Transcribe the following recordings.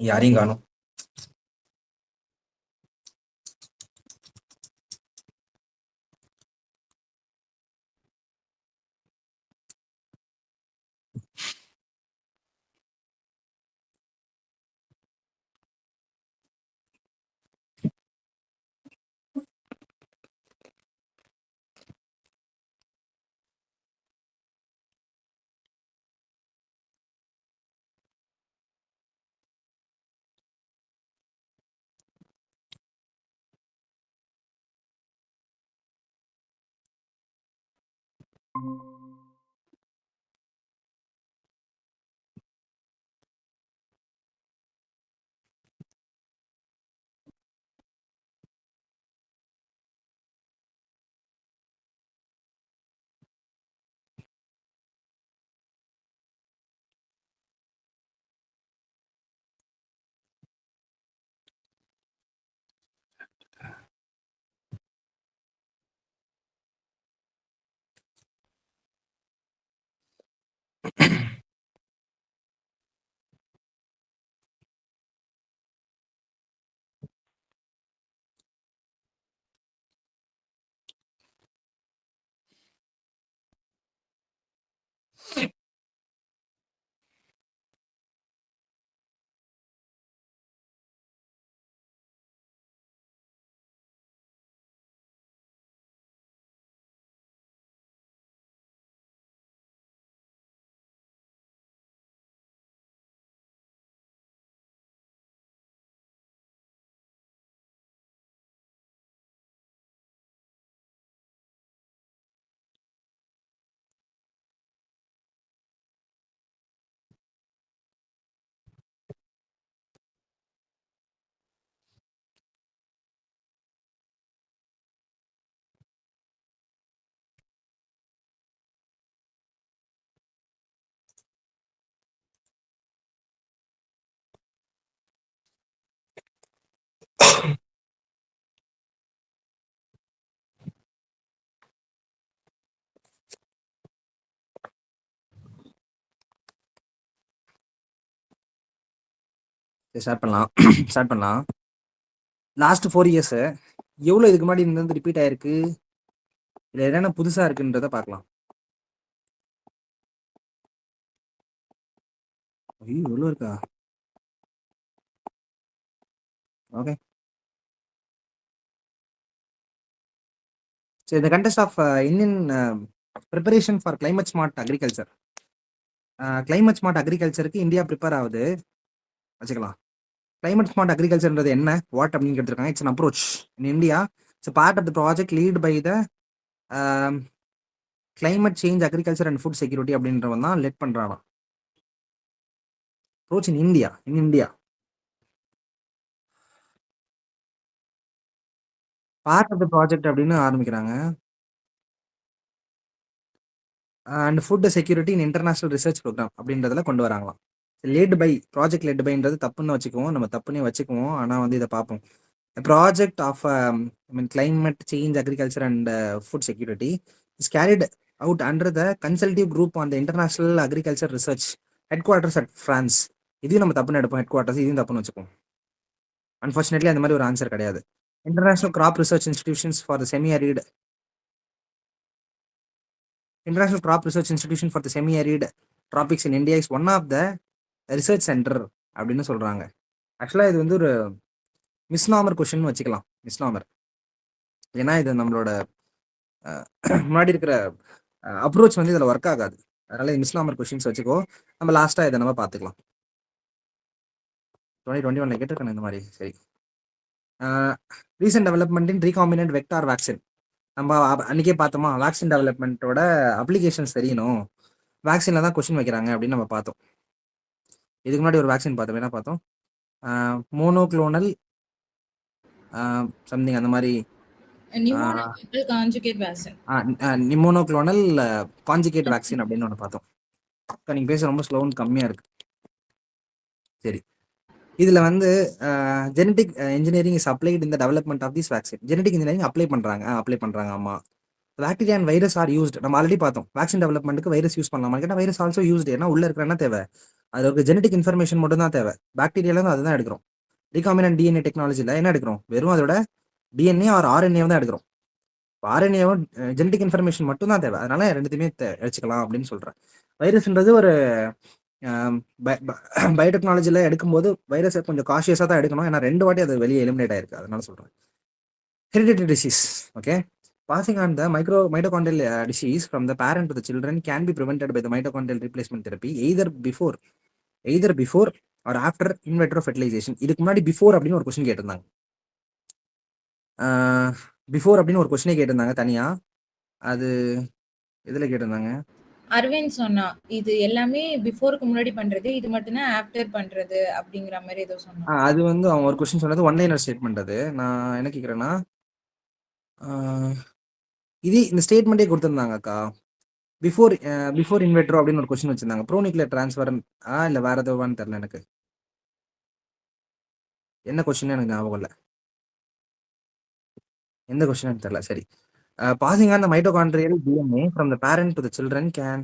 யாரையும் காணும். ஸ்டார்ட் பண்ணலாம். ஸ்டார்ட் பண்ணலாம். லாஸ்ட் 4 இயர்ஸ் எவ்வளோ இதுக்கு முன்னாடி இருந்து ரிப்பீட் ஆயிருக்கு, இல்லை என்னென்ன புதுசா இருக்குன்றத பார்க்கலாம். ஐயோ எவ்வளோ இருக்கா? ஓகே. ஸோ இந்த context of Indian preparation for climate smart agriculture. Climate smart அக்ரிகல்ச்சருக்கு இந்தியா ப்ரிப்பேர் ஆகுது வச்சுக்கலாம். கிளைமேட் ஸ்மார்ட் அக்ரிகல்ச்சர்ன்றது என்ன, வாட் அப்படின்னு கேட்டிருக்காங்க. It's an approach in India. It's part of the project lead by the climate change agriculture and food security அப்படின்றவன் தான் led பண்றாங்க. Approach in India part of the project அப்படின்னு ஆரம்பிக்கிறாங்க. And food security in international research program அப்படின்றதுல கொண்டு வராங்களாம். Led by, project led பைன்றது தப்புன்னு வச்சுக்குவோம், நம்ம தப்புன்னே வச்சுக்குவோம். ஆனால் வந்து இதை பார்ப்போம். Project of climate change agriculture and food security is carried out under the consultive group on the international agriculture research headquarters at France. இதையும் நம்ம தப்புன்னு எடுப்போம், ஹெட் குவார்ட்டர்ஸ் இதையும் தப்புன்னு வச்சுப்போம். அன்ஃபார்ச்சுனேட்லி அந்த மாதிரி ஒரு ஆன்சர் கிடையாது. International crop research institutions for the semi arid International Crop Research Institution for the Semi-Arid Tropics in India is one of the research center அப்படின்னு சொல்றாங்க. ஆக்சுவலாக இது வந்து ஒரு மிஸ்நாமர் கொஷின் வச்சுக்கலாம். மிஸ்நாமர் ஏன்னா இது நம்மளோட முன்னாடி இருக்கிற அப்ரோச் வந்து இதில் ஒர்க் ஆகாது. அதனால மிஸ்நாமர் கொஷின்ஸ் வச்சுக்கோ. நம்ம லாஸ்ட்டாக இதை நம்ம பார்த்துக்கலாம். 2021 கேட்டிருக்கேன் இந்த மாதிரி. சரி, ரீசன்ட் டெவலப்மெண்ட் இன் ரீகாம்பினன்ட் வெக்டார் வேக்சின். நம்ம அன்றைக்கே பார்த்தோமா, வேக்சின் டெவலப்மெண்ட்டோட அப்ளிகேஷன்ஸ் தெரியணும், வேக்சினில் தான் கொஷின் வைக்கிறாங்க அப்படின்னு நம்ம பார்த்தோம். இதுக்கு முன்னாடி ஒரு வேக்சின் பார்த்தோம். என்ன பார்த்தோம்? மோனோக்ளோனல் சம்திங் அந்த மாதிரி நிமோனோகாக்கல் கான்ஜுகேட் வேக்சின். நிமோனோக்ளோனல் கான்ஜுகேட் வேக்சின் அப்படின்னு ஒன்று பார்த்தோம். அக்கா, நீங்க பேச ரொம்ப ஸ்லோன்னு கம்மியா இருக்கு. சரி, இதுல வந்து genetic engineering is applied in the development of this vaccine. Genetic engineering apply பண்றாங்க. ஆமா, bacteria and virus are used. நம்ம ஆல்ரெடி பார்த்தோம், வேக்சின் டெவலப்மெண்ட்டுக்கு வைரஸ் யூஸ் பண்ணலாமா கேட்டால் வைரஸ் ஆல்சோ யூஸ்டு. ஏன்னா உள்ள இருக்கிற என்ன தேவை, அது ஒரு ஜெனடிக் இன்ஃபர்மேஷன் மட்டும் தான் தேவை. பாக்டீரியால இருந்து அதுதான் எடுக்கிறோம். ரீகாமினன்ட் டிஎன்ஏ டெக்னாலஜியில் என்ன எடுக்கிறோம், வெறும் அதோட டிஎன்ஏ ஆர் ஆர்என்ஏ தான் எடுக்கிறோம். ஆர்என்ஏவும் ஜெனடிக் இன்ஃபர்மேஷன் மட்டும் தான் தேவை. அதனால ரெண்டுத்தையுமே வச்சுக்கலாம் அப்படின்னு சொல்றேன். வைரஸ்ன்றது ஒரு பயோடெக்னாலஜியில் எடுக்கும்போது வைரஸை கொஞ்சம் காஷியஸாக தான் எடுக்கணும். ஏன்னா 2 வாட்டி அது வெளியே எலிமினேட் ஆயிருக்கு. அதனால சொல்றேன். Hereditary disease. Okay, passing on the mitochondrial disease from the parent to the children can be prevented by the mitochondrial replacement therapy either before or after in vitro fertilization. இதுக்கு முன்னாடி பிஃபோர் அப்படின்னு ஒரு question கேட்டிருந்தாங்க. Before அப்படின்னு ஒரு கொஸ்டினே கேட்டிருந்தாங்க தனியா. அது எதுல கேட்டிருந்தாங்க? அரவிந்த் சொன்னா இது எல்லாமே பிஃபோருக்கு முன்னாடி பண்றது, இது மட்டும் தான் ஆஃப்டர் பண்றது அப்படிங்கிற மாதிரி ஏதோ சொன்னான். அது வந்து அவங்க ஒரு கொஸ்டின் சொன்னது ஒன்லைனர் ஸ்டேட்மெண்ட். அது நான் என்ன கேட்குறேன்னா, இது இந்த ஸ்டேட்மெண்ட்டே கொடுத்துருந்தாங்க அக்கா. பிஃபோர் இன்வெட்ரோ அப்படின்னு ஒரு கொஸ்டின் வச்சிருந்தாங்க. ப்ரோ நியூக்ளியர் டிரான்ஸ்ஃபர் இல்லை வேற எதுவான்னு தெரியல எனக்கு. என்ன கொஸ்டின் எனக்கு ஞாபகம் இல்லை, எந்த கொஸ்டின் தெரியல. சரி, passing on the mitochondrial DNA from the parent to the children can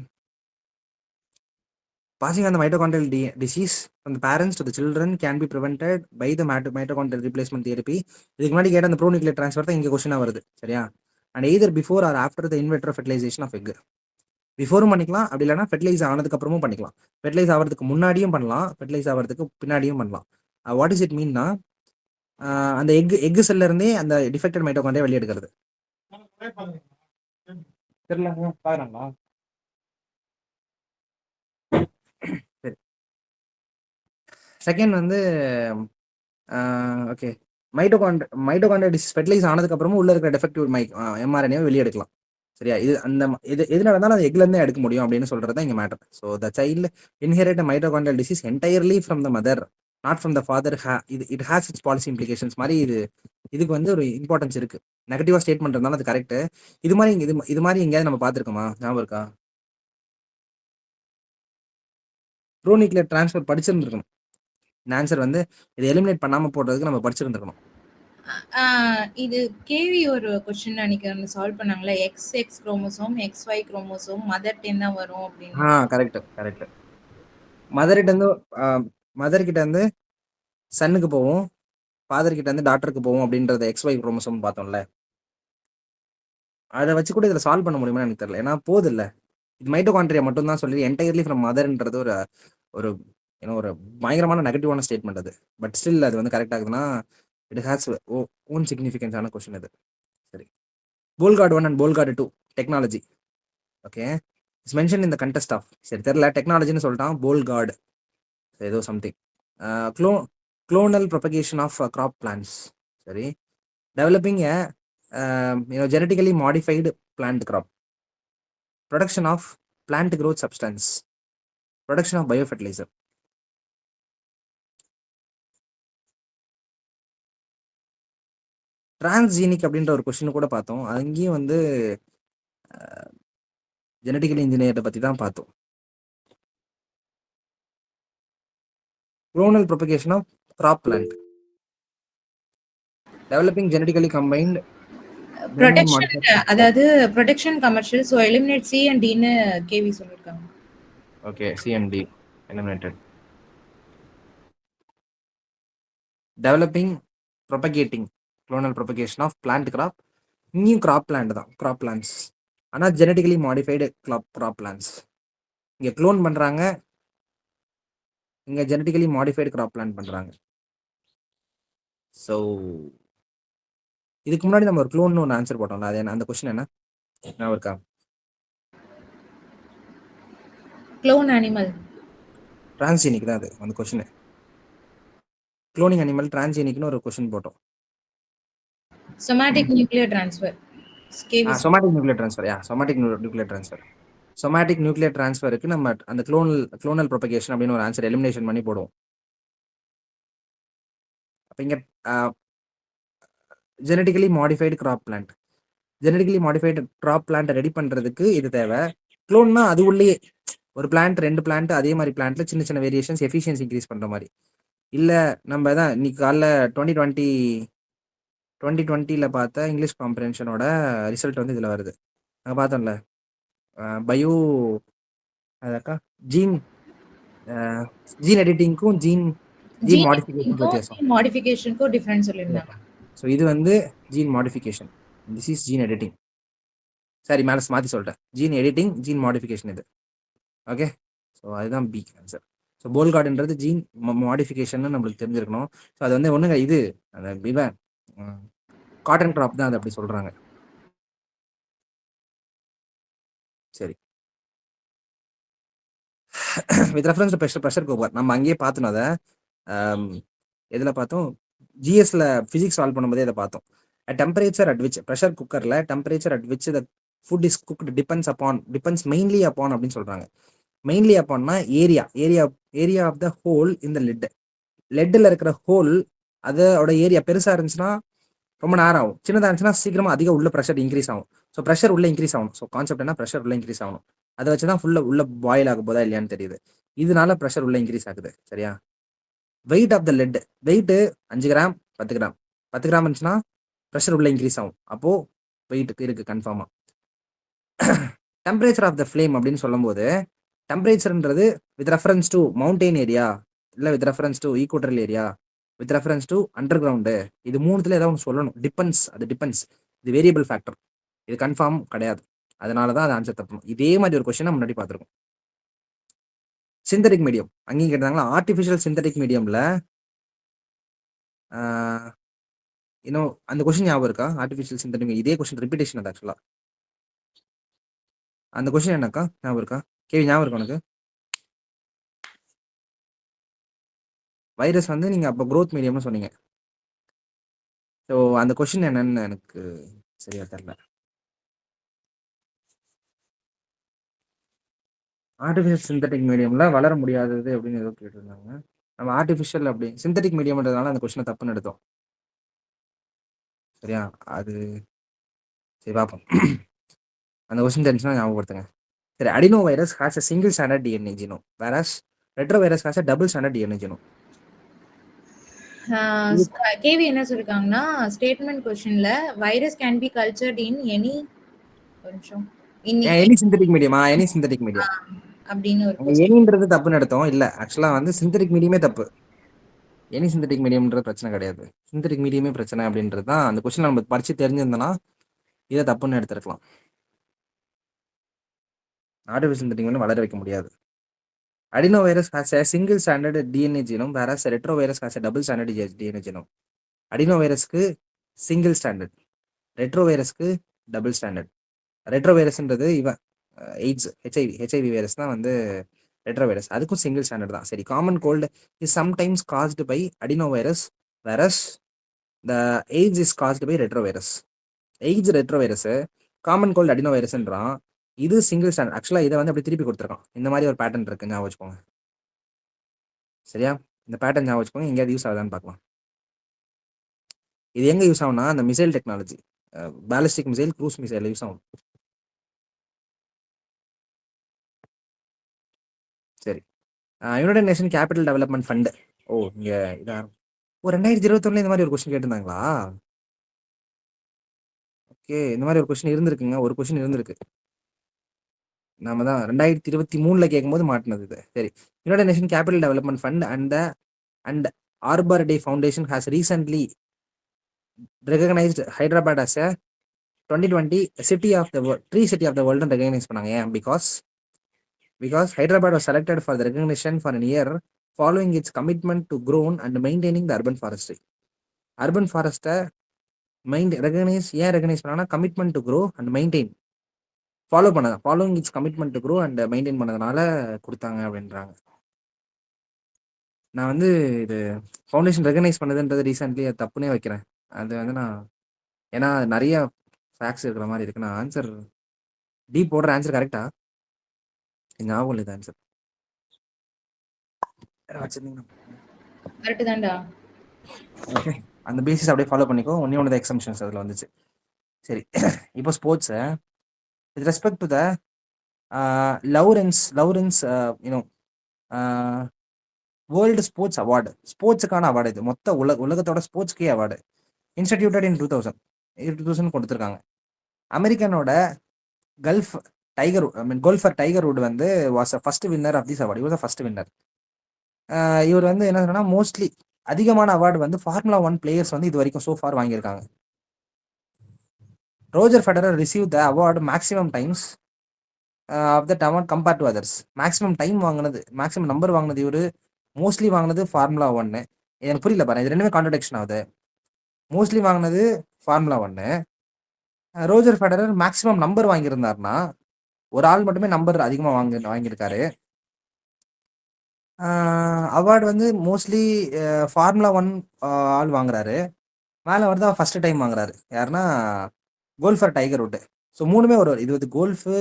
passing on the mitochondrial disease from the parents to the children can be prevented by the mitochondrial replacement therapy. இதுக்கு முன்னாடி கேட்ட அந்த ப்ரோநியூக்ளியர் transfer தான் இங்கே கொஸ்டினாக வருது. சரியா? And either before or after the in vitro fertilisation of egg. பிஃபோரும் பண்ணிக்கலாம், அப்படி இல்லைனா ஃபெர்டிலைஸ் ஆனதுக்கு அப்புறமும் பண்ணிக்கலாம். ஃபெர்டிலைஸ் ஆகிறதுக்கு முன்னாடியும் பண்ணலாம், ஃபெர்டிலைஸ் ஆகிறதுக்கு பின்னாடியும் பண்ணலாம். வாட் இஸ் இட் மீன்னா, அந்த எக் செல்ல இருந்தே அந்த டிஃபெக்டட் மைட்டோகாண்ட்ரியா வெளியே எடுக்கிறது. தெரியல, பாருங்களா? சரி, செகண்ட் வந்து ஓகே, மைட்டோகாண்ட்ரியா டிசீஸ் ஃபெர்டிலைஸ் ஆனதுக்கு அப்புறமும் உள்ள இருக்கிற டெஃபெக்டிவ் எம்ஆர்என்ஏ வெளியே எடுக்கலாம். சரியா? எது நடந்தாலும் அது எக்ல இருந்தே எடுக்க முடியும் அப்படின்னு சொல்றது தான் இங்க matter. So the child inherit mitochondrial disease entirely from the mother, not from the father. It has its policy implications மாதிரி இதுக்கு வந்து ஒரு இம்பார்ட்டன்ஸ் இருக்கு. நெகட்டிவா ஸ்டேட்மெண்ட் இருந்தாலும் அது கரெக்ட். இது மாதிரி எங்கேயாவது நம்ம பார்த்துருக்கோமா? ஞாபகம் இருக்கா? ப்ரோநியூக்ளியர் டிரான்ஸ்ஃபர் படிச்சிருந்துருக்கணும். ஆன்சர் வந்து இதை எலிமினேட் பண்ணாம போடுறதுக்கு நம்ம படிச்சிருந்துருக்கணும். இது கேவி ஒரு கொஸ்டின் அன்னைக்கு சால்வ் பண்ணாங்களா, X chromosome XY chromosome mother ten தான் வரும் அப்படின்னு. கரெக்ட். மதர் கிட்ட இருந்து சன்னுக்கு போவோம், ஃபாதர் கிட்ட இருந்து டாக்டருக்கு போவோம் அப்படின்றத XY குரோமோசோம் பார்த்தோம்ல. அதை வச்சு கூட இதில் சால்வ் பண்ண முடியுமா எனக்கு தெரியல. ஏன்னா போது இல்லை, இது மைட்டோகாண்ட்ரியா மட்டும் தான் சொல்லி என்டையர்லி ஃப்ரம் மதர்ன்றது ஒரு ஒரு ஒரு பயங்கரமான நெகட்டிவான ஸ்டேட்மெண்ட் அது. பட் ஸ்டில் அது வந்து கரெக்ட் ஆகுதுன்னா இட் ஹேஸ் ஓன் சிக்னிஃபிகன்ஸான கொஸ்டின் அது. சரி, Bollgard 1 and Bollgard 2 technology. Okay, it's mention in the context of, சரி தெரியல, டெக்னாலஜின்னு சொல்லிட்டான். போல்கார்டு ஏதோ something. Clonal propagation of crop plants. சரி, developing genetically modified plant crop, production of plant growth substance, production of biofertilizer. Transgenic அப்படின்ற ஒரு question கூட பார்த்தோம். அங்கேயும் வந்து ஜெனட்டிக்கலி இன்ஜினியரை பற்றி தான் பார்த்தோம். Clonal propagation of crop plant, developing genetically combined protection, அதாவது protection commercial. So eliminate C and டின்னு கேவி சொல்லியிருக்காங்க. Okay, C and D eliminated. Developing propagating clonal propagation of plant crop. இங்கேயும் கிராப் பிளான்ட் தான், கிராப் பிளான்ஸ். ஆனால் genetically modified crop plants. இங்கே clone பண்ணுறாங்க, இங்கே ஜெனட்டிக்கலி மாடிஃபைடு கிராப் பிளான்ட் பண்ணுறாங்க. ஸோ இதுக்கு முன்னாடி நம்ம ஒரு க்ளோன் ஒன்று ஆன்சர் போட்டோம்ல, அது என்ன, அந்த கொஸ்டின் என்ன நான் இருக்கா? க்ளோன் அனிமல் டிரான்ஸ்ஜீனிக் தான் அது அந்த கொஸ்டின். க்ளோனிங் அனிமல் டிரான்ஸ்ஜீனிக்னு ஒரு கொஸ்டின் போட்டோம். Somatic nuclear transfer. Somatic nuclear transfer. Somatic nuclear ட்ரான்ஸ்ஃபருக்கு நம்ம அந்த க்ளோனல் ப்ரொபகேஷன் அப்படின்னு ஒரு ஆன்சர் எலிமினேஷன் பண்ணி போடுவோம். அப்போ இங்கே genetically modified crop plant. Genetically modified crop பிளான்ட்டை ரெடி பண்ணுறதுக்கு இது தேவை. க்ளோன்னா அது உள்ளேயே ஒரு பிளான்ட் 2 பிளான்ட் அதே மாதிரி பிளான்ட்ல சின்ன சின்ன வேரியேஷன்ஸ் எஃபிஷியன்சி இன்க்ரீஸ் பண்ணுற மாதிரி. இல்லை நம்ம தான் இன்னைக்கு காலைல 2020 பார்த்த இங்கிலீஷ் காம்ப்ரிஹென்ஷனோட ரிசல்ட் வந்து இதில் வருது. நாங்கள் பார்த்தோம்ல பயோ அதாக்கா ஜீன் ஜீன் எடிட்டிங்க்கும் ஜீன் மாடிஃபிகேஷனுக்கு வித்தியாசம். மாடிஃபிகேஷனுக்கும் டிஃபரன்ஸ் சொல்லியிருந்தாங்க. ஸோ இது வந்து gene modification, this is gene editing. சரி, மேலே மாற்றி சொல்லிட்டேன். ஜீன் எடிட்டிங், ஜீன் மாடிஃபிகேஷன் இது. ஓகே, ஸோ அதுதான் பி ஆன்சர். ஸோ போல் கார்டுன்றது ஜீன் மாடிஃபிகேஷன் நம்மளுக்கு தெரிஞ்சிருக்கணும். ஸோ அது வந்து ஒன்றுங்க இது அந்த இவன் காட்டன் கிராப் தான் அது அப்படி சொல்கிறாங்க. சரி, with reference to pressure cooker நம்ம அங்கேயே பார்த்தோம். அதை எதில் பார்த்தோம்? ஜிஎஸ்ல ஃபிசிக்ஸ் சால்வ் பண்ணும்போதே இதை பார்த்தோம். டெம்பரேச்சர் அட் விச் ப்ரெஷர் குக்கரில் temperature at which the food is cooked depends mainly upon அப்படின்னு சொல்கிறாங்க. மெயின்லி அப்பான்னா ஏரியா ஆஃப் த ஹோல் இந்த லெட்டில் இருக்கிற ஹோல் அதோட ஏரியா பெருசாக இருந்துச்சுன்னா ரொம்ப நேரம் ஆகும், சின்னதாக இருந்துச்சுன்னா சீக்கிரமாக அதிகம் உள்ள ப்ரெஷர் இன்க்ரீஸ் ஆகும். ஸோ ப்ரெஷர் உள்ள இன்க்ரீஸ் ஆகும். ஸோ கான்செப்ட் என்ன? ப்ரெஷர் உள்ள இன்க்ரீஸ் ஆகணும். அதை வச்சு தான் உள்ள பாயில் ஆக போதா இல்லையான்னு தெரியுது. இதனால ப்ரெஷர் உள்ள இன்க்ரீஸ் ஆகுது. சரியா? Weight of the lid, weight 5 gram 10 gram 10 gram இருந்துச்சுன்னா ப்ரெஷர் உள்ள இன்க்ரீஸ் ஆகும். அப்போது வெயிட்டுக்கு இருக்குது கன்ஃபார்மாக. டெம்பரேச்சர் ஆஃப் த ஃப்ளேம் அப்படின்னு சொல்லும்போது டெம்பரேச்சர்ன்றது with reference to mountain area, இல்லை with reference to equatorial area, with reference to underground, இது மூணுத்துல ஏதாவது ஒன்று சொல்லணும். டிபெண்ட்ஸ். இது வேரியபிள் ஃபேக்டர், இது கன்ஃபார்ம் கிடையாது. அதனால தான் அது ஆன்சர் தப்பு. இதே மாதிரி ஒரு கொஸ்டின் முன்னாடி பார்த்துருக்கோம். சிந்தட்டிக் மீடியம் அங்கேயும் கேட்டாங்களா? ஆர்டிஃபிஷியல் சிந்தட்டிக் மீடியமில் இன்னும் அந்த கொஸ்டின் ஞாபகம் இருக்கா? ஆர்டிஃபிஷியல் சிந்தட்டிக் இதே கொஸ்டின் ரிப்பீட்டேஷன் அது ஆக்சுவலாக. அந்த கொஸ்டின் என்னக்கா ஞாபகம் இருக்கா? கேள்வி ஞாபகம் இருக்கா உனக்கு? வைரஸ் வந்து நீங்கள் அப்போ க்ரோத் மீடியம்னு சொன்னீங்க. ஸோ அந்த கொஸ்டின் என்னன்னு எனக்கு சரியா தெரியல. ஆர்டிஃபிஷியல் சிந்தட்டிக் மீடியமில் வளர முடியாதது அப்படின்னு ஏதோ கேட்டிருந்தாங்க. நம்ம ஆர்டிஃபிஷியல் அப்படி சிந்தட்டிக் மீடியம்ன்றதுனால அந்த கொஸ்டினை தப்புன்னு எடுத்தோம். சரியா? அது சரி பார்ப்போம். அந்த கொஸ்டின் தெரிஞ்சுன்னா ஞாபகப்படுத்துங்க. சரி, adenovirus has a single standard DNA genome, whereas retrovirus has a double standard DNA genome. கேவி என்ன சொல்லிருக்காங்கன்னா, ஸ்டேட்மெண்ட் கொஸ்டின்ல virus can be cultured in any கொஞ்சம் எனி சிந்தட்டிக் மீடியமா? எனி சிந்தட்டிக் மீடியம் அப்படின்னு ஒரு எனின்றது தப்புன்னு எடுத்தோம். இல்லை, ஆக்சுவலாக வந்து சிந்தட்டிக் மீடியமே தப்பு. எனி சிந்தட்டிக் மீடியம்ன்றது பிரச்சனை கிடையாது. சிந்தட்டிக் மீடியமே பிரச்சனை அப்படின்றது தான் அந்த கொஸ்டின் நம்ம படிச்சு தெரிஞ்சிருந்தோன்னா இதை தப்புன்னு எடுத்துருக்கலாம். ஆர்டிஃபிஷியல் சிந்தட்டிக் மீடியம் வளர வைக்க முடியாது. Adenovirus has a single standard DNA genome, whereas retrovirus has a double standard DNA genome. Adenovirusக்கு சிங்கிள் ஸ்டாண்டர்ட், ரெட்ரோவைரஸ்க்கு டபுள் ஸ்டாண்டர்ட். ரெட்ரோவைரஸ்ன்றது இவன் எய்ட்ஸ் ஹெச்ஐவி வைரஸ் தான் வந்து ரெட்ரோவைரஸ், அதுக்கும் சிங்கிள் ஸ்டாண்டர்ட் தான். சரி, common cold is sometimes caused by adenovirus, whereas the AIDS is caused by retrovirus. AIDS retrovirus, common cold அடினோவைரஸ்ன்றான். இது சிங்கிள் ஸ்டாண்டர்ட். ஆக்சுவலாக இதை வந்து அப்படி திருப்பி கொடுத்துருக்கான். இந்த மாதிரி ஒரு பேட்டர்ன் இருக்கு, ஞாபகம் வச்சுக்கோங்க. சரியா? இந்த பேட்டர்ன் ஞாபகம் வச்சுக்கோங்க. எங்கேயாவது யூஸ் ஆகுதான்னு பார்க்கலாம். இது எங்கே யூஸ் ஆகும்னா அந்த missile technology, ballistic missile, cruise missile use ஆகும். சரி, United nation capital development fund. இங்கே இதான் 2021 இந்த மாதிரி ஒரு கொஸ்டின் கேட்டிருந்தாங்களா? ஓகே, இந்த மாதிரி ஒரு கொஸ்டின் இருந்திருக்குங்க. ஒரு கொஸ்டின் இருந்திருக்கு. நாம தான் 2023 கேட்கும்போது மாட்டினது இது. சரி, United nation capital development fund and Arbor day foundation has recently recognized Hyderabad as a 2020 city of the world, tree city of the world recognize பண்ணாங்க. ஏன்? because Hyderabad was selected for the recognition for a year following its commitment to grow and maintaining the urban forestry. urban forest recognize பண்ணாங்கன்னா commitment to grow and maintain, following its commitment to grow and maintain பண்ணதுனால கொடுத்தாங்க அப்படின்றாங்க. நான் வந்து இது foundation recognise பண்ணதுன்றது recently அது தப்புனே வைக்கிறேன். அது வந்து நான் ஏன்னா நிறைய ஃபேக்ட்ஸ் இருக்கிற மாதிரி இருக்கு. நான் ஆன்சர் டி போடுற ஆன்சர் கரெக்டா? ஞாபகம் இல்லை இது ஆன்சர். கரெக்ட் தான்டா. ஓகே, அந்த பேசிஸ் அப்படியே ஃபாலோ பண்ணிக்கோ. ஒண்ணே ஒன்று தான் எக்ஸம்ஷன்ஸ் அதில் வந்துச்சு. சரி இப்போ sports with respect to the Laureus you know world sports award, ஸ்போர்ட்ஸுக்கான அவார்டு இது. மொத்த உலகத்தோட ஸ்போர்ட்ஸ்க்கே அவார்டு. இன்ஸ்டிடியூட்டட் இன் 2000 கொடுத்துருக்காங்க. அமெரிக்கனோட கல்ஃப் கோல்ஃபர் டைகர் வுட் வந்து was a first winner of this award. இவர் தான் ஃபர்ஸ்ட் வின்னர். இவர் வந்து என்ன சொன்னா, மோஸ்ட்லி அதிகமான அவார்டு வந்து ஃபார்முலா 1 பிளேயர்ஸ் வந்து இது வரைக்கும் சோஃபார் வாங்கியிருக்காங்க. Roger Federer receive the award maximum times of that award compared to others. Maximum time வாங்கினது, மேக்ஸிமம் நம்பர் வாங்கினது இவர், மோஸ்ட்லி வாங்கினது ஃபார்முலா 1. எனக்கு புரியல பாருங்க, இது ரெண்டுமே கான்ட்ரடிக்ஷன் ஆகுது. மோஸ்ட்லி வாங்கினது Formula 1, Roger Federer maximum number வாங்கியிருந்தாருன்னா ஒரு ஆள் மட்டுமே நம்பர் அதிகமாக வாங்கியிருக்காரு. அவார்டு வந்து மோஸ்ட்லி ஃபார்முலா 1 ஆள் வாங்குறாரு. மேலே வருது ஃபர்ஸ்ட் டைம் வாங்குறாரு. யாருன்னா கோல்ஃபர் டைகர் வுட். ஸோ மூணுமே ஒரு இது வந்து கோல்ஃபு,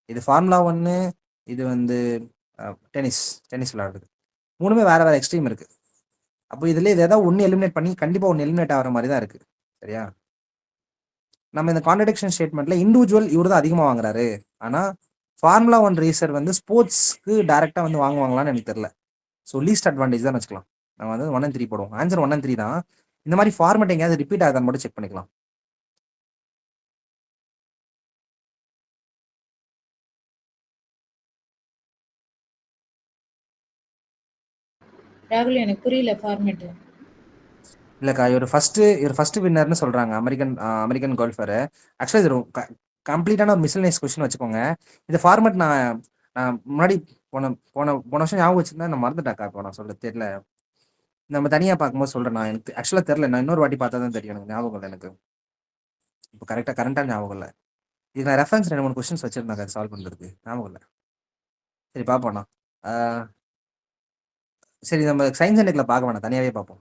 இது ஃபார்முலா 1, இது வந்து டென்னிஸ் விளையாடுறது. மூணுமே வேற வேற எக்ஸ்ட்ரீம் இருக்கு. அப்போ இதுல இது ஏதாவது ஒன்று எலிமினேட் பண்ணி கண்டிப்பாக ஒன்று எலிமினேட் ஆகிற மாதிரி தான் இருக்கு. சரியா? நம்ம இந்த கான்ட்ரடிக்ஷன் ஸ்டேட்மெண்ட்ல இண்டிவிஜுவல் இவர் தான் அதிகமாக வாங்குறாரு, ஆனால் ஃபார்முலா 1 ரேசர் வந்து ஸ்போர்ட்ஸ்க்கு டைரெக்டாக வந்து வாங்குவாங்களான்னு எனக்கு தெரியல. ஸோ லீஸ்ட் அட்வான்டேஜ் தான் வச்சுக்கலாம். நம்ம வந்து 1 and 3 போடுவோம். ஆன்சர் 1 and 3 தான். இந்த மாதிரி ஃபார்மேட் எங்கேயாவது ரிப்பீட் ஆகுதான்னு மட்டும் செக் பண்ணிக்கலாம். ராகுல் எனக்கு புரியல ஃபார்மேட். இல்லைக்கா, இவர் ஃபர்ஸ்ட் வின்னர்னு சொல்றாங்க அமெரிக்கன் கோல்ஃபர். ஆக்சுவலாக இது கம்ப்ளீட்டான ஒரு மிஸ்லனைஸ் கொஸ்டின் வச்சுக்கோங்க. இந்த ஃபார்மேட் நான் முன்னாடி போன போன போன வருஷம் ஞாபகம் வச்சிருந்தேன், நான் மறந்துட்டாக்கா. இப்போ நான் சொல்ல தெரியல, நம்ம தனியாக பார்க்கும்போது சொல்கிறேன். நான் எனக்கு ஆக்சுவலாக தெரில, நான் இன்னொரு வாட்டி பார்த்தா தான் தெரியும். எனக்கு ஞாபகம் இல்லை, எனக்கு இப்போ கரெக்டாக ஞாபகம் இல்லை. இது நான் ரெஃபரன்ஸ் 2-3 கொஸ்டின்ஸ் வச்சிருந்தாங்க அதை சால்வ் பண்ணுறதுக்கு, ஞாபகம் இல்லை. சரி பார்ப்போண்ணா. சரி நம்ம சயின்ஸ் அண்ட் டெக்கில் பார்க்க வேணாம், தனியாகவே பார்ப்போம்.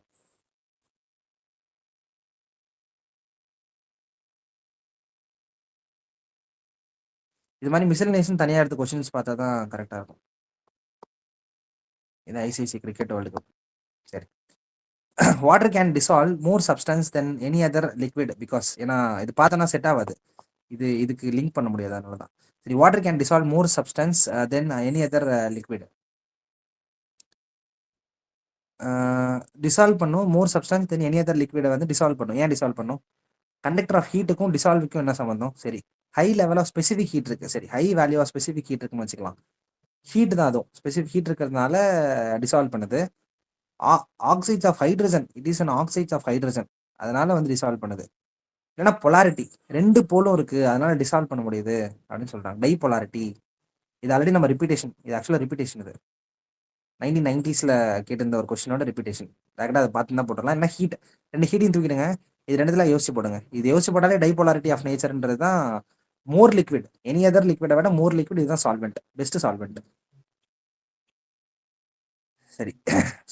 இது மாதிரி மிஸ்லனேஷன் தனியாக எடுத்து கொஸ்டின்ஸ் பார்த்தா தான் கரெக்டாக இருக்கும். இது ஐசிஐசி கிரிக்கெட் வேர்ல்டு கப். சரி, water can dissolve more substance then any other liquid because, ஏன்னா இது பார்த்தோன்னா செட் ஆகாது, இதுக்கு லிங்க் பண்ண முடியாது, அதனால தான். சரி, water can dissolve more substance then any other liquid. Dissolve பண்ணும் மோர் சப்ஸ்டன்ஸ் தென் எனி அதர் லிக்விடை வந்து டிசால்வ் பண்ணும். ஏன் டிசால்வ் பண்ணும்? கண்டக்டர் ஆஃப் ஹீட்டுக்கும் டிசால்வுக்கும் என்ன சம்பந்தம்? சரி, high level of specific heat இருக்கு. சரி, high value of specific heat இருக்குன்னு வச்சுக்கலாம். ஹீட் தான், அதுவும் ஸ்பெசிஃபிக் ஹீட் இருக்கிறதுனால டிசால்வ் பண்ணுது. Oxides of hydrogen, it is an oxides of hydrogen, அதனால வந்து டிசால்வ் பண்ணுது. இல்லைன்னா பொலாரிட்டி, 2 போலும் இருக்கு அதனால டிசால்வ் பண்ண முடியுது அப்படின்னு சொல்றாங்க. Dipolarity. இது ஆல்ரெடி நம்ம ரிப்பீட்டேஷன், இது ஆக்சுவலாக ரிப்பீட்டேஷன். இது 1990s கேட்டிருந்த ஒரு கொஸ்டினோட ரிப்பீட்டேஷன். டேரக்டாக அதை பார்த்து தான் போட்டுடலாம். என்ன ஹீட், 2 ஹீட்டையும் தூக்கிடுங்க, இது ரெண்டுத்துல யோசிச்சு போடுங்க. இது யோசிச்சு போட்டாலே டைபோலாரிட்டி ஆஃப் நேச்சர்ன்றது தான். மோர் லிக்விட், எனி அதர் லிக்விடை விட மோர் லிக்விட், இதுதான் சால்வெண்ட், பெஸ்ட் சால்வெண்ட். சரி,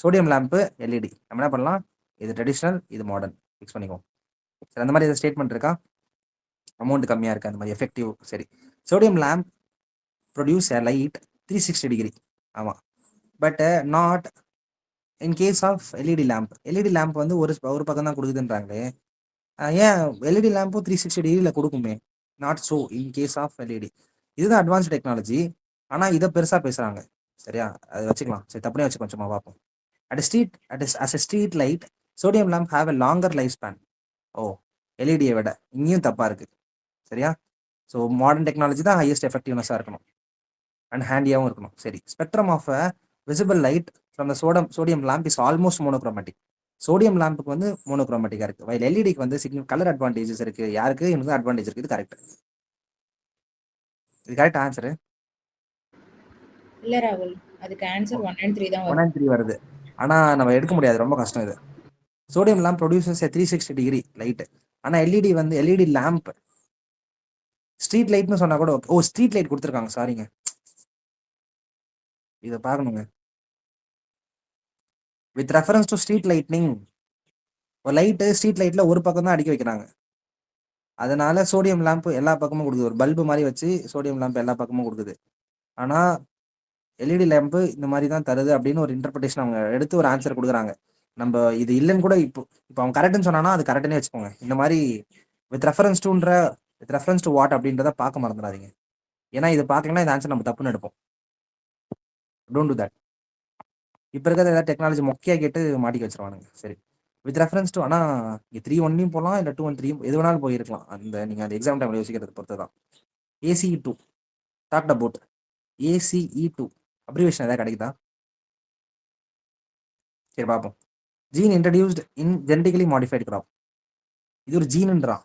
சோடியம் லேம்பு, எல்இடி நம்ம என்ன பண்ணலாம்? இது ட்ரெடிஷ்னல், இது மாடர்ன், ஃபிக்ஸ் பண்ணிக்குவோம். சரி, அந்த மாதிரி ஏதாவது ஸ்டேட்மெண்ட் இருக்கா? அமௌண்ட் கம்மியாக இருக்குது அந்த மாதிரி எஃபெக்டிவ். சரி, sodium lamp produce a light 360 degree. ஆமாம், but not in case of LED lamp. LED lamp வந்து ஒரு பக்கம் தான் கொடுக்குதுன்றாங்களே, ஏன் எல்இடி லேம்பும் 360 டிகிரியில் கொடுக்குமே? Not so in case of LED. இதுதான் அட்வான்ஸ்ட் டெக்னாலஜி, ஆனால் இதை பெருசாக பேசுகிறாங்க. சரியா, அது வச்சுக்கலாம். சரி, தப்புனே வச்சு கொஞ்சமாக பார்ப்போம். As a street light sodium lamp have a longer life span. ஓ, எல்இடியை விட இங்கேயும் தப்பாக இருக்குது. சரியா, ஸோ மாடர்ன் டெக்னாலஜி தான் ஹையஸ்ட் எஃபெக்டிவ்னஸாக இருக்கணும் அண்ட் ஹேண்டியாகவும் இருக்கணும். சரி, spectrum of a visible light from the sodium lamp is almost monochromatic. Sodium லேம்புக்கு வந்து மோனோக்ரோமேட்டிக்காக இருக்குது, வைல் எல்இடிக்கு வந்து கலர் அட்வான்டேஜஸ் இருக்குது. யாருக்கு? எனக்கு அட்வான்டேஜ் இருக்குது. இது கரெக்ட், இது கரெக்ட் ஆன்சரு. இல்ல ராகுல், அதுக்கு ஆன்சர் 1 and 3 தான் 1 வரும். and 3 வருது, ஆனால் நம்ம எடுக்க முடியாது, ரொம்ப கஷ்டம் இது. Sodium lamp producers 360 degree light, ஆனால் எல்இடி வந்து எல்இடி லேம்ப் ஸ்ட்ரீட் லைட்னு சொன்னா கூட ஓ, ஸ்ட்ரீட் லைட் கொடுத்துருக்காங்க, சாரிங்க, இதை பார்க்கணுங்க. With reference to street lighting, ஒரு லைட்டு ஸ்ட்ரீட் லைட்டில் ஒரு பக்கம் தான் அடிக்க வைக்கிறாங்க, அதனால சோடியம் லேம்ப் எல்லா பக்கமும் கொடுக்குது. ஒரு பல்பு மாதிரி வச்சு சோடியம் லேம்ப் எல்லா பக்கமும் கொடுக்குது. ஆனால் எல்இடி லேம்பு இந்த மாதிரி தான் தருது அப்படின்னு ஒரு இன்டர்பிரேஷன் அவங்க எடுத்து ஒரு ஆன்சர் கொடுக்குறாங்க. நம்ம இது இல்லைன்னு கூட இப்போ அவன் கரெக்ட்னு சொன்னானா அது கரெக்ட்னே வச்சுக்கோங்க. இந்த மாதிரி வித் ரெஃபரன்ஸ் டு வாட் அப்படின்றத பார்க்க மறந்துடாதீங்க. ஏன்னா இது பார்க்கலன்னா இந்த ஆன்சர் நம்ம தப்புன்னு எடுப்போம். Don't to that. இப்போ இருக்கிறத ஏதாவது டெக்னாலஜி மொக்கையா கேட்டு மாட்டிக்க வச்சிருவானுங்க. சரி, வித் ரெஃபரன்ஸ் டு, ஆனால் இங்கே 3-1 போகலாம், இல்லை 2-1 3 எது வேணாலும் போயிருக்கலாம். நீங்கள் அந்த எக்ஸாம் டைமில் யோசிக்கிறது பொறுத்து தான். ACE2 talked about. ACE2 abbreviation ஏதாவது கிடைக்குதா? சரி பார்ப்போம். Gene introduced in genetically modified crop. இது ஒரு ஜீனுன்றான்.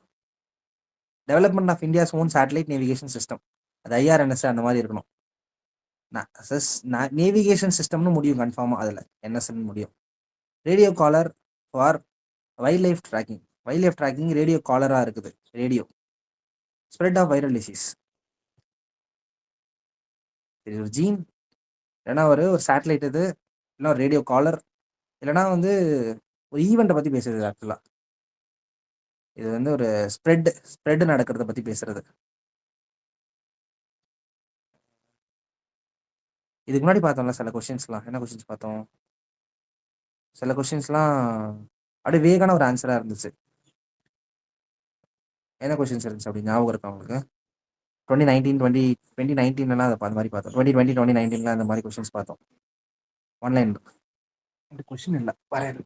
Development of India's own satellite navigation system. அது IRNS அந்த மாதிரி இருக்கணும். நேவிகேஷன் சிஸ்டம்னு முடியும் கன்ஃபார்மாக, அதில் NSன்னு முடியும். Radio collar for wildlife tracking. Wildlife tracking radio காலராக இருக்குது. Radio spread of viral disease. இது ஒரு ஜீன், இல்லைன்னா ஒரு சேட்டலைட், இது இல்லைன்னா ஒரு ரேடியோ காலர், இல்லைன்னா வந்து ஒரு ஈவெண்ட்டை பற்றி பேசுறது. ஆக்சுவலாக இது வந்து ஒரு ஸ்ப்ரெட் நடக்கிறத பற்றி பேசுறது. இதுக்கு முன்னாடி பார்த்தோம்ல சில கொஸ்டின்ஸ்லாம். என்ன கொஸ்டின்ஸ் பார்த்தோம்? சில கொஸ்டின்ஸ்லாம் அப்படியே வேகான ஒரு ஆன்சராக இருந்துச்சு. என்ன கொஸ்டின்ஸ் இருந்துச்சு அப்படி ஞாபகம் இருக்கா உங்களுக்கு? 2019 அந்த மாதிரி பார்த்தோம். 2019 அந்த மாதிரி கொஸ்டின்ஸ் பார்த்தோம் ஆன்லைன். கொஸ்டின் இல்லை வரேன்.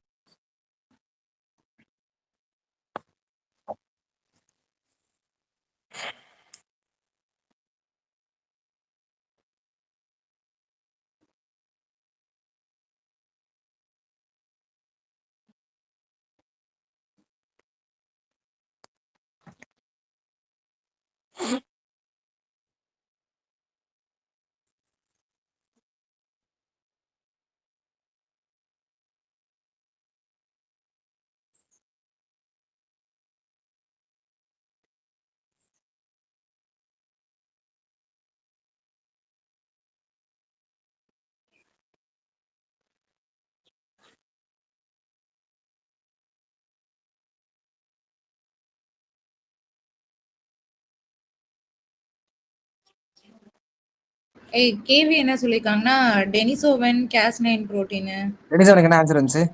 கேவி என்ன சொல்லியிருக்காங்கன்னா, டெனிசோவன், Cas9 புரோட்டீனு. டெனிசனுக்கு என்ன ஆன்சர் இருந்துச்சு?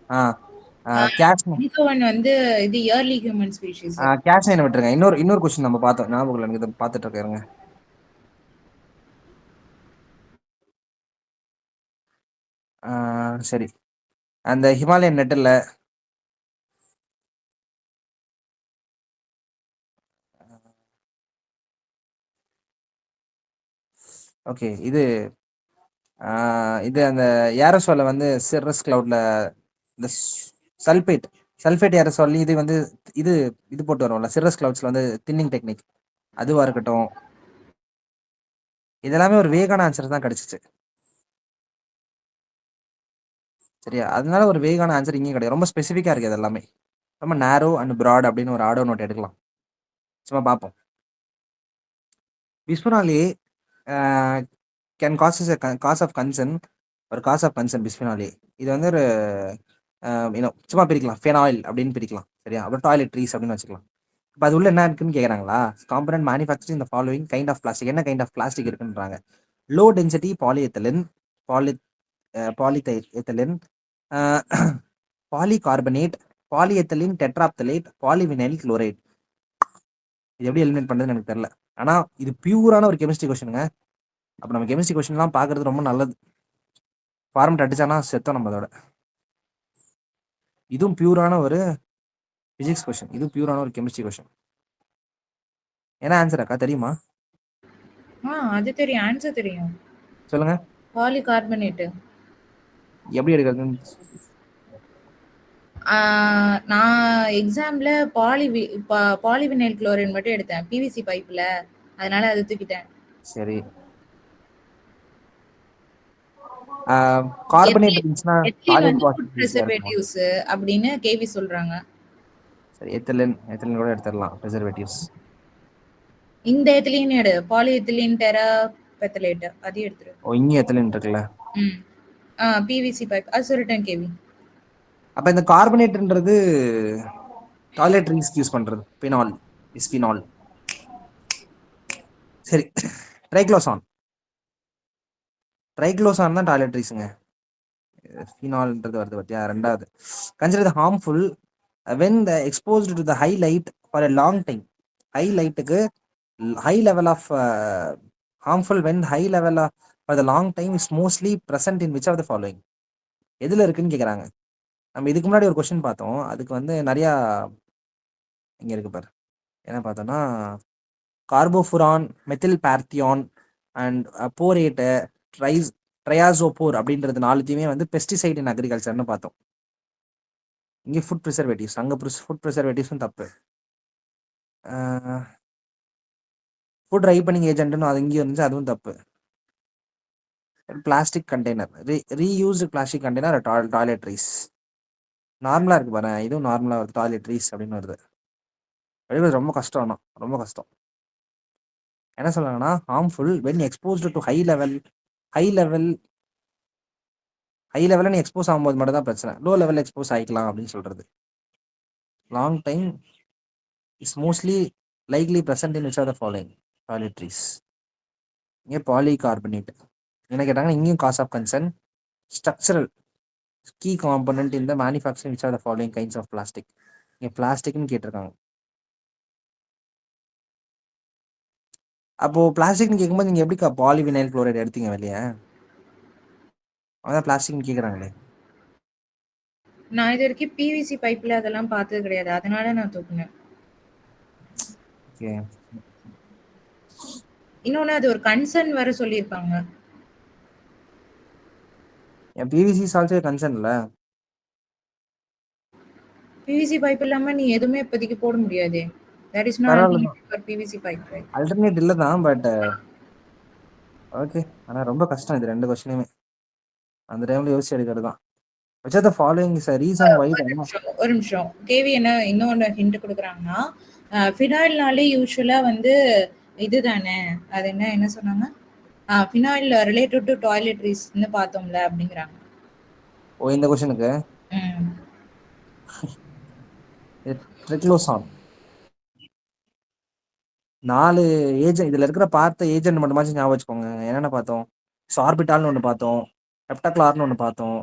கேஷ் டெனிசோவன் வந்து இது early human species. Case nine விட்டுருங்க. இன்னொரு கொஸ்டின் நம்ம பார்த்தோம், ஞாபகம் இல்லை எனக்கு. இதை பார்த்துட்டு இருக்காருங்க. சரி, அந்த ஹிமாலயன் நெட்டில் ஓகே, இது அந்த ஏரோசோலை வந்து சிர்ரஸ் கிளவுட்ல இந்த சல்ஃபேட் ஏரோசோல் இது வந்து இது இது போட்டு வரும்ல சிர்ரஸ் கிளவுட்ஸ்ல வந்து தின்னிங் டெக்னிக், அதுவா இருக்கட்டும். இதெல்லாமே ஒரு வேகான ஆன்சர் தான் கிடைச்சிச்சு. சரியா, அதனால ஒரு வேகான ஆன்சர் இங்கேயும் கிடையாது. ரொம்ப ஸ்பெசிஃபிக்கா இருக்கு. இது எல்லாமே ரொம்ப நேரோ அண்ட் ப்ராட் அப்படின்னு ஒரு ஆடோ நோட் எடுக்கலாம். சும்மா பார்ப்போம். பிஸ்பனால் ஏ கேன் காஸ் ஆஃப் கன்சர்ன். ஒரு காஸ் ஆஃப் கன்சர்ன் பிஸ்பனால் ஏ. இது வந்து ஒரு சும்மா பிரிக்கலாம். ஃபெனாயில் அப்படின்னு பிரிக்கலாம். சரியா, அப்புறம் டாய்லெட்ரீஸ் அப்படின்னு வச்சுக்கலாம். இப்போ அது உள்ள என்ன இருக்குன்னு கேட்குறாங்களா? காம்பனன்ட் மேனுஃபேக்சரிங் இந்த ஃபாலோவிங் கைண்ட் ஆஃப் பிளாஸ்டிக். என்ன கைண்ட் ஆஃப் பிளாஸ்டிக் இருக்குன்றாங்க? Low density polyethylene, poly polyethylene, polycarbonate, polyethylene terephthalate, polyvinyl chloride. இது எப்படி எலிமினேட் பண்ணுறதுன்னு எனக்கு தெரியல. ஆனால் இது பியூரான ஒரு கெமிஸ்ட்ரி கொஸ்டினுங்க. அப்போ நம்ம கெமிஸ்ட்ரி கொஸ்டின்லாம் பார்க்கறது ரொம்ப நல்லது. ஃபார்மெட் அடிச்சானா செத்தோம் நம்ம அதோட. இதுவும் பியூரான ஒரு பிசிக்ஸ் கொஸ்டின், இதுவும் பியூரான ஒரு கெமிஸ்ட்ரி கொஸ்டின். என்ன ஆன்சர் அக்கா தெரியுமா? அது தெரியும், ஆன்சர் தெரியும். சொல்லுங்க. பாலிகார்பனேட். எப்படி எடுக்கிறதுன்னு நான் எக்ஸாம்ல பாலிவினைல் குளோரைன் மட்டும் எடுத்தேன் பிவிசி பைப்ல, அதனால அதை தூக்கிட்டேன். சரி. கார்பனேட் இருந்துச்சுன்னா எத்திலீன் டாய்லெட் வந்து வாஷ் ஃபுட் ஈஸியா இருக்கும். ப்ரிசர்வேட்டிவ்ஸ் அப்படின்னு கேவி சொல்றாங்க. சரி, எத்திலின் கூட எடுத்துடலாம் ப்ரிசர்வேட்டிவ்ஸ். இந்த எத்திலீன் எடு, பாலி எத்திலீன் டெரா பெத்தலேட் அதையும் எடுத்துரு. ஓ, இங்கே எத்திலின் இருக்குல்ல. பிவிசி பைப் அது சொல்லிட்டேன் கேவி. அப்ப இந்த கார்பனேட்ன்றது டாய்லெட்ரீஸ்க்கு யூஸ் பண்றது பிஸ்பினால். சரி, ட்ரைக்ளோசான் தான் டாய்லெட்ரீஸுங்க. ஃபீனால்ன்றது வருது பார்த்தியா? 2வது. Consider the harmful when the exposed to the high light for a long time. High லைட்டுக்கு high level of harmful when high level for the long time is mostly present in which of the following. எதுல இருக்குன்னு கேட்குறாங்க. நம்ம இதுக்கு முன்னாடி ஒரு question பார்த்தோம். அதுக்கு வந்து நிறையா இங்க இருக்கு பாரு. என்ன பார்த்தோம்னா கார்போஃபுரான், மெத்தில் பார்த்தியான் அண்ட் போரேட்டு, ட்ரையாசோபோர் அப்படின்றது 4த்தையுமே வந்து பெஸ்டிசைட் இன் அக்ரிகல்ச்சர்னு பார்த்தோம். இங்கே ஃபுட் ப்ரிசர்வேட்டிவ்ஸ், அங்கே ஃபுட் ப்ரிசர்வேட்டிவ்ஸும் தப்பு. ஃபுட் ரைப்பனிங் ஏஜென்ட்னு அது இங்கே இருந்துச்சு, அதுவும் தப்பு. Plastic container, reused plastic container toiletries. நார்மலாக இருக்கு பாரு, இதுவும் நார்மலாக வருது, டாய்லெட்ரிஸ் அப்படின்னு வருது. எழுதுறது ரொம்ப கஷ்டம், ஆனால் ரொம்ப கஷ்டம். என்ன சொல்றாங்கன்னா harmful when exposed to high level நீ எக்ஸ்போஸ் ஆகும்போது மட்டும் தான் பிரச்சனை. லோ லெவல் எக்ஸ்போஸ் ஆகிக்கலாம் அப்படின்னு சொல்றது. Long time is mostly likely present in which are the following toiletries. இங்கே பாலிகார்பனேட் என்ன கேட்டாங்கன்னா இங்கேயும் cause of concern. Structural key component இந்த manufacturing which are the following kinds of plastic. இங்கே பிளாஸ்டிக்னு கேட்டிருக்காங்க. அப்போ பிளாஸ்டிக்னு கேட்கும்போது நீங்க எப்படிக்கா பாலிவினைல் குளோரைடு எடுத்தீங்க வெளியே? அதான் பிளாஸ்டிக்னு கேட்குறாங்களே. நான் இது வரைக்கும் பிவிசி பைப்ல அதெல்லாம் பார்த்தது கிடையாது. அதனால நான் தூக்குனேன். ஓகே. இன்னொன்னு அது ஒரு கன்சர்ன் வர சொல்லியிருப்பாங்க. பிவிசி இஸ் ஆல்சோ கன்சர்ன் இல்ல. பிவிசி பைப் இல்லாம நீ எதுவுமே இப்போதைக்கு போட முடியாது. தட் இஸ் நாட் பரவாயில்ல தான், alternative for PVC pipe. Alternate இல்லை தான், பட் ஓகே. ஆனால் ரொம்ப கஷ்டம் இது 2 கொஸ்டினுமே. அந்த டைம்ல யோசிச்சு எடுக்கிறது தான். which are the following is a reason why ஒரு நிமிஷம் கேவி என்ன இன்னொன்று ஹிண்ட் கொடுக்குறாங்கன்னா ஃபினாயில்னாலே யூஸ்வலாக வந்து இதுதானே, அது என்ன சொன்னாங்க, ஃபினாயில் ரிலேட்டட் டு டாய்லெட்ரிஸ்ன்னு பார்த்தோம்ல அப்படிங்கிறாங்க. ஓ இந்த கொஸ்டினுக்கு ட்ரிக்ளோசான் 4 ஏஜென்ட் இதுல இருக்கிற பார்த்த ஏஜென்ட் மட்டுமாச்சும் ஞாபகம் வச்சுக்கோங்க. என்னென்ன பார்த்தோம்? சார்பிட்டால்னு ஒன்று பார்த்தோம், ஹெப்டக்ளார்னு ஒன்று பார்த்தோம்,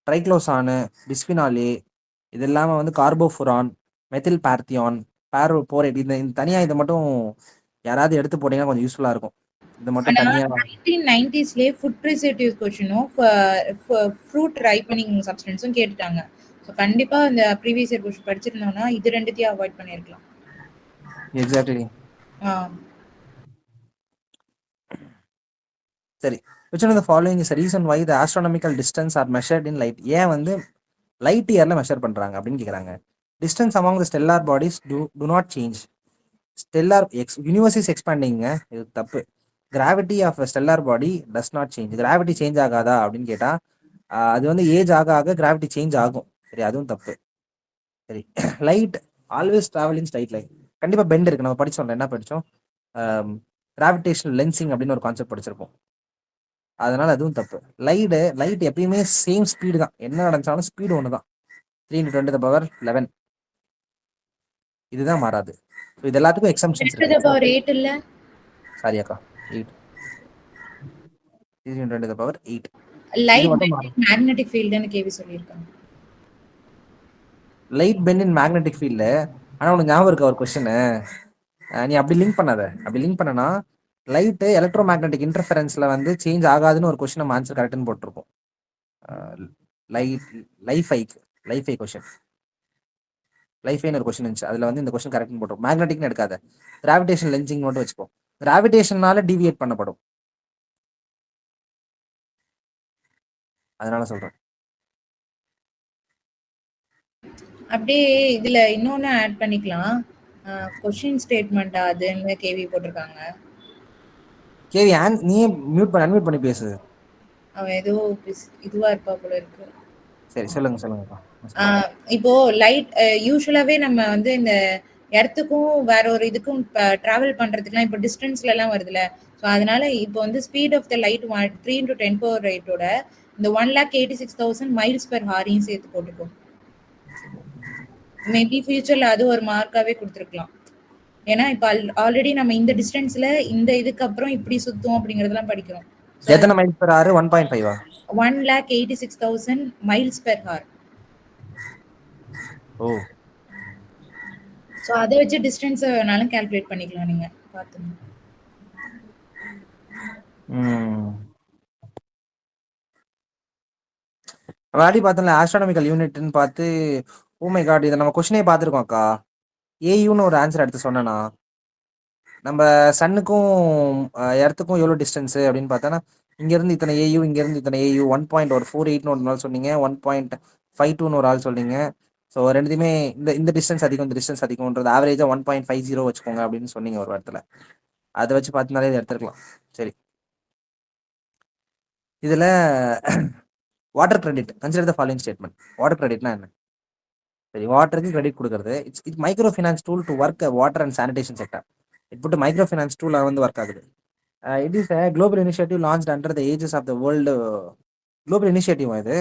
ட்ரைக்ளோசானு, பிஸ்பினாலே, இது இல்லாமல் வந்து கார்போஃபுரான், மெத்தில் பார்த்தியான், போரேட். இந்த தனியாக இதை மட்டும் யாராவது எடுத்து போட்டீங்கன்னா கொஞ்சம் யூஸ்ஃபுல்லாக இருக்கும். இது மட்டும் தனியாக 1990ஸ்லேயே ஃபுட் ப்ரிசர்வேட்டிவ் கொஷினும் ஃப்ரூட் ரைப்பனிங் சப்ஸ்டன்ஸும் கேட்டுட்டாங்க. ஸோ கண்டிப்பாக இந்த ப்ரீவியஸ் இயர் கொஷின் படிச்சிருந்தோம்னா இது 2த்தையும் அவாய்ட் பண்ணியிருக்கலாம். எக்ஸாக்ட்லி. சரி, which one of the following is a reason why the astronomical distance are measured in light? ஏன் வந்து லைட் இயர்ல மெஷர் பண்றாங்க அப்படின்னு கேக்குறாங்க. Distance among the stellar bodies do not change. Stellar universe is expanding, இது தப்பு. Gravity of stellar body does not change. Gravity change ஆகாதா அப்படின்னு கேட்டா அது வந்து ஏஜ் ஆக ஆக கிராவிட்டி சேஞ்ச் ஆகும். சரி, அதுவும் தப்பு. சரி, லைட் ஆல்வேஸ் டிராவல் இன் ஸ்ட்ரைட் லைன். கண்டிப்பா பெண்ட் இருக்கு. நம்ம படிச்சோம்ல, என்ன படிச்சோம்? கிராவிடேஷனல் லென்சிங் அப்படின்னு ஒரு கான்செப்ட் படிச்சிருப்போம். அதனால அதுவும் தப்பு. லைட் எப்பயுமே சேம் ஸ்பீடு தான், என்ன நடந்தாலும் ஸ்பீடு ஒன்று தான். 3 × 10⁻11 இதுதான் மாறாது. இது எல்லாத்துக்கும் எக்ஸம்ஷன்ஸ் இருக்கு. சாரி அக்கா, 8. 3 × 10⁸. லைட் மேக்னெட்டிக் ஃபீல்டுன்னு கேவி சொல்லியிருக்காங்க. லைட் பெண்ட் இன் மேக்னெட்டிக் ஃபீல்டு. ஆனால் உனக்கு ஞாபகம் இருக்கா ஒரு கொஸ்டின்? நீ அப்படி லிங்க் பண்ணாத. அப்படி லிங்க் பண்ணனா லைட்டு எலக்ட்ரோ மேக்னெட்டிக் இன்டர்ஃபரன்ஸ்ல வந்து சேஞ்ச் ஆகாதுன்னு ஒரு கொஸ்டின் நம்ம ஆன்சர் கரெக்ட்னு போட்டிருப்போம். லைஃபை கொஸ்டின், லைஃபைன்னு ஒரு கொஸ்டின் இருந்துச்சு. அதில் வந்து இந்த கொஸ்டின் கரெக்ட்னு போட்டிருப்போம். மேக்னெட்டிக்னு எடுக்காத, கிராவிடேஷன் லென்சிங் மட்டும் வச்சுப்போம். கிராவிடேஷனால டிவியேட் பண்ணப்படும், அதனால சொல்றேன். அப்படியே இதுல இன்னொன்னு ஆட் பண்ணிக்கலாம். கொஸ்டின் ஸ்டேட்மெண்ட் அதுன்னு கேவி போட்டிருக்காங்க. கேவி நீயே அன்மியூட் பண்ணி பேசு. அவன் ஏதோ இதுவா இருப்பா போல இருக்கு. சரி, சொல்லுங்க. இப்போ லைட் யூஸ்வலாவே நம்ம வந்து இந்த இடத்துக்கும் வேற ஒரு இதுக்கும் டிராவல் பண்றதுக்குலாம் இப்போ டிஸ்டன்ஸ்ல எல்லாம் வருதுல்ல. ஸோ அதனால இப்போ வந்து ஸ்பீட் ஆஃப் த லைட் 3 × 10⁸ இந்த 1,86,000 மைல்ஸ் பெர் ஹாரையும் சேர்த்து போட்டுக்கும். மேபி ஃபியூச்சர்ல அது ஒரு மார்க்காவே கொடுத்துருக்கலாம். ஏன்னா இப்போ ஆல்ரெடி நம்ம இந்த டிஸ்டன்ஸ்ல இந்த இதுக்கு அப்புறம் இப்படி சுத்தும் அப்படிங்கறதெல்லாம் படிக்கிறோம். எத்தனை mile per hour? 1.5 1,86,000 miles per hour. ஓ ஸோ அதை வச்சு டிஸ்டன்ஸ் வேணாலும் கால்குலேட் பண்ணிக்கலாம் நீங்க பார்த்துங்க. வாடி பார்த்தோம்ல ஆஸ்ட்ரானமிக்கல் யூனிட்னு பார்த்து ஓ மை காட் இதை நம்ம கொஸ்டினே பார்த்துருக்கோம் அக்கா. ஏயுன்னு ஒரு ஆன்சர் எடுத்து சொன்னேன்னா நம்ம சன்னுக்கும் எர்த்துக்கும் எவ்வளோ டிஸ்டன்ஸு அப்படின்னு பார்த்தோன்னா இங்கேருந்து இத்தனை ஏயு இங்கேருந்து இத்தனை ஏயு 1.48 ஒரு நாள் சொன்னீங்க, 1.52 ஒரு ஆள் சொன்னீங்க. ஸோ ரெண்டுத்தையுமே இந்த டிஸ்டன்ஸ் அதிகம் இந்த டிஸ்டன்ஸ் அதிகம்ன்றது ஆவரேஜாக 1.50 வச்சுக்கோங்க அப்படின்னு சொன்னீங்க ஒரு இடத்துல. அதை வச்சு பார்த்தினாலே இதை எடுத்துருக்கலாம். சரி, இதில் water credit consider the following statement. Water கிரெடிட்னா என்ன? சரி, வாட்டருக்கு கிரெடிட் கொடுக்குறது. It's micro finance tool to work water and sanitation sector. இப்போ மைக்ரோ ஃபினான்ஸ் டூல் வந்து ஒர்க் ஆகுது. It is a global initiative launched under the aegis of the world global initiative. இது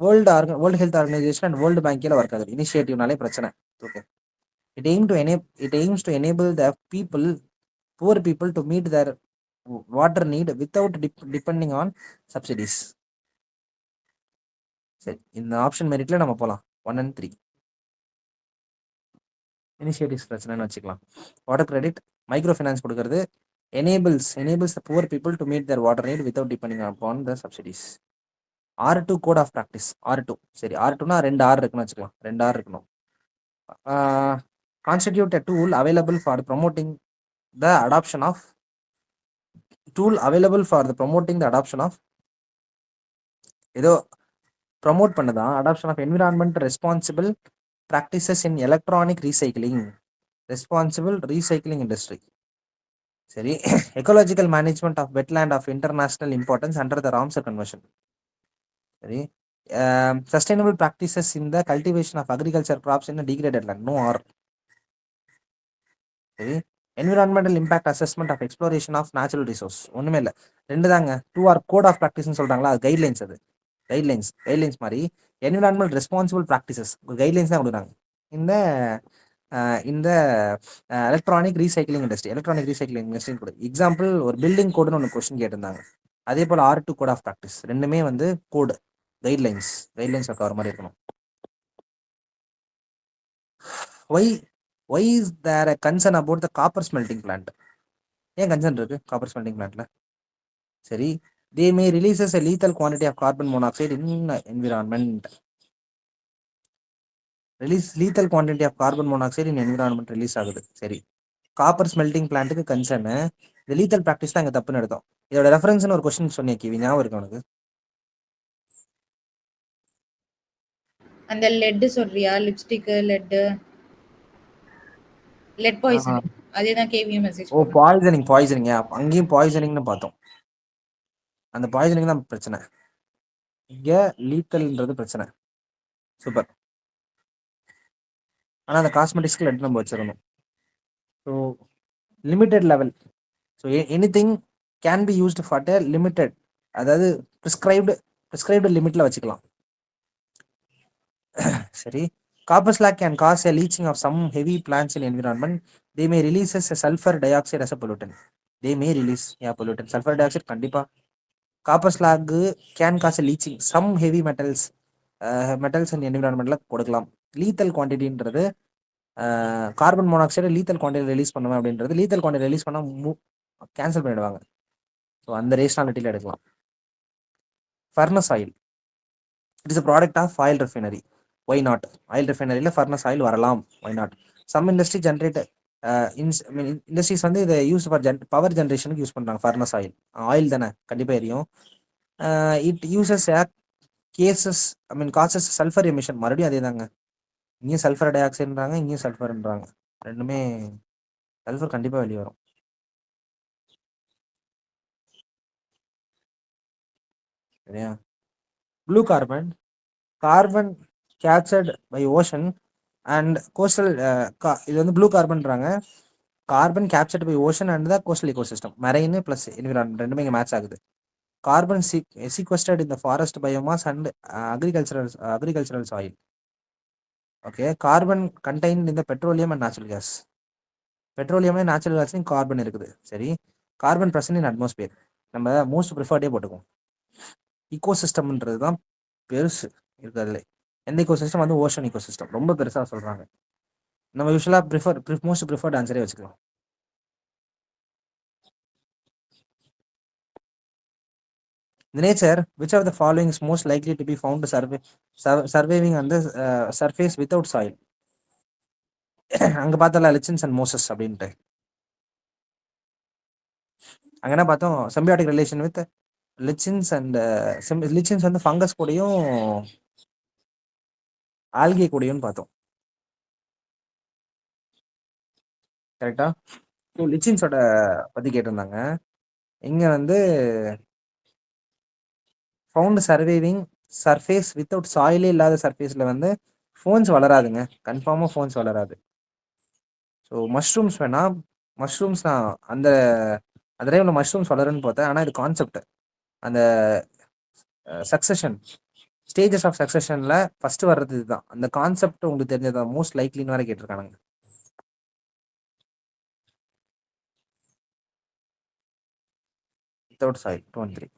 world health organisation and world பேங்க்கில் work ஆகுது. இனிஷியேட்டிவ்னாலே பிரச்சனை. Okay, it aims to enable the poor people to meet their water need without depending on subsidies. சரி, இந்த option மெரிட்ல நம்ம போகலாம். 1 and 3 initiatives பிரச்சனைன்னு வச்சுக்கலாம். வாட்டர் கிரெடிட் மைக்ரோ ஃபைனான்ஸ் கொடுக்கறது, enables the poor people to meet their water need without depending upon the subsidies. R2 code of practice. R2 சரி, R2னா 2 R இருக்குன்னு வச்சுக்கலாம். 2 R இருக்கணும். Constitute a tool available for promoting the adoption of ஏதோ promote பண்ணதான் adoption of environment responsible practices in electronic responsible recycling industry. சரி, ecological management of wetland of international importance under the Ramsar convention. சரி, sustainable practices in the cultivation of agriculture crops in degraded land. No or. சரி, environmental impact assessment of exploration of natural resource. ஒன்றுமே இல்லை, 2 தாங்க. 2 R code of ப்ராக்டிஸ்னு சொல்கிறாங்களா, அது guidelines. அது guidelines மாதிரி environmental responsible practices guidelines தான் கொடுக்குறாங்க இந்த இந்த எலக்ட்ரானிக் ரீசைக்ளிங் இண்டஸ்ட்ரி கூட. எக்ஸாம்பிள் ஒரு பில்டிங் கோடுன்னு ஒன்று கொஸ்டின் கேட்டிருந்தாங்க. அதே போல் R2 கோட் ஆஃப் ப்ராக்டிஸ், ரெண்டுமே வந்து கோடு கைட்லைன்ஸ் கவர் மாதிரி இருக்கணும். Why is there concern about the copper smelting plant? ஏன் கன்சர்ன் இருக்கு காப்பர் ஸ்மெல்டிங் பிளான்ட்ல? சரி, they may releases a lethal quantity of carbon monoxide in environment. lethal quantity of carbon monoxide in environment release ஆகுது. சரி, copper smelting பிளான்ட்டுக்கு கன்சர்னு, இந்த lethal practice தான் இங்கே தப்புன்னு எடுத்தோம். இதோட ரெஃபரன்ஸ்னு ஒரு கொஸ்டின் சொன்னேன் கிவி, ஞாபகம் இருக்கு உனக்கு? அந்த லெட் சொல்றியா? லிப்ஸ்டிக் லெட் பாய்சன், அதேதான் கேவிஎம் மெசேஜ். ஓ, பாய்சனிங் அங்கேயும் பாய்சனிங்னு பார்த்தோம். அந்த பாய்சனிங் தான் பிரச்சனை, இங்கே லீத்தல்ன்றது பிரச்சனை. சூப்பர். ஆனால் அந்த காஸ்மெட்டிக்ஸ்க்கு லெட் நம்ம வச்சிடணும். So limited level. So anything can be used for a limited, அதாவது ப்ரிஸ்கிரைப்டு லிமிட்டில் வச்சுக்கலாம். சரி, copper slag can cause a leaching of some heavy plants in environment. They may release a sulfur dioxide as a pollutant. Sulfur dioxide கண்டிப்பா. Copper slag can cause leaching some heavy metals and என்விரான்மெண்ட்ல கொடுக்கலாம். Lethal குவான்டிட்டின்றது carbon monoxide lethal quantity release பண்ணுவேன் அப்படின்றது, lethal quantity release பண்ணால் cancel பண்ணிடுவாங்க. So அந்த ரேஷனாலிட்டியில் எடுக்கலாம். Furnace oil, it is a product of oil refinery. Why not? Oil ரெஃபைனரியில் ஃபர்னஸ் ஆயில் வரலாம். Why not? Some industry generate industries வந்து இதை யூஸ் ஃபார் பவர் ஜென்ரேஷனுக்கு யூஸ் பண்ணுறாங்க. ஃபர்னஸ் ஆயில் தானே, கண்டிப்பாக எரியும். It uses causes sulphur emission. மறுபடியும் அதே தாங்க, இங்கேயும் சல்ஃபர் டை ஆக்சைடுன்றாங்க, இங்கேயும் சல்ஃபர்ன்றாங்க. ரெண்டுமே சல்ஃபர் கண்டிப்பாக வெளியே வரும். சரியா? Blue carbon captured by ocean and coastal. இது வந்து ப்ளூ கார்பன்றாங்க. Carbon captured by ocean and the coastal ecosystem, marine plus environment ரெண்டுமே இங்கே மேட்ச் ஆகுது. Carbon sequestered in the forest biomass and agricultural soil. Okay, carbon contained in the petroleum and natural gas. Petroleum natural கேஸ்லையும் carbon இருக்குது. சரி, carbon present in atmosphere நம்ம most ப்ரிஃபர்டே போட்டுக்கோம். ஈகோசிஸ்டம்ன்றது தான் பெருசு இருக்கிறதுல. எந்த ஈகோசிஸ்டம் வந்து ஓஷன் ஈகோசிஸ்டம் ரொம்ப பெருசா சொல்றாங்க. நம்ம யூஸ்வலா மோஸ்ட் ப்ரிஃபர்ட் ஆன்சரே வச்சுக்கலாம். The nature, which of the following is most likely to be found surviving on the surface without soil? அங்க பார்த்தல லிச்சன்ஸ் அண்ட் மோசஸ் அப்படின்ட்டு. அங்க என்ன பார்த்தோம்? Symbiotic relation with lichens and lichens வந்து ஃபங்கஸ் கூடயும் ஆல்கே கூடயும் பார்த்தோம். கரெக்டா? ஸோ லிச்சன்ஸோட பத்தி கேட்டிருந்தாங்க. இங்க வந்து ஃபவுண்ட் சர்வைவிங் சர்ஃபேஸ் வித்தவுட் சாயிலே இல்லாத சர்ஃபேஸ்ல வந்து ஃபோன்ஸ் வளராதுங்க. கன்ஃபார்மா ஃபோன்ஸ் வளராது. ஸோ மஷ்ரூம்ஸ் வேணா, மஷ்ரூம்ஸ் நான் அந்த அந்த டைம்ல மஷ்ரூம்ஸ் வளரும்னு பார்த்தேன். ஆனா இது கான்செப்ட். அந்த சக்சஷன் ஸ்டேஜஸ் ஆஃப் சக்சஷன்ல ஃபர்ஸ்ட் வர்றது இதுதான். அந்த கான்செப்ட் உங்களுக்கு தெரிஞ்சதா? மோஸ்ட் லைக்லின்னு வேற கேட்டிருக்கானுங்க. வித்தவுட் சாயில் 2 3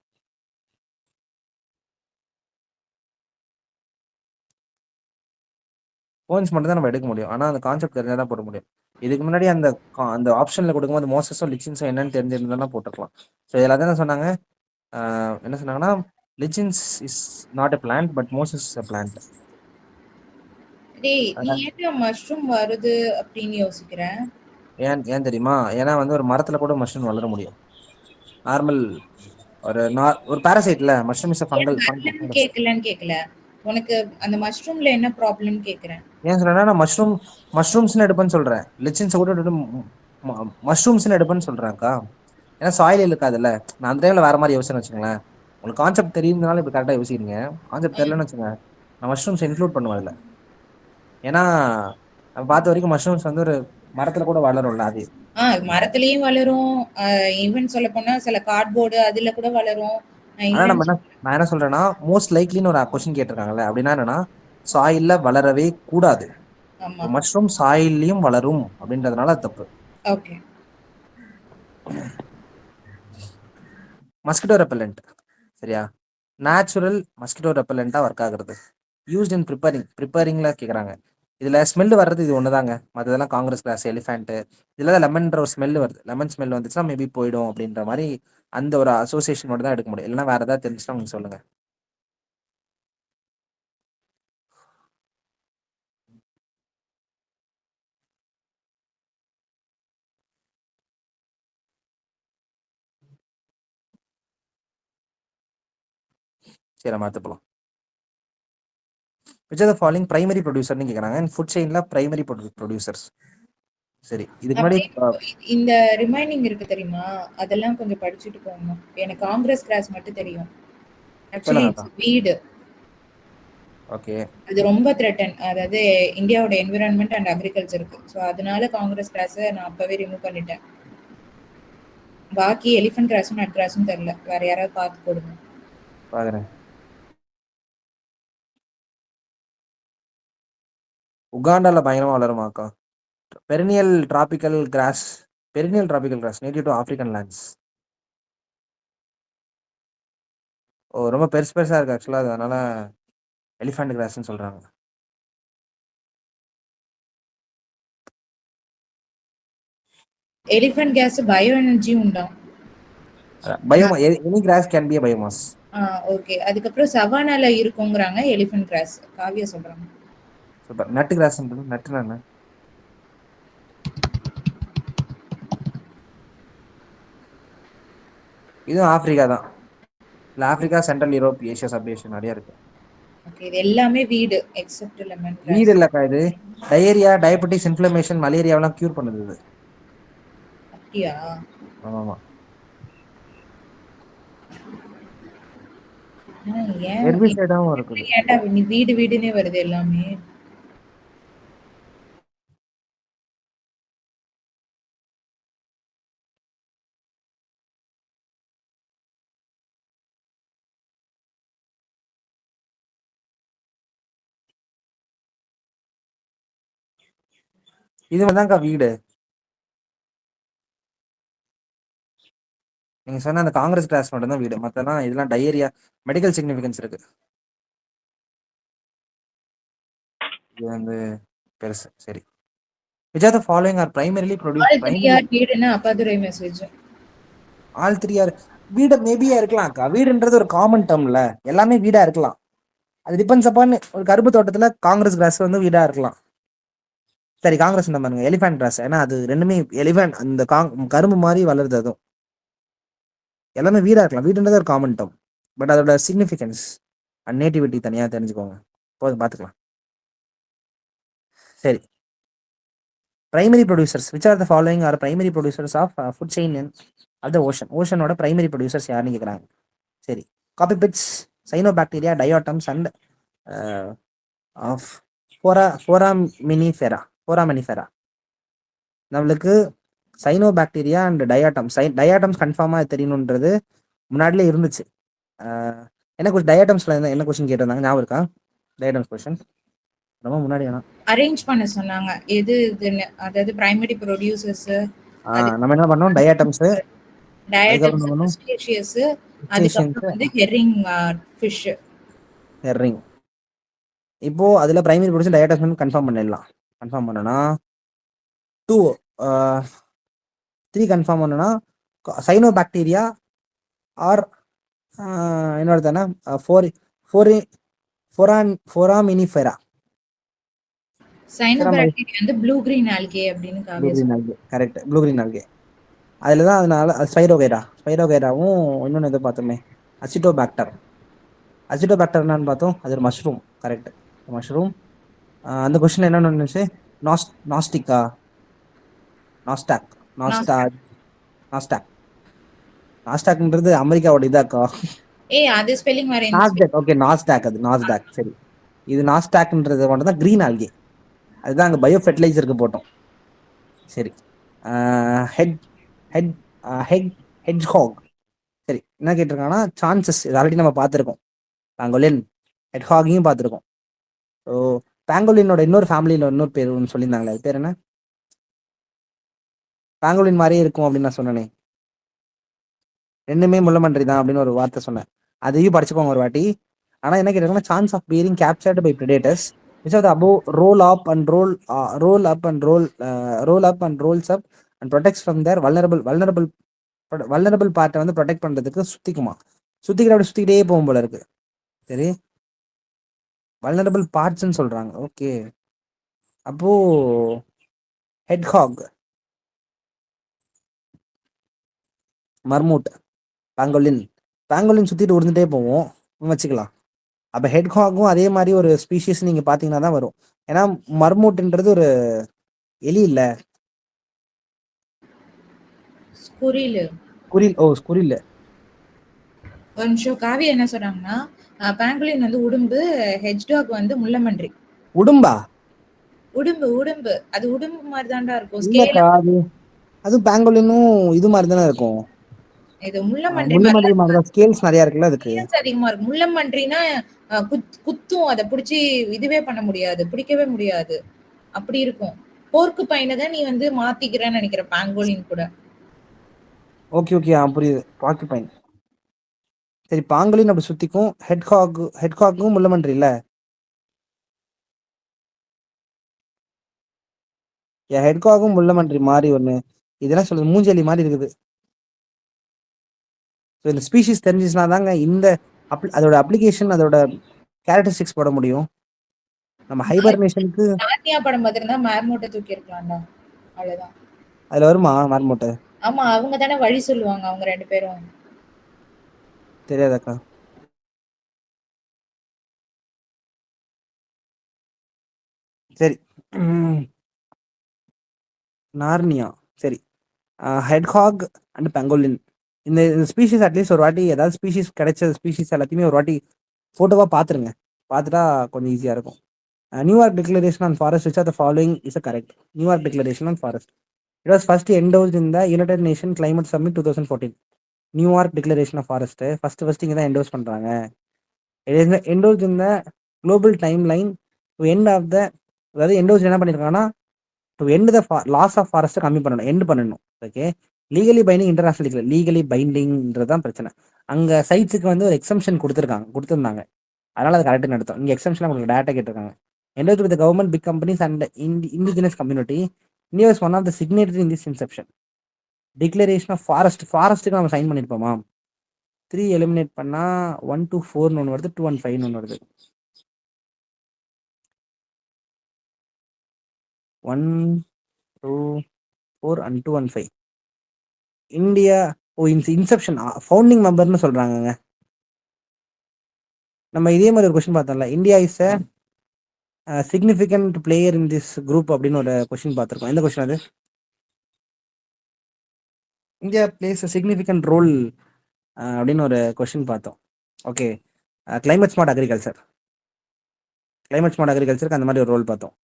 ஃபோன்ஸ் மட்டும் தான் நம்ம எடுக்க முடியும். ஆனா அந்த கான்செப்ட் தெரிஞ்சா தான் போட முடியும். இதுக்கு முன்னாடி அந்த அந்த ஆப்ஷன்ல கொடுக்கும்போது மோசஸோ லிச்சின்ஸோ என்னன்னு தெரிஞ்சிருந்தா போட்டுருக்கலாம். ஸோ இதில் அதான் சொன்னாங்க. என்ன சொன்னாங்கன்னா, lichens is not a plant but mosses is a plant. டேய், நீ ஏன்டா மஷ்ரூம் வருது அப்படின்னு யோசிக்கிற? ஏன் ஏன் தெரியுமா? ஏன்னா வந்து ஒரு மரத்துல கூட மஷ்ரூம் வளர முடியும். நார்மல் ஒரு பாராசைட்ல மஷ்ரூம் இஸ் ஏன் ஃபங்கல் வரலன்னு ஃபங்கஸ். கேட்கலன்னு கேட்கல. உனக்கு அந்த மஷ்ரூம்ல என்ன ப்ராப்ளம் கேட்குறேன். ஏன் சொல்றேன்னா, நான் மஷ்ரூம்ஸ்னு எடுப்பேன்னு சொல்றேன். லிச்சின்ஸை கூட விட்டுட்டு மஷ்ரூம்ஸ்னு எடுப்பேன்னு சொல்றேன்க்கா. ஏன்னா சாயில் இருக்காதுல்ல. நான் அந்த டைம்ல வேற மாதிரி யோசனை வச்சுங்களேன். உங்களுக்கு கான்செப்ட் தெரியுதுனால இப்ப கரெக்டா யோசிக்கிறீங்க. கான்செப்ட் தெரியலன்னு வச்சுங்க, நான் மஷ்ரூம்ஸ் இன்க்ளூட் பண்ணுவேன் அதுல. ஏன்னா நம்ம பார்த்த வரைக்கும் மஷ்ரூம்ஸ் வந்து ஒரு மரத்துல கூட வளரும்ல அது. மரத்துலயும் வளரும். ஈவன் சொல்ல போனா சில கார்ட்போர்டு அதுல கூட வளரும். நான் ஆனா இல்லன்னு நான் என்ன சொல்றேன்னா, மோஸ்ட் லைக்லின்னு ஒரு கொஸ்டின் கேட்டிருக்காங்கல்ல. அப்படின்னா என்னன்னா, சாயில்ல வளரவே கூடாது. ஆமா. மஷ்ரூம் சாயில்லையும் வளரும் அப்படின்றதுனால அது தப்பு. ஓகே. மஸ்கிட்டோ ரெப்பலண்ட் சரியா? நேச்சுரல் மஸ்கிட்டோ ரெப்பலண்டா ஒர்க் ஆகுறது. யூஸ்ட் இன் ப்ரிப்பேரிங்ல கேட்குறாங்க. இதுல ஸ்மெல் வர்றது இது ஒண்ணுதாங்க. மற்றதெல்லாம் காங்கிரஸ் கிராஸ், எலிஃபென்ட், இதுல லெமன்ற ஒரு ஸ்மெல் வருது. லெமன் ஸ்மெல் வந்துச்சுன்னா மேபி போயிடும் அப்படின்ற மாதிரி அந்த ஒரு அசோசியேஷன் மட்டும் தான் எடுக்க முடியும். இல்லைன்னா வேற ஏதாவது தெரிஞ்சுன்னா உங்களுக்கு சொல்லுங்க. சரி, மாத்த போலாம். Which are the following primary ப்ரொடியூசர்னு கேட்குறாங்க. ஃபுட் செயின்ல பிரைமரி ப்ரொடியூசர்ஸ். சரி, இதுக்கு முன்னாடி அப்படியே இந்த ரிமைனிங் இருக்கு தெரியுமா? அதெல்லாம் கொஞ்சம் படிச்சுட்டு போகணும். எனக்கு காங்கிரஸ் கிராஸ் மட்டும் தெரியும். ஆக்சுவலி சொல்லுங்கக்கா. இட்ஸ் வீடு. ஓகே. அது ரொம்ப த்ரெட்டன். அதாவது இந்தியாவோட என்விரான்மெண்ட் அண்ட் அக்ரிகல்ச்சருக்கு. ஸோ அதனால காங்கிரஸ் கிராஸை நான் அப்பவே ரிமூவ் பண்ணிட்டேன். பாக்கி எலிஃபென்ட் கிராஸும் நட் கிராஸும் தெரியல. வேற யாராவது பார்த்து போடுங்க. பாக்குறேன். உகாண்டால பயங்கரமா வளருமாக்கா? Perennial tropical grass. Perennial tropical grass native to African lands. ஓ, ரொம்ப பெருசு பெருசா இருக்கு ஆக்சுவலா. அதனால எலிஃபண்ட் கிராஸ்ன்னு சொல்றாங்க. எலிஃபென்ட் கேஸ் பயோ எனர்ஜியும் உண்டா? Any cross can be biomass. Okay. அதுக்கப்புறம் சவானால இருக்குங்கிறாங்க எலிஃபென்ட் கிராஸ். காவியா சொல்றாங்க. சூப்பர். நட்டு கிராஸ்ன்றது நட்டுனா என்ன? இதுவும் ஆப்பிரிக்கா தான். இல்ல Africa, central Europe, Asia, sub Asia நிறைய இருக்கு. ஓகே. இது எல்லாமே வீடு எக்ஸெப்ட் லெமன் வீடு கிராஸ். இல்லக்கா இது. டயரியா, டயபெட்டிஸ், இன்ஃப்ளமேஷன், மலேரியாவெல்லாம் கியூர் பண்ணுது இது. அப்படியா? ஆமாமா. ஏன் ஹெர்பிசைடாவும் இருக்குது. ஏன்டா நீ வீடு வீடுன்னே வருது எல்லாமே? இது தான்க்கா வீடு. நீங்க சொன்ன அந்த காங்கிரஸ் கிராஸ் மட்டும் தான் வீடு, மத்தெல்லாம் இதெல்லாம் டயேரியா மெடிக்கல் சிக்னிஃபிகன்ஸ் இருக்கு. இது வந்து பெருசு. சரி. Which are the following are primarily produce all 3 primary are வீடுன்னா அப்பாதுரை மெசேஜ். ஆல் 3 ஆர் வீடு மேபியா இருக்கலாம் அக்கா. வீடுன்றது ஒரு காமன் டேர்ம்ல, எல்லாமே வீடா இருக்கலாம். அது டிபெண்ட்ஸ் அப்பான். ஒரு கருப்பு தோட்டத்துல காங்கிரஸ் கிராஸ் வந்து வீடா இருக்கலாம். சரி, காங்கிரஸ் இந்த பாருங்க எலிஃபண்ட் கிராஸ், ஏன்னா அது ரெண்டுமே எலிஃபண்ட் அந்த கரும்பு மாதிரி வளருது. அதுவும் எல்லாமே வீடா இருக்கலாம். வீடுன்றது ஒரு காமன் டேர்ம், பட் அதோட சிக்னிஃபிகன்ஸ் அண்ட் நேட்டிவிட்டி தனியா தெரிஞ்சுக்கோங்க. போதும், பார்த்துக்கலாம். சரி. Primary producers which are the following are primary producers of food chain in of the ocean. ஓஷனோட பிரைமரி ப்ரொடியூசர்ஸ் யாருன்னு கேட்குறாங்க. சரி. Copepods, cyanobacteria, diatoms and of foraminifera. நம்மளுக்கு சைனோபாக்டீரியா அண்ட் டயாட்டம்ஸ் கன்ஃபார்மாக தெரியணுன்றது முன்னாடிலே இருந்துச்சு. என்ன கொஸ்டின் டயாட்டம்ஸ்ல என்ன கொஸ்டின் கேட்டிருந்தாங்க ஞாபகம் இருக்கா? டயாட்டம்ஸ் கொஸ்டின் ரொம்ப முன்னாடி வேணாம். அரேஞ்ச் பண்ண சொன்னாங்க எது இதுன்னு, அதாவது பிரைமரி ப்ரொடியூசர்ஸ், அது நம்ம என்ன பண்ணோம், டயாட்டம்ஸ், அதுக்கப்புறம் டயட்டம்ஸ், என்ன பண்ணோம், கிருஸ்டேஷியஸ், க்ரஸ்டேஷியன்ஸ், அதுக்கப்புறம் வந்து ஹெரிங் ஃபிஷ். ஹெர்ரிங். இப்போ அதுல பிரைமரி ப்ரொடியூசர் டயாட்டம்ஸ் கன்ஃபார்ம் பண்ணிடலாம். கன்ஃபார்ம் பண்ணனா 2 3 கன்ஃபார்ம் பண்ணனா சைனோபாக்டீரியா ஆர் என்னோட தானே ஃபோராமினிஃபெரா. சைனோபாக்டீரியா வந்து ப்ளூ கிரீன் ஆல்கே அப்படின்னு ப்ளூ காவியா கிரீன் சொன்னாங்க. Algae, correct. Blue green algae அதில் தான். அதனால ஸ்பைரோகைராவும் இன்னொன்று எதை பார்த்தோமே, அசிட்டோபாக்டர். அசிட்டோபாக்டர் என்னன்னு பார்த்தோம், அது ஒரு மஷ்ரூம். Correct, mushroom. அந்த கொஸ்டின் என்னன்னு இருந்துச்சு, நாஸ்டிக்கா, நாஸ்டாக், நாஸ்டாக். நாஸ்டாக். நாஸ்டாக்ன்றது அமெரிக்காவோட இதாக்கா. அது ஸ்பெல்லிங் வேற, இந்த நாஸ்டாக், ஓகே, நாஸ்டாக். அது நாஸ்டாக். சரி, இது நாஸ்டாக்ன்றது மட்டும் தான் கிரீன் ஆல்கே. அதுதான் அங்கே பயோ ஃபெர்டிலைசருக்கு போட்டோம். சரி. Head head head hedgehog. சரி, என்ன கேட்டிருக்காங்கன்னா சான்சஸ், இது ஆல்ரெடி நம்ம பார்த்துருக்கோம். பேங்கோலின், ஹெட்ஹாகையும் பார்த்துருக்கோம். ஸோ பேங்கோலினோட இன்னொரு ஃபேமிலியில் இன்னொரு பேர் ஒன்று சொல்லியிருந்தாங்களே, அது பேர் என்ன? பேங்கோலின் மாதிரியே இருக்கும் அப்படின்னு நான் சொன்னேனே, ரெண்டுமே முள்ளமன்றி தான் அப்படின்னு ஒரு வார்த்தை சொன்னேன். அதையும் படிச்சுக்கோங்க ஒரு வாட்டி. ஆனால் என்ன கேட்டிருக்காங்கன்னா chance of being captured by predators which are the above roll up and roll up and rolls up and protects from their vulnerable பார்ட்டை வந்து ப்ரொடெக்ட் பண்றதுக்கு சுத்திக்குமா. சுத்திக்கிட்டு அப்படி சுத்திக்கிட்டே போகும் போல இருக்கு. சரி, வல்னரபிள் பார்ட்ஸ்ன்னு சொல்றாங்க. ஓகே, அப்போ ஹெட்ஹாக், மர்மூட், பேங்கோலின் சுத்திட்டு உருந்துட்டே போவோம் வச்சுக்கலாம். அப்ப ஹெட்ஹாகும் அதே மாதிரி ஒரு ஸ்பீஷிஸ் நீங்க பாத்தீங்கன்னா தான் வரும். ஏன்னா மர்மூட்ன்றது ஒரு எலி இல்ல, ஸ்குரில். குரில். ஸ்குரில். ஒரு நிமிஷம், காவியா என்ன சொன்னாங்கன்னா பேங்குலின் வந்து உடும்பு, ஹெட்ஜ்டாக் வந்து முள்ளமன்றி. உடும்பா? உடும்பு அது உடும்பு மாதிரி தான்டா இருக்கும். ஸ்கேல் இல்லக்கா, அது பேங்கோலினும் இது மாதிரி தானே இருக்கும். இது முள்ளமன்றி மாதிரி முள்ளமல்லி மாதிரி தான், ஸ்கேல்ஸ் நிறைய இருக்குல்ல அதுக்கு. அதிகமா இருக்கும். முள்ளமன்றினா குத்தும், அதை பிடிச்சி இதுவே பண்ண முடியாது, பிடிக்கவே முடியாது, அப்படி இருக்கும். போர்க்கு பையனை தான் நீ வந்து மாத்திக்கிறேன்னு நினைக்கிற பேங்கோலின் கூட. ஓகே, புரியுது. பாக்கிபைன். சரி, பாங்கோலின் அப்படி சுத்திக்கும். ஹெட்ஹாக்கும் முள்ளமன்றி இல்ல. ஹெட்ஹாக்கும் முள்ளமன்றி மாதிரி ஒண்ணு, இதெல்லாம் சொல்றது மூஞ்சலி மாதிரி இருக்குது. இந்த ஸ்பீஷிஸ் தெரிஞ்சிச்சுனா தாங்க இந்த அதோட அப்ளிகேஷன், அதோட கேரக்டரிஸ்டிக்ஸ் போட முடியும். நம்ம ஹைபர்னேஷனுக்கு நார்னியா படம் பார்த்திருந்தா மேர்மோட்டை தூக்கி இருக்கலாம்டா, அவ்வளவுதான். அதுல வருமா மர்மோட்டை? ஆமா, அவங்க தானே வழி சொல்லுவாங்க, அவங்க 2 பேரும். தெரியாதக்கா. சரி, நார்னியா. சரி, ஹெட்ஹாக் அண்ட் பெங்கோலின், இந்த ஸ்பீஷிஸ் அட்லீஸ்ட் ஒரு வாட்டி, ஏதாவது ஸ்பீஷிஸ் கிடைச்ச ஸ்பீஷிஸ் எல்லாத்தையுமே ஒரு வாட்டி ஃபோட்டோவாக பார்த்துருங்க. பார்த்துட்டா கொஞ்சம் ஈஸியாக இருக்கும். New York declaration on forest which are the following is correct. New York declaration on forest it was first endorsed in the United Nation climate summit 2014. New York declaration of forest first இங்கே தான் என்டோஸ் பண்ணுறாங்க. It is endorsed in the global time line to end of the, அதாவது endorse என்ன பண்ணியிருக்காங்கன்னா to end the loss of ஃபாரஸ்ட்டை கம்மி பண்ணணும், end பண்ணணும். Okay, legally binding international legal legally பைண்டிங்ன்றது தான் பிரச்சனை. அங்க சைட்ஸுக்கு வந்து ஒரு எக்ஸம்ஷன் கொடுத்துருந்தாங்க. அதனால அது கரெக்ட்னு அர்த்தம். இங்க எக்ஸம்ஷன்லாம் உங்களுக்கு டேரக்டா கேட்டிருக்காங்க. Endowed with the government, big companies and indigenous community. India is one of the signatory in this inception. Declaration of ஃபாரஸ்ட்டுக்கு நம்ம சைன் பண்ணியிருப்போமா? 3 எலிமினேட் பண்ணா 1 to 4 ஒன்று வருது, 2 and 5 ஒன்று வருது. 1, 2, 4 and 2 and 5. India inception founding மெம்பர்னு சொல்றாங்கங்க. நம்ம இதே மாதிரி ஒரு கொஸ்டின் பார்த்தோம்ல, India is significant player in this group அப்படின்னு ஒரு கொஸ்டின் பார்த்துருக்கோம். எந்த கொஸ்டின் அது? இந்தியா பிளேஸ் சிக்னிஃபிகண்ட் ரோல் அப்படின்னு ஒரு கொஸ்டின் பார்த்தோம். ஓகே, கிளைமேட் ஸ்மார்ட் அக்ரிகல்ச்சருக்கு அந்த மாதிரி ஒரு ரோல் பார்த்தோம்.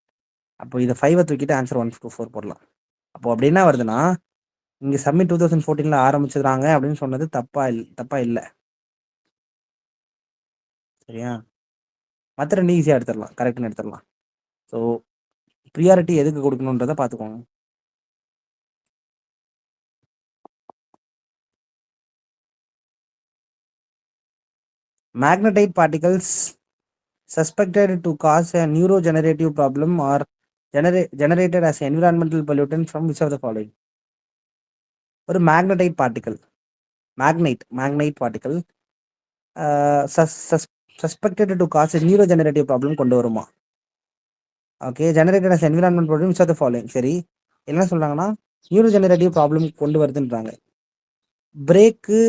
அப்போ இதை 5 தூக்கிட்டு ஆன்சர் 1 to 4 போடலாம். அப்போ அப்படி என்ன வருதுன்னா, இங்கே சப்மிட் 2014 ஆரம்பிச்சிடுறாங்க அப்படின்னு சொன்னது தப்பா இல்லை. சரியா? மற்ற 2 ஈஸியாக எடுத்துடலாம், கரெக்டுன்னு எடுத்துடலாம். ஸோ ப்ரியாரிட்டி எதுக்கு கொடுக்கணுன்றதை பார்த்துக்கோங்க. Magnetite particles suspected to cause a neurodegenerative problem or generated as environmental pollutant from which of the following? ஒரு magnetite particle suspected to cause neurogenerative problem கொண்டு வருமா? Okay, generated as environment problem which are the following. சரி, என்ன சொல்றாங்கன்னா neurogenerative problem கொண்டு வருதுன்றாங்க. Brake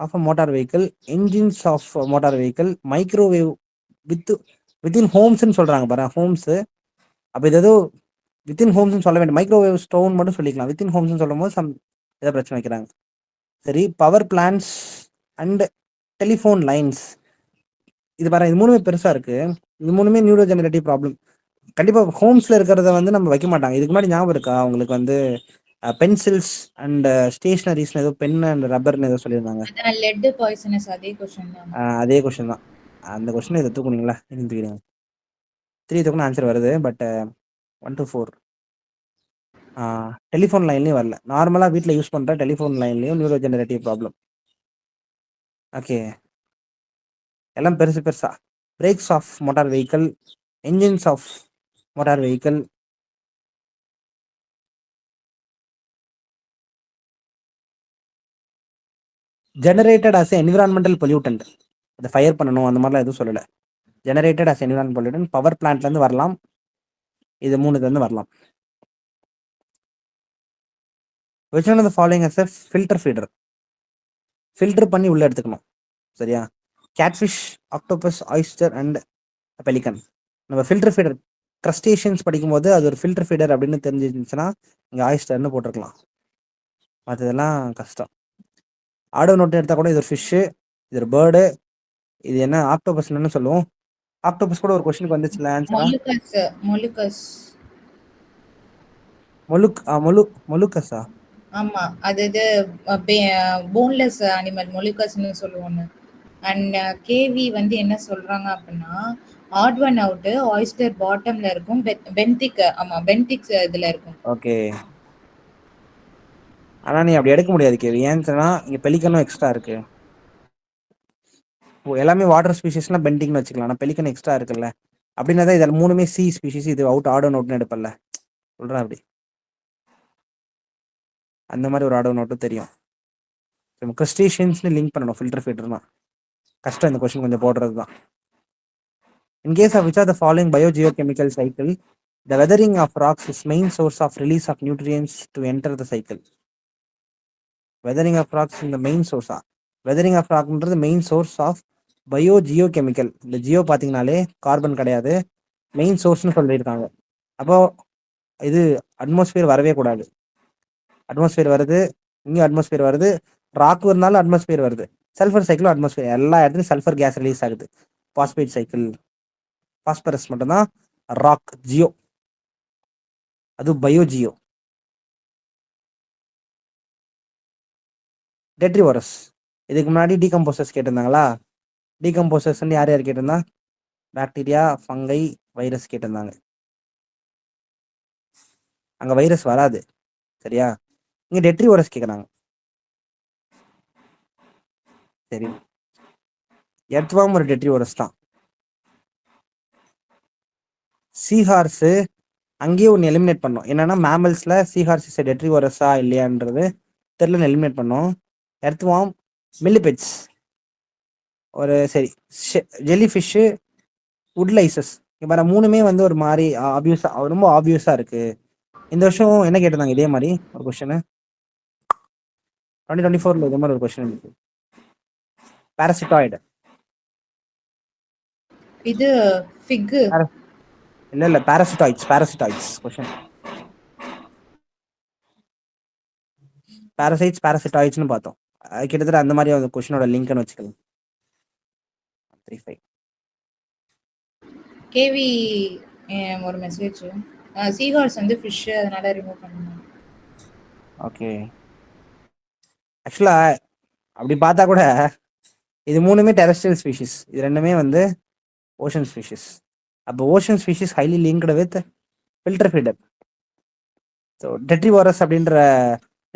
of a motor vehicle, engines of motor vehicle, microwave within ஹோம்ஸ்ன்னு சொல்றாங்க பாரு, ஹோம்ஸு. அப்போ இது ஏதோ வித்தின் ஹோம்ஸ்னு சொல்ல வேண்டிய மைக்ரோவேவ் ஸ்டோன் மட்டும் சொல்லிக்கலாம். வித்தின் ஹோம்ஸ்னு சொல்லும் போது ஏதோ பிரச்சனை வைக்கிறாங்க. சரி, power plants and telephone lines. இது பாரு, இது மூணுமே பெருசா இருக்கு. இது மூணுமே நியூரோ ஜெனரேட்டிவ் ப்ராப்ளம். கண்டிப்பா ஹோம்ஸ்ல இருக்கிறத வந்து நம்ம வைக்க மாட்டாங்க. இதுக்கு முன்னாடி ஞாபகம் இருக்கா உங்களுக்கு வந்து பென்சில்ஸ் அண்ட் ஸ்டேஷனரிஸ் ஏதோ பென் அண்ட் ரப்பர்னு ஏதோ சொல்லியிருந்தாங்க. அதான் லெட் பாய்சனஸ் அதே क्वेश्चन தான். அதே கொஸ்டின் தான். அந்த கொஸ்டின் இதை தூக்குனீங்களா? தூக்கிடுங்க. 3 தூக்குன ஆன்சர் வருது, பட் 1 to 4 டெலிஃபோன் லைன்லையும் வரல. நார்மலாக வீட்டில் யூஸ் பண்ணுற டெலிஃபோன் லைன்லையும் நியூரோ ஜெனரேட்டிவ் ப்ராப்ளம். ஓகே, எல்லாம் பெருசா. Brakes of motor vehicle, engines of motor vehicle, generated as environmental pollutant. அதை ஃபயர் பண்ணணும் அந்த மாதிரிலாம் எதுவும் சொல்லலை. Generated as environmental pollutant power பிளான்ட்லேருந்து வரலாம். இது 3லேருந்து வரலாம். which one of the following as a filter feeder? Filter பண்ணி உள்ள எடுத்துக்கணும். சரியா? Catfish, octopus, oyster and pelican. நம்ம ஃபில்டர் ஃபீடர் க்ரஸ்டேஷன்ஸ் படிக்கும்போது அது ஒரு ஃபில்டர் ஃபீடர் அப்படின்னு தெரிஞ்சிருந்துச்சுன்னா இங்கே ஆயிஸ்டர்னு போட்டிருக்கலாம். மற்றதெல்லாம் கஷ்டம். ஆடோ நோட்டு எடுத்தால் கூட இது ஒரு ஃபிஷ்ஷு, இது ஒரு பேர்டு, இது என்ன ஆக்டோபஸ்ன்னு சொல்லுவோம். ஆக்டோபஸ் கூட ஒரு கொஸ்டினுக்கு வந்துச்சுல ஆன்சரா? மொலுக்கஸா? ஆமா, அது இது போன்லெஸ் அனிமல் மொலிகஸ்னு சொல்லுவோம். அண்ட் கேவி வந்து என்ன சொல்றாங்க அப்படின்னா, ஆட் ஒன் அவுட் ஆயிஸ்டர் பாட்டம்ல இருக்கும், பென்திக் பென்திக் இதுல இருக்கும். ஓகே, ஆனால் நீ அப்படி எடுக்க முடியாது கேவி. ஏன்னு சொன்னால் இங்கே பெலிக்கனும் எக்ஸ்ட்ரா இருக்கு. எல்லாமே வாட்டர் ஸ்பீஷிஸ்லாம் பெண்டிங்னு வச்சுக்கலாம். ஆனால் பெலிக்கன் எக்ஸ்ட்ரா இருக்குல்ல, அப்படின்னா தான் இதில் 3மே சி ஸ்பீஷிஸ். இது அவுட் ஆடோ நோட்னு எடுப்பல சொல்கிறேன். அப்படி அந்த மாதிரி ஒரு ஆடோ நோட்டும் தெரியும். கிறிஸ்டேஷியன்ஸ்னு லிங்க் பண்ணணும். ஃபில்டர் ஃபீடர்னா கஷ்டம். இந்த கொஸ்டின் கொஞ்சம் போடுறது தான். In case of which of the following biogeochemical cycle, the weathering of rocks is main source of release of nutrients to enter the cycle? Weathering of rocks in the main source. Weathering of rock ன்றது main source of biogeochemical. இந்த ஜியோ பார்த்தீங்கனாலே carbon கிடையாது, main சோர்ஸ்னு சொல்லியிருக்காங்க. அப்போ இது atmosphere வரவே கூடாது. Atmosphere வருது, இங்கேயும் அட்மாஸ்பியர் வருது, ராக் இருந்தாலும் அட்மாஸ்பியர் வருது. சல்ஃபர் சைக்கிளும் அட்மாஸ்பியர், எல்லா இடத்துலையும் சல்ஃபர் கேஸ் ரிலீஸ் ஆகுது. பாஸ்பேட் சைக்கிள், பாஸ்பரஸ் மட்டும்தான் ராக் ஜியோ, அது பயோஜியோ. டெட்ரிவரஸ் இதுக்கு முன்னாடி டீகம்போசர்ஸ் கேட்டிருந்தாங்களா? டீகம்போசர்ஸ் யார் யார் கேட்டிருந்தா? பாக்டீரியா, ஃபங்கை, வைரஸ் கேட்டிருந்தாங்க. அங்கே வைரஸ் வராது. சரியா? இங்கே டெட்ரிவரஸ் கேட்குறாங்க. சரி, எர்த்வார்ம் ஒரு டெட்ரிவோரஸ் தான். சீஹார்ஸு அங்கேயே ஒன்று எலிமினேட் பண்ணோம். என்னன்னா மேமல்ஸ்ல சீஹார்ஸ் இஸ் டெட்ரிவோரஸா இல்லையான்றது தெரியலன்னு எலிமினேட் பண்ணோம். எர்த்வார்ம், மில்லிபெட்ஸ் ஒரு சரி, ஜெல்லி ஃபிஷ்ஷு, உட்லைசஸ். இப்போ பாரு 3மே வந்து ஒரு மாதிரி ஆப்வியஸா ரொம்ப ஆப்வியஸா இருக்கு. இந்த வருஷம் என்ன கேட்டிருந்தாங்க இதே மாதிரி ஒரு கொஸ்டின் 2024ல இதே மாதிரி ஒரு கொஸ்டின் இருக்கு. பாராசிட்டாய்டு இது ஃபிக்கு. இல்ல பாராசிட்டாய்ட்ஸ் கொஸ்டின். பாராசிட்டாய்ட்ஸ்னு பார்த்தோம். கிட்டத்தட்ட அந்த மாதிரி அந்த கொஸ்டினோட லிங்க்னு வச்சுக்கலாம். 35 கேவி ஒரு மெசேஜ். சீஹார்ஸ் வந்து ஃபிஷ், அதனால ரிமூவ் பண்ணணும். ஓகே. ஆக்சுவலா அப்படி பார்த்தா கூட இது 3மே டெரஸ்ட்ரியல் ஸ்பீஷிஸ், இது 2மே வந்து ஓஷன் ஸ்பீஷிஸ். அப்போ ocean species highly linked with filter feeder. So detritivores அப்படின்ற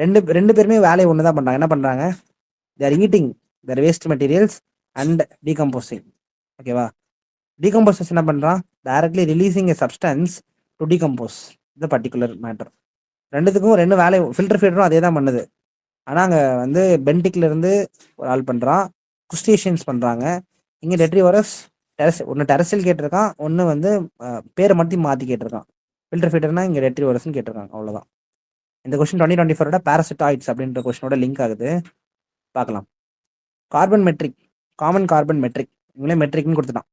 ரெண்டு பேருமே வேலையை ஒன்று தான் பண்ணுறாங்க. என்ன பண்ணுறாங்க? They're eating their waste materials and decomposing. ஓகேவா? டீகம்போசஸ் என்ன பண்ணுறான்? Directly releasing a substance to decompose the particular matter. ரெண்டுத்துக்கும் ரெண்டு வேலை. ஃபில்டர் ஃபீடரும் அதே தான் பண்ணுது. ஆனால் அங்கே வந்து பென்டிக்ல இருந்து ஒரு ஆள் பண்ணுறான், குஸ்டேஷியன்ஸ் பண்ணுறாங்க. இங்கே டெட்ரிவாரஸ் ஒன்று டெரஸில் கேட்டிருக்கான், ஒன்று வந்து பேரை மட்டும் மாற்றி கேட்டிருக்கான். ஃபில்டர் ஃபீடர்னா இங்கே டெட்ரிவாரஸ்ன்னு கேட்டிருக்காங்க. அவ்வளோதான். இந்த கொஸ்டின் 2024 பாராசிட்டாய்ட்ஸ் அப்படின்ற கொஸ்டினோட லிங்க் ஆகுது. பார்க்கலாம். Carbon metric, common carbon metric. இவங்களே மெட்ரிக்னு கொடுத்துட்டான்.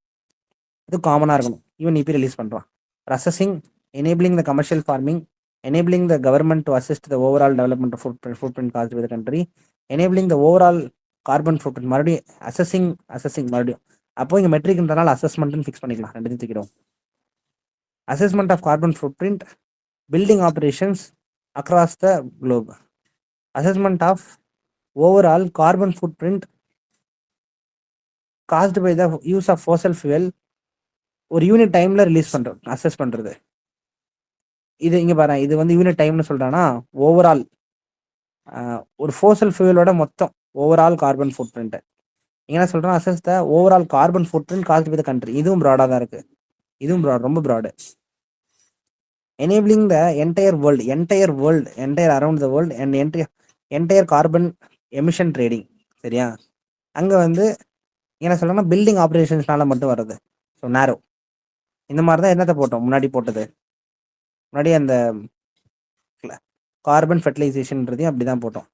இது காமனாக இருக்கணும். ஈவன் இபி ரிலீஸ் பண்ணுறான். Assessing, enabling the commercial farming, enabling the government to assist the overall development of footprint caused by the country, enabling the overall carbon footprint. மறுபடியும் assessing மறுபடியும். அப்போ இங்கே மெட்ரிக்ன்றனால அசஸ்மெண்ட்னு ஃபிக்ஸ் பண்ணிக்கலாம். ரெண்டுத்தையும் தூக்கிடும். Assessment of carbon footprint, building operations across the globe, assessment of overall carbon footprint caused by the use of fossil fuel, ஒரு யூனிட் டைம்ல ரிலீஸ் பண்றது, அசஸ் பண்றது. இது இங்க பாரு, இது வந்து யூனிட் டைம்னு சொல்றானா, ஓவரால் ஒரு ஃபோசல் ஃபியூவலோட மொத்தம் ஓவரால் கார்பன் ஃபுட் பிரிண்ட். என்ன சொல்றான்? Assess the overall carbon footprint cost by the country. இதுவும் ப்ராடா தான் இருக்கு. இதுவும் ப்ராட், ரொம்ப broad. Enabling the entire around the world and entire carbon emission trading. சரியா? அங்க வந்து என்ன சொல்றாங்கன்னா, பில்டிங் ஆப்ரேஷன்ஸ்னால மட்டும் வருது. ஸோ நேரோ. இந்த மாதிரி தான் என்னத்தை போட்டோம் முன்னாடி அந்த கார்பன் ஃபெர்டிலைசேஷன்ன்றதையும் அப்படிதான் போட்டோம்.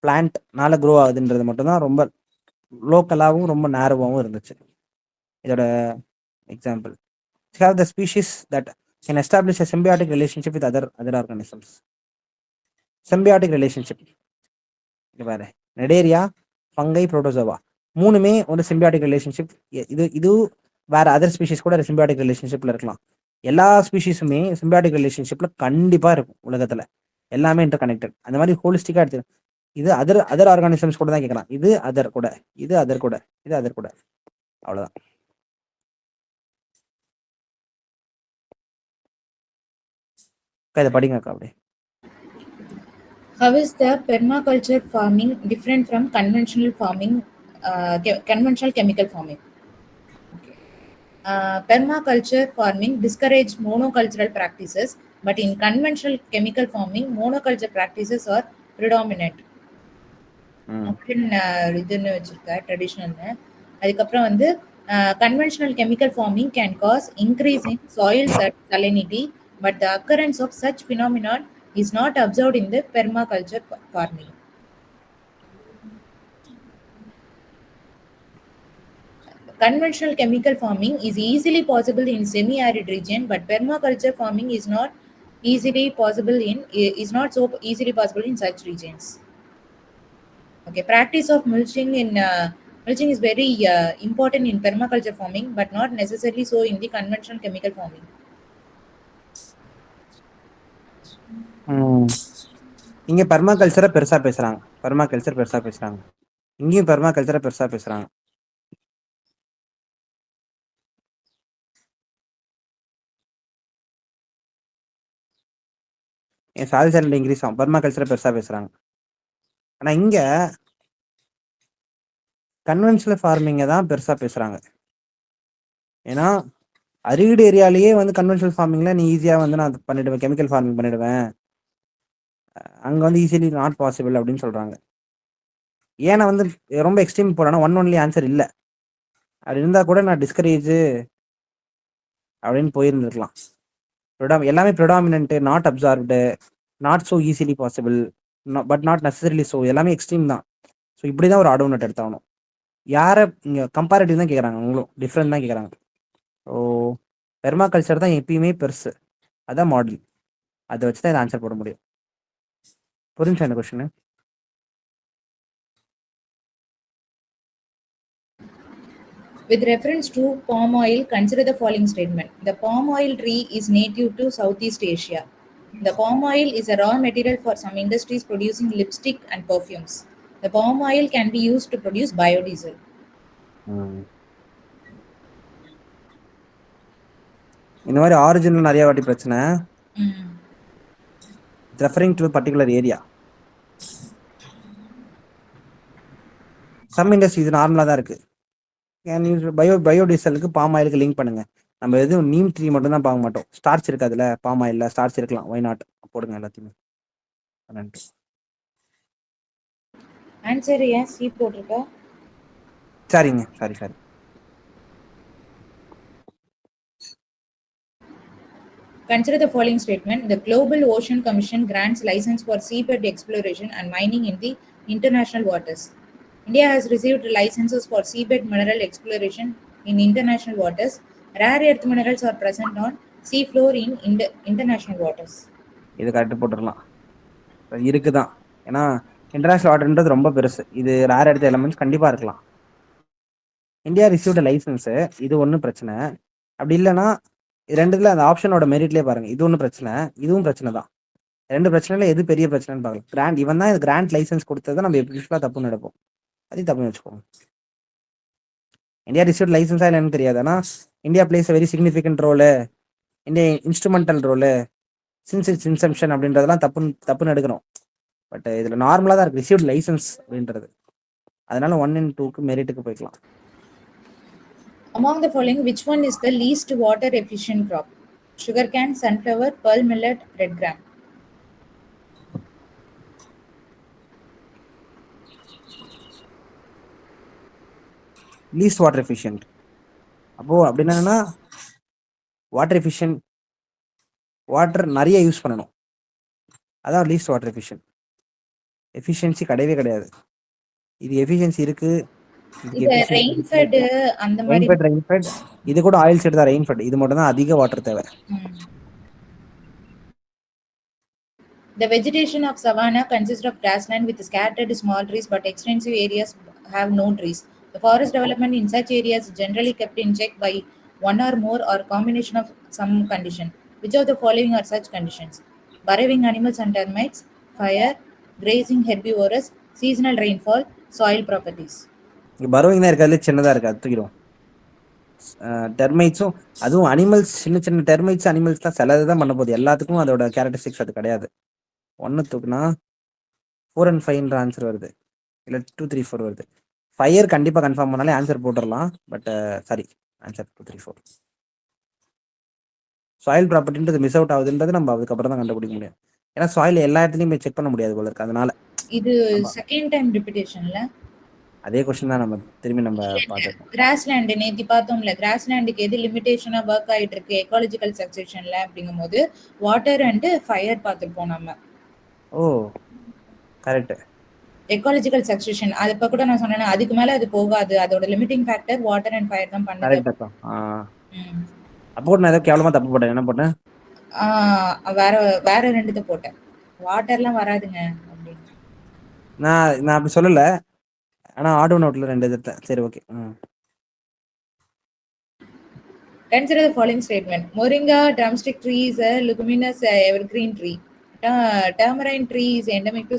பிளான்ட்னால க்ரோ ஆகுதுன்றது மட்டும்தான் ரொம்ப லோக்கலாகவும் ரொம்ப நேரோவாகவும் இருந்துச்சு. இதோட example, have the species that can establish a symbiotic relationship with other organisms. Symbiotic relationship இங்க பாரு, நெடேரியா, ஃபங்கை, புரோட்டோசோவா 3மே ஒரு சிம்பியாட்டிக் ரிலேஷன்ஷிப். இது வேற அதர் ஸ்பீஷிஸ் கூட சிம்பியாட்டிக் ரிலேஷன்ஷிப்ல இருக்கலாம். எல்லா ஸ்பீஷிஸுமே சிம்பியாட்டிக் ரிலேஷன்ஷிப்ல கண்டிப்பா இருக்கும் உலகத்துல. எல்லாமே இன்டர் கனெக்டட். அந்த மாதிரி ஹோலிஸ்டிக்கா எடுத்து இது அதர் ஆர்கானிசம்ஸ் கூட தான் கேட்கலாம். இது அதர் கூட, இது அதர் கூட, இது அதர் கூட. அவ்வளவுதான். இதை படிங்க அக்கா அப்படியே. How is the permaculture farming different from conventional farming, conventional chemical farming? Permaculture farming discourages monocultural practices, but in conventional chemical farming, monoculture practices are predominant. இதுன்னு வச்சிருக்க ட்ரெடிஷ்னல்னு. அதுக்கப்புறம் வந்து conventional chemical farming can cause increase in soil salinity, but the occurrence of such phenomenon is not observed in the permaculture farming. Conventional chemical farming is easily possible in semi-arid region, but permaculture farming is not so easily possible in such regions. Okay, practice of mulching is very important in permaculture farming, but not necessarily so in the conventional chemical farming. இங்க பெர்மாகல்ச்சரை பெருசா பேசுறாங்க. இங்கேயும் பெர்மாகல்ச்சரை பெருசா பேசுறாங்க. Soil சாலினிட்டி increase ஆகும், பெர்மாகல்ச்சரை பெருசா பேசுறாங்க. ஆனா இங்க கன்வென்ஷனல் ஃபார்மிங்க தான் பெருசா பேசுறாங்க. ஏன்னா அரிடு ஏரியாலேயே வந்து கன்வென்ஷனல் ஃபார்மிங்ல நீ ஈஸியா வந்து நான் பண்ணிடுவேன், கெமிக்கல் ஃபார்மிங் பண்ணிடுவேன், அங்க வந்து ஈஸிலி நாட் பாசிபிள் அப்படின்னு சொல்றாங்க. ஏன்னா வந்து ரொம்ப எக்ஸ்ட்ரீம் போறேன்னா ஒன் ஒன்லி ஆன்சர் இல்லை. அப்படி இருந்தா கூட நான் டிஸ்கரேஜ் அப்படின்னு போயிருந்துருக்கலாம். எல்லாமே predominant, not absorbed, not so easily possible, but not necessarily so, எல்லாமே எக்ஸ்ட்ரீம் தான். ஸோ இப்படி தான் ஒரு ஆடோனட் எடுத்தாகணும். யாரை இங்கே கம்பேரிட்டிவ் தான் கேட்குறாங்க, அவங்களும் டிஃப்ரெண்ட் தான் கேட்குறாங்க. ஸோ பெர்மாகல்ச்சர் தான் எப்பயுமே பெருசு, அதான் மாடல். அதை வச்சு தான் இதை ஆன்சர் போட முடியும். புரிஞ்சா இந்த question? With reference to palm oil, consider the following statement. The palm oil tree is native to Southeast Asia. The palm oil is a raw material for some industries producing lipstick and perfumes. The palm oil can be used to produce biodiesel. இந்த மாதிரி original நிறைய வாட்டி பிரச்சனை, Mm. Referring to particular area. Some industry இது நார்மலாக தான் இருக்கு. பயோடீசலுக்கு bomb ஆயிலுக்கு link பண்ணுங்க. நம்ம எதுவும் நீம் ட்ரீ மட்டும் தான் பார்க்க மாட்டோம். ஸ்டார்ச் இருக்கு, அதுல பாம் ஆயில்ல ஸ்டார்ச் இருக்கலாம், ஒய் நாட் போடுங்க எல்லாத்தையுமே. ஆன்சர் ஏன் சி போட்டிருக்கா? சரிங்க, சரி சரி. Consider the following statement. The Global Ocean Commission grants license for seabed exploration and mining in the international waters. India has received licenses for seabed mineral exploration in international waters. Rare earth minerals are present on seafloor in international waters. இது correct போட்டுடலாம், இருக்குதான். ஏன்னா international வாட்டர்ன்றது ரொம்ப பெருசு. இது rare எடுத்த elements கண்டிப்பா இருக்கலாம். இந்தியா ரிசீவ்டு லைசன்ஸ், இது ஒன்றும் பிரச்சனை. அப்படி இல்லைன்னா ரெண்டுல அந்த ஆப்ஷனோட மெரிட்லேயே பாருங்க, இது ஒன்றும் பிரச்சனை, இதுவும் பிரச்சனை தான். ரெண்டு பிரச்சனைல எது பெரிய பிரச்சனைன்னு பார்க்கலாம். கிராண்ட் இவன் தான் இது கிராண்ட் லைசன்ஸ் கொடுத்ததை நம்ம யூஸ்வலாக தப்புன்னு எடுப்போம், அதையும் தப்புன்னு வச்சுக்கோங்க. இந்தியா ரிசீவ்ட் லைசன்ஸா இல்லைன்னு தெரியாது, ஆனால் India plays very significant role, India instrumental role, since its inception அப்படின்றதெல்லாம் தப்புன்னு எடுக்கிறோம். பட் இதில் நார்மலாக தான் இருக்கு ரிசீவ்ட் லைசன்ஸ் அப்படின்றது. அதனால 1 and 2க்கு மெரிட்டுக்கு போய்க்கலாம். Among the following, which one is the least water efficient crop? Sugarcane, sunflower, pearl millet, red gram. Least water efficient. அப்போ அப்படின்னா வாட்டர் எஃபிஷியன்ட், வாட்டர் நிறைய யூஸ் பண்ணணும், அதான் லீஸ்ட் வாட்டர் எஃபிஷியன்ட். எஃபிஷியன்சி கிடையவே கிடையாது. இது எஃபிஷியன்சி இருக்கு, ரெயின்ஃபெட் அந்த மாதிரி. ரெயின்ஃபெட் இது கூட ஆயில் சைடு தான். ரெயின்ஃபெட் இது மட்டும் தான் அதிக வாட்டர் தேவை. The vegetation of savanna consists of grassland with scattered small trees, but extensive areas have no trees. The forest development in such areas is generally kept in check by one or more or combination of some condition. Which of the following are such conditions? Burrowing animals and termites, fire, grazing herbivores, seasonal rainfall, soil properties. Borrowing தான் இருக்காது, சின்னதாக இருக்காது, தூக்கிடும். டெர்மைட்ஸும் அதுவும் animals, சின்ன சின்ன termites animals தான் சிலது தான் பண்ண போகுது. எல்லாத்துக்கும் அதோட கேரக்டரிஸ்டிக்ஸ் அது கிடையாது. 1 தூக்குனா 4 and 5ன்ற ஆன்சர் வருது, இல்லை 2, 3, 4 வருது. ஃபயர் கண்டிப்பாக கன்ஃபார்ம் பண்ணாலே ஆன்சர் போட்டுடலாம். But sorry, answer 2, 3, 4. சாயில் ப்ராப்பர்ட்டின்றது மிஸ் அவுட் ஆகுதுன்றது நம்ம அதுக்கப்புறம் தான் கண்டுபிடிக்க முடியும். ஏன்னா சாயில் எல்லா இடத்துலையும் செக் பண்ண முடியாது போல இருக்கு. அதனால இது செகண்ட் டைம் ரிப்பீட்டேஷன்ல அதே கொஸ்டின் தான் நம்ம திரும்பி நம்ம பார்த்துருக்கோம். கிராஸ்லேண்ட் நேத்தி பார்த்தோம்ல, கிராஸ்லேண்டுக்கு எது லிமிடேஷனா ஒர்க் ஆயிட்டு இருக்கு எக்காலஜிக்கல் சக்சஷன்ல அப்படிங்கும் போது வாட்டர் அண்ட் ஃபயர் பார்த்துருப்போம் நம்ம. ஓ கரெக்ட், எக்காலஜிக்கல் சக்சஷன். அது இப்ப கூட நான் சொன்னேன், அதுக்கு மேல அது போகாது, அதோட limiting factor water and fire தான் பண்ணுது. கரெக்ட். அப்போ நான் ஏதோ கேவலமா தப்பு போட்டேன். என்ன போட்டேன்? வேற வேற ரெண்டுத்தை போட்டேன். வாட்டர்லாம் வராதுங்க அப்படின்னு நான் அப்படி சொல்லல, ஆனா ஆடோ நோட்ல 2 எடுத்தேன். சரி, okay. Consider the following statement. Moringa drumstick tree is a leguminous evergreen tree. Tamarind tree is endemic to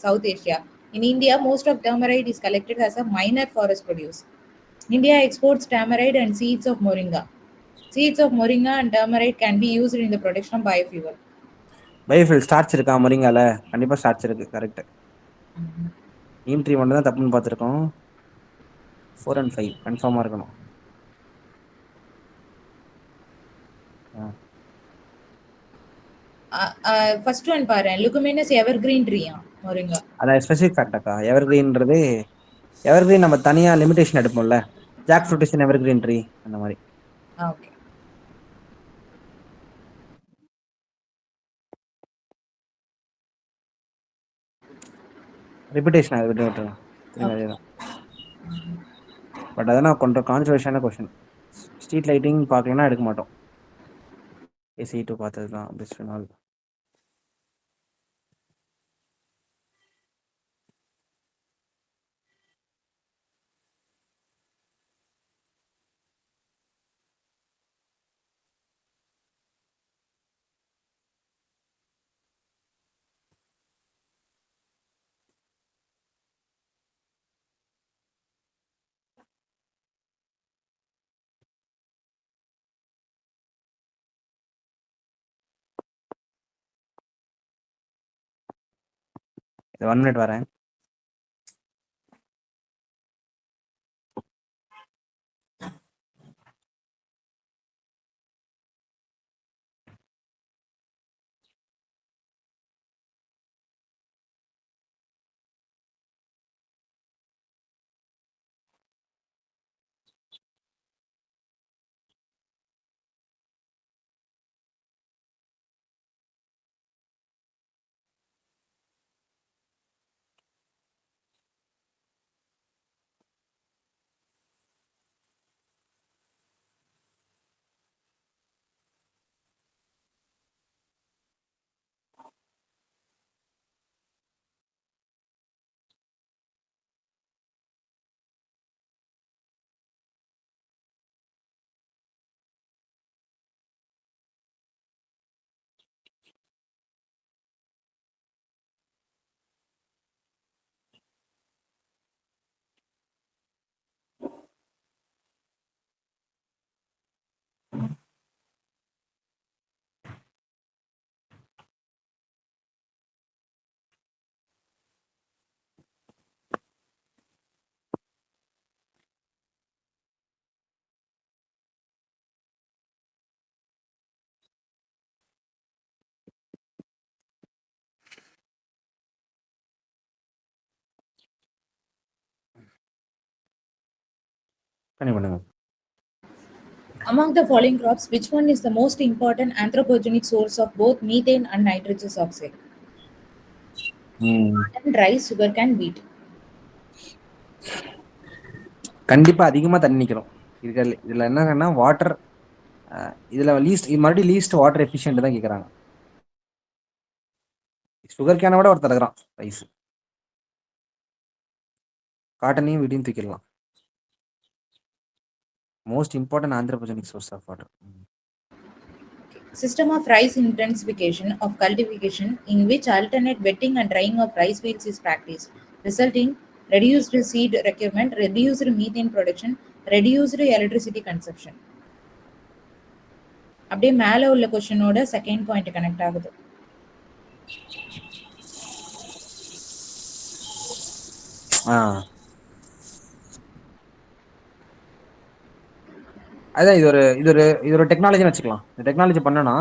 South Asia. In India, most of tamarind is collected as a minor forest produce. India exports tamarind and seeds of moringa. Seeds of moringa and tamarind can be used in the production of biofuel. Biofuel starch இருக்கா மொரிங்கால? கண்டிப்பா starch இருக்கு. Correct. Neem tree மட்டும் தான் தப்புன்னு பார்த்துருக்கோம். 4 and 5 கன்ஃபார்மா இருக்கணும். First one பாரு, லுகுமினஸ் எவர்கிரீன் ட்ரீயா மொரிங்கா. அதான் ஸ்பெசிஃபிக் ஃபேக்டாக்கா. எவர்கிரீன்றது எவர்கிரீன் நம்ம தனியா லிமிடேஷன் எடுப்போம்ல. Jackfruit is an evergreen tree அந்த மாதிரி. ஓகே. ரிப்பிட்டேஷன் அதை விட்டு விட்டுருங்க. திரும்ப ஓகே. அதே தான். பட் அதெல்லாம் கொஞ்சம் கான்ட்ரவர்ஷியலான கொஸ்டின். ஸ்ட்ரீட் லைட்டிங் பார்க்கலன்னா எடுக்க மாட்டோம். ஏசி டூ பார்த்தது தான் பெஸ்ட் நாள். இது 1 minute வரேன். பண்ணுங்க. Among the following crops, which one is the most important anthropogenic source of both methane and nitrogen oxide? Cotton, rice, sugarcane, wheat. கண்டிப்பா அதிகமா தண்ணி நிக்கிறோம். இதுல என்னன்னா வாட்டர், இதுல லீஸ்ட், இது மறுபடியும் லீஸ்ட் வாட்டர் எஃபிஷியன்ட் தான் கேக்குறாங்க. சுகர் கேனை விட ஒருத்தர் இருக்கிறான் ரைஸ். காட்டனையும் வீட்டையும் தூக்கிடலாம். Most important anthropogenic source of water. System of rice intensification of cultivation in which alternate wetting and drying of rice fields is practiced, resulting reduced seed requirement, reduced methane production, reduced electricity consumption. அப்படியே மேல உள்ள கொஸ்டினோட second point connect ஆகுது. அதான் இது ஒரு டெக்னாலஜின்னு வச்சுக்கலாம். இந்த technology பண்ணனா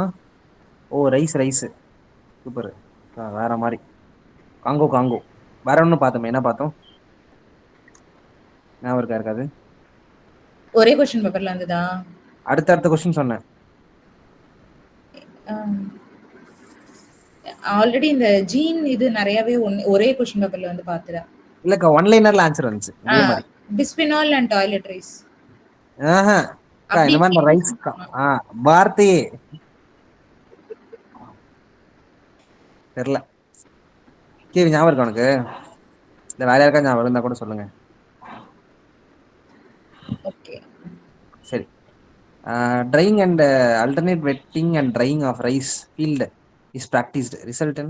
ரைஸ் சூப்பர், வேற மாதிரி. காங்கோ வேற ஒன்றும் பார்த்தோமே, என்ன பார்த்தோம் ஞாபகம் இருக்காது? ஒரே கொஸ்டின் பேப்பர்ல இருந்ததா? அடுத்த கொஸ்டின் சொன்னேன். ஆல்ரெடி இந்த ஜீன் இது நிறையவே ஒரே கொஸ்டின் பேப்பர்ல வந்து பாத்துறா. இல்லக்கா, ஒன் லைனர்ல ஆன்சர் வந்துச்சு இதே மாதிரி. Bisphenol and toiletries. இந்த மாதிரி ரைஸ் வார்த்தையே தெரியல. கேள்வி ஞாபகம் இருக்கு உனக்கு? இந்த வேற யாருக்கா ஞாபகம் இருந்தா கூட சொல்லுங்க. ஓகே சரி. drying and alternate wetting and drying of rice field is practiced, result in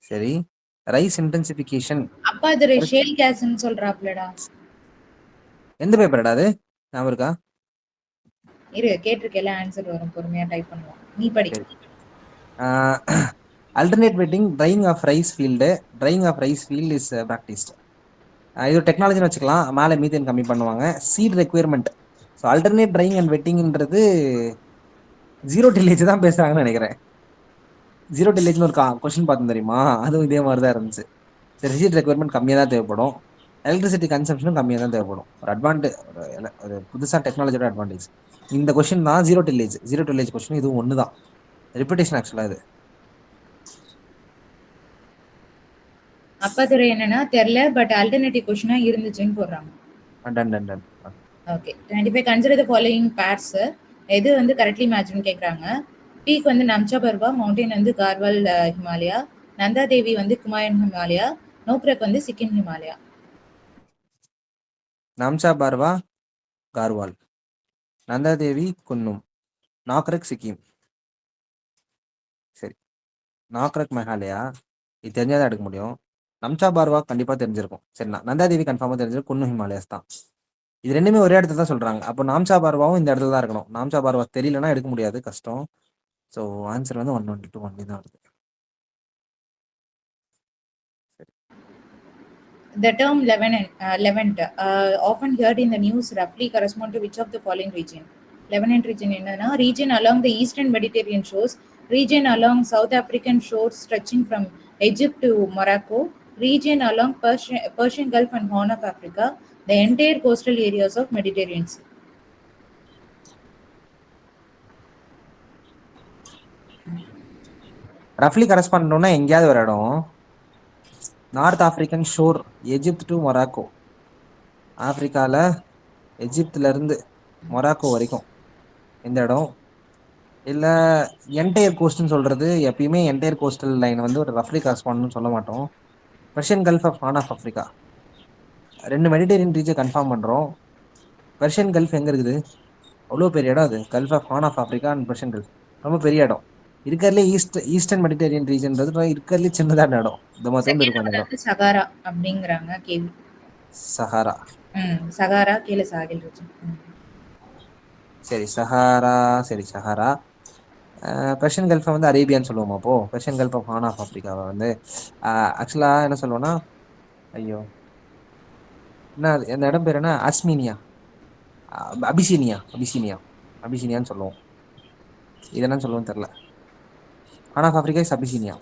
சரி ரைஸ் இன்டென்சிஃபிகேஷன். அப்பா அது ஷேல் கேஸ்ன்னு சொல்றாப்லடா. எந்த பேப்பர்டா அது ஞாபகம் இருக்கா? இரு கேட்டிருக்கேல, ஆன்சர் வரும், பொறுமையா டைப் பண்ணுவோம், நீ படி. Alternate wetting drying of rice field. Drying of rice field is practised. இது டெக்னாலஜின்னு வச்சுக்கலாம். மேலே மீத்தேன் கம்மி பண்ணுவாங்க. Seed requirement. So alternate drying and வெட்டிங்ன்றது ஜீரோ டில்லேஜ் தான் பேசுறாங்கன்னு நினைக்கிறேன். ஜீரோ டில்லேஜ்னு ஒரு கொஸ்டின் பார்த்தோம் தெரியுமா, அதுவும் இதே மாதிரி தான் இருந்துச்சு. சரி, சீட் ரெக்யர்மெண்ட் கம்மியாக தான் தேவைப்படும். எலக்ட்ரிசிட்டி கன்சம்ஷனும் கம்மியாக தான் தேவைப்படும். ஒரு புதுசாக டெக்னாலஜியோட அட்வான்டேஜ் இந்த கொஸ்டின் தான். ஜீரோ டில்லேஜ் கொஸ்டின் இதுவும் ஒன்று தான். ரிப்பிட்டேஷன் ஆக்சுவலாக இது. அப்பாதுரை என்னன்னா தெரியல, பட் ஆல்டர்னேட்டிவ் கொஸ்டினா இருந்துச்சுன்னு போடுறாங்க. Done done done. Okay, 25 consider the following purse. எது வந்து கரெக்ட்லி மேட்ச்னு கேட்குறாங்க. பீக் வந்து நம்சா பர்வா, மவுண்டைன் வந்து கார்வால் ஹிமாலயா, நந்தா தேவி வந்து குமாயன் ஹிமாலயா, நோக்ரக் வந்து சிக்கிம் ஹிமாலயா. நாம்சா பார்வா கார்வால், நந்தா தேவி குன்னும், நாக்ரக் சிக்கிம். சரி, நாக்ரக் மேகாலயா இது தெரிஞ்சாதான் எடுக்க முடியும். நம்சா பார்வா கண்டிப்பா தெரிஞ்சிருக்கும். சரி, நந்தாதேவி கன்ஃபார்மா தெரிஞ்சிருக்கும். குன்னு ஹிமாலயஸ் தான். இது ரெண்டுமே ஒரே இடத்துல தான் சொல்றாங்க. அப்போ நாம்சா பார்வாவும் இந்த இடத்துல தான் இருக்கணும். நாம்சா பார்வா தெரியலன்னா எடுக்க முடியாது, கஷ்டம். ஸோ ஆன்சர் வந்து 122 ஒன்லி தான் வருது. The term Levant, often heard in the news, roughly correspond to which of the following region? Levant region என்னன்னா, region along the eastern Mediterranean shores, region along South African shores stretching from Egypt to Morocco, region along Persian Gulf and Horn of Africa, the entire coastal areas of Mediterranean Sea. ரஃப்லி கரஸ்பாண்டோம்னா எங்கேயாவது ஒரு இடம். North African shore, Egypt to Morocco. ஆப்பிரிக்கால எஜிப்துல இருந்து Morocco வரைக்கும் இந்த இடம். இல்லை என்டையர் கோஸ்ட்னு சொல்றது எப்பயுமே என்டையர் கோஸ்டல் லைன் வந்து ஒரு ரஃப்லி கரஸ்பாண்ட்னு சொல்ல மாட்டோம். Persian Gulf of Horn of Africa, 2 Mediterranean region confirm பண்ணுறோம். பெர்ஷியன் கல்ஃப் எங்கே இருக்குது? அவ்வளோ பெரிய இடம் அது. Gulf of Horn of Africa and Persian Gulf ரொம்ப பெரிய இடம். இருக்கிறதுலே ஈஸ்டர்ன் மெடிடேரியன் ரீஜன்றது இருக்கிறதுலே சின்னதான இடம். இந்த மாதிரி இருக்கும் அந்த இடம். சகாரா அப்படிங்கிறாங்க கேள்வி. சஹாரா. சகாரா கீழே சாகில் region. சரி, சஹாரா. சரி, சஹாரா. பெர்ஷியன் கல்ஃபை வந்து அரேபியான்னு சொல்லுவோம். அப்போ Persian Gulf of Horn of ஆஃப்ரிக்காவை வந்து ஆக்சுவலாக என்ன சொல்லுவோன்னா, ஐயோ என்ன அந்த இடம் பேர் என்ன? அஸ்மீனியா, அபிசீனியான்னு சொல்லுவோம். இது என்னன்னு சொல்லுவோம் தெரியல. Horn of Africa is Abyssinia.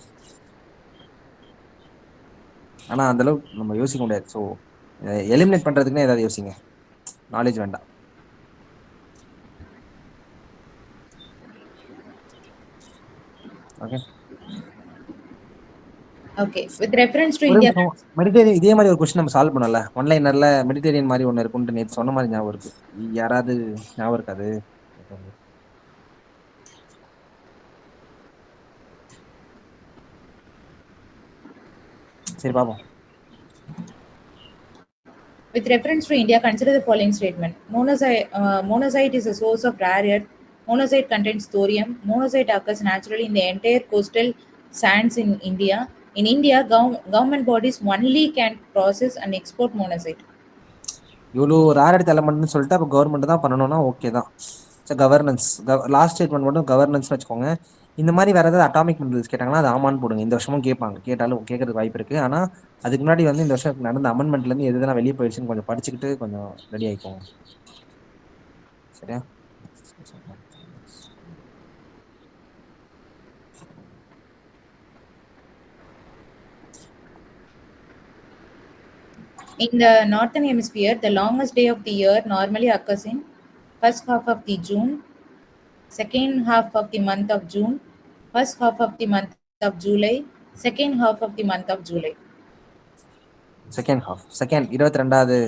ஆனால் அந்தளவுக்கு நம்ம யோசிக்க முடியாது. ஸோ எலிமினேட் பண்ணுறதுக்குன்னே ஏதாவது யோசிங்க, நாலேஜ் வேண்டாம். Okay okay, with reference to India. Mediterranean இதே மாதிரி ஒரு கொஸ்டின் நம்ம சால்வ் பண்ணல ஒன்லைனர்ல. மெடிடேரியன் மாதிரி ஒன்று இருக்குன்னு நேற்று சொன்ன மாதிரி ஞாபகம் இருக்கு. யாராவது ஞாபகம் இருக்காது? சரி, பாப்போம். With reference to India, consider the following statement. Monazite is a source of rare earth. Monazite contains thorium. Monazite occurs naturally in the entire coastal sands in India. In India, government bodies only can process and export monazite. இவ்வளோ rare earth எலமெண்ட்னு சொல்லிட்டு அப்போ government தான் பண்ணணும்னா okay தான். சரி, governance. Last statement மட்டும் கவர்னன்ஸ்னு வச்சுக்கோங்க. இந்த மாதிரி வேறு ஏதாவது அட்டாமிக் மினரல்ஸ் கேட்டாங்கன்னா அது ஆமான்னு போடுங்க. இந்த வருஷமும் கேட்பாங்க, கேட்டாலும் கேட்கறதுக்கு வாய்ப்பு இருக்குது. ஆனால் அதுக்கு முன்னாடி வந்து இந்த வருஷம் நடந்த அமெண்ட்மெண்ட்லேருந்து எது எதெல்லாம் வெளியே போயிடுச்சுன்னு கொஞ்சம் படிச்சுக்கிட்டு கொஞ்சம் ரெடி ஆகிக்கோங்க. சரியா? In the northern hemisphere, the longest day of the year normally occurs in first half of the June, second half of the month of June, first half of the month of July, second half of the month of July. Second 22வது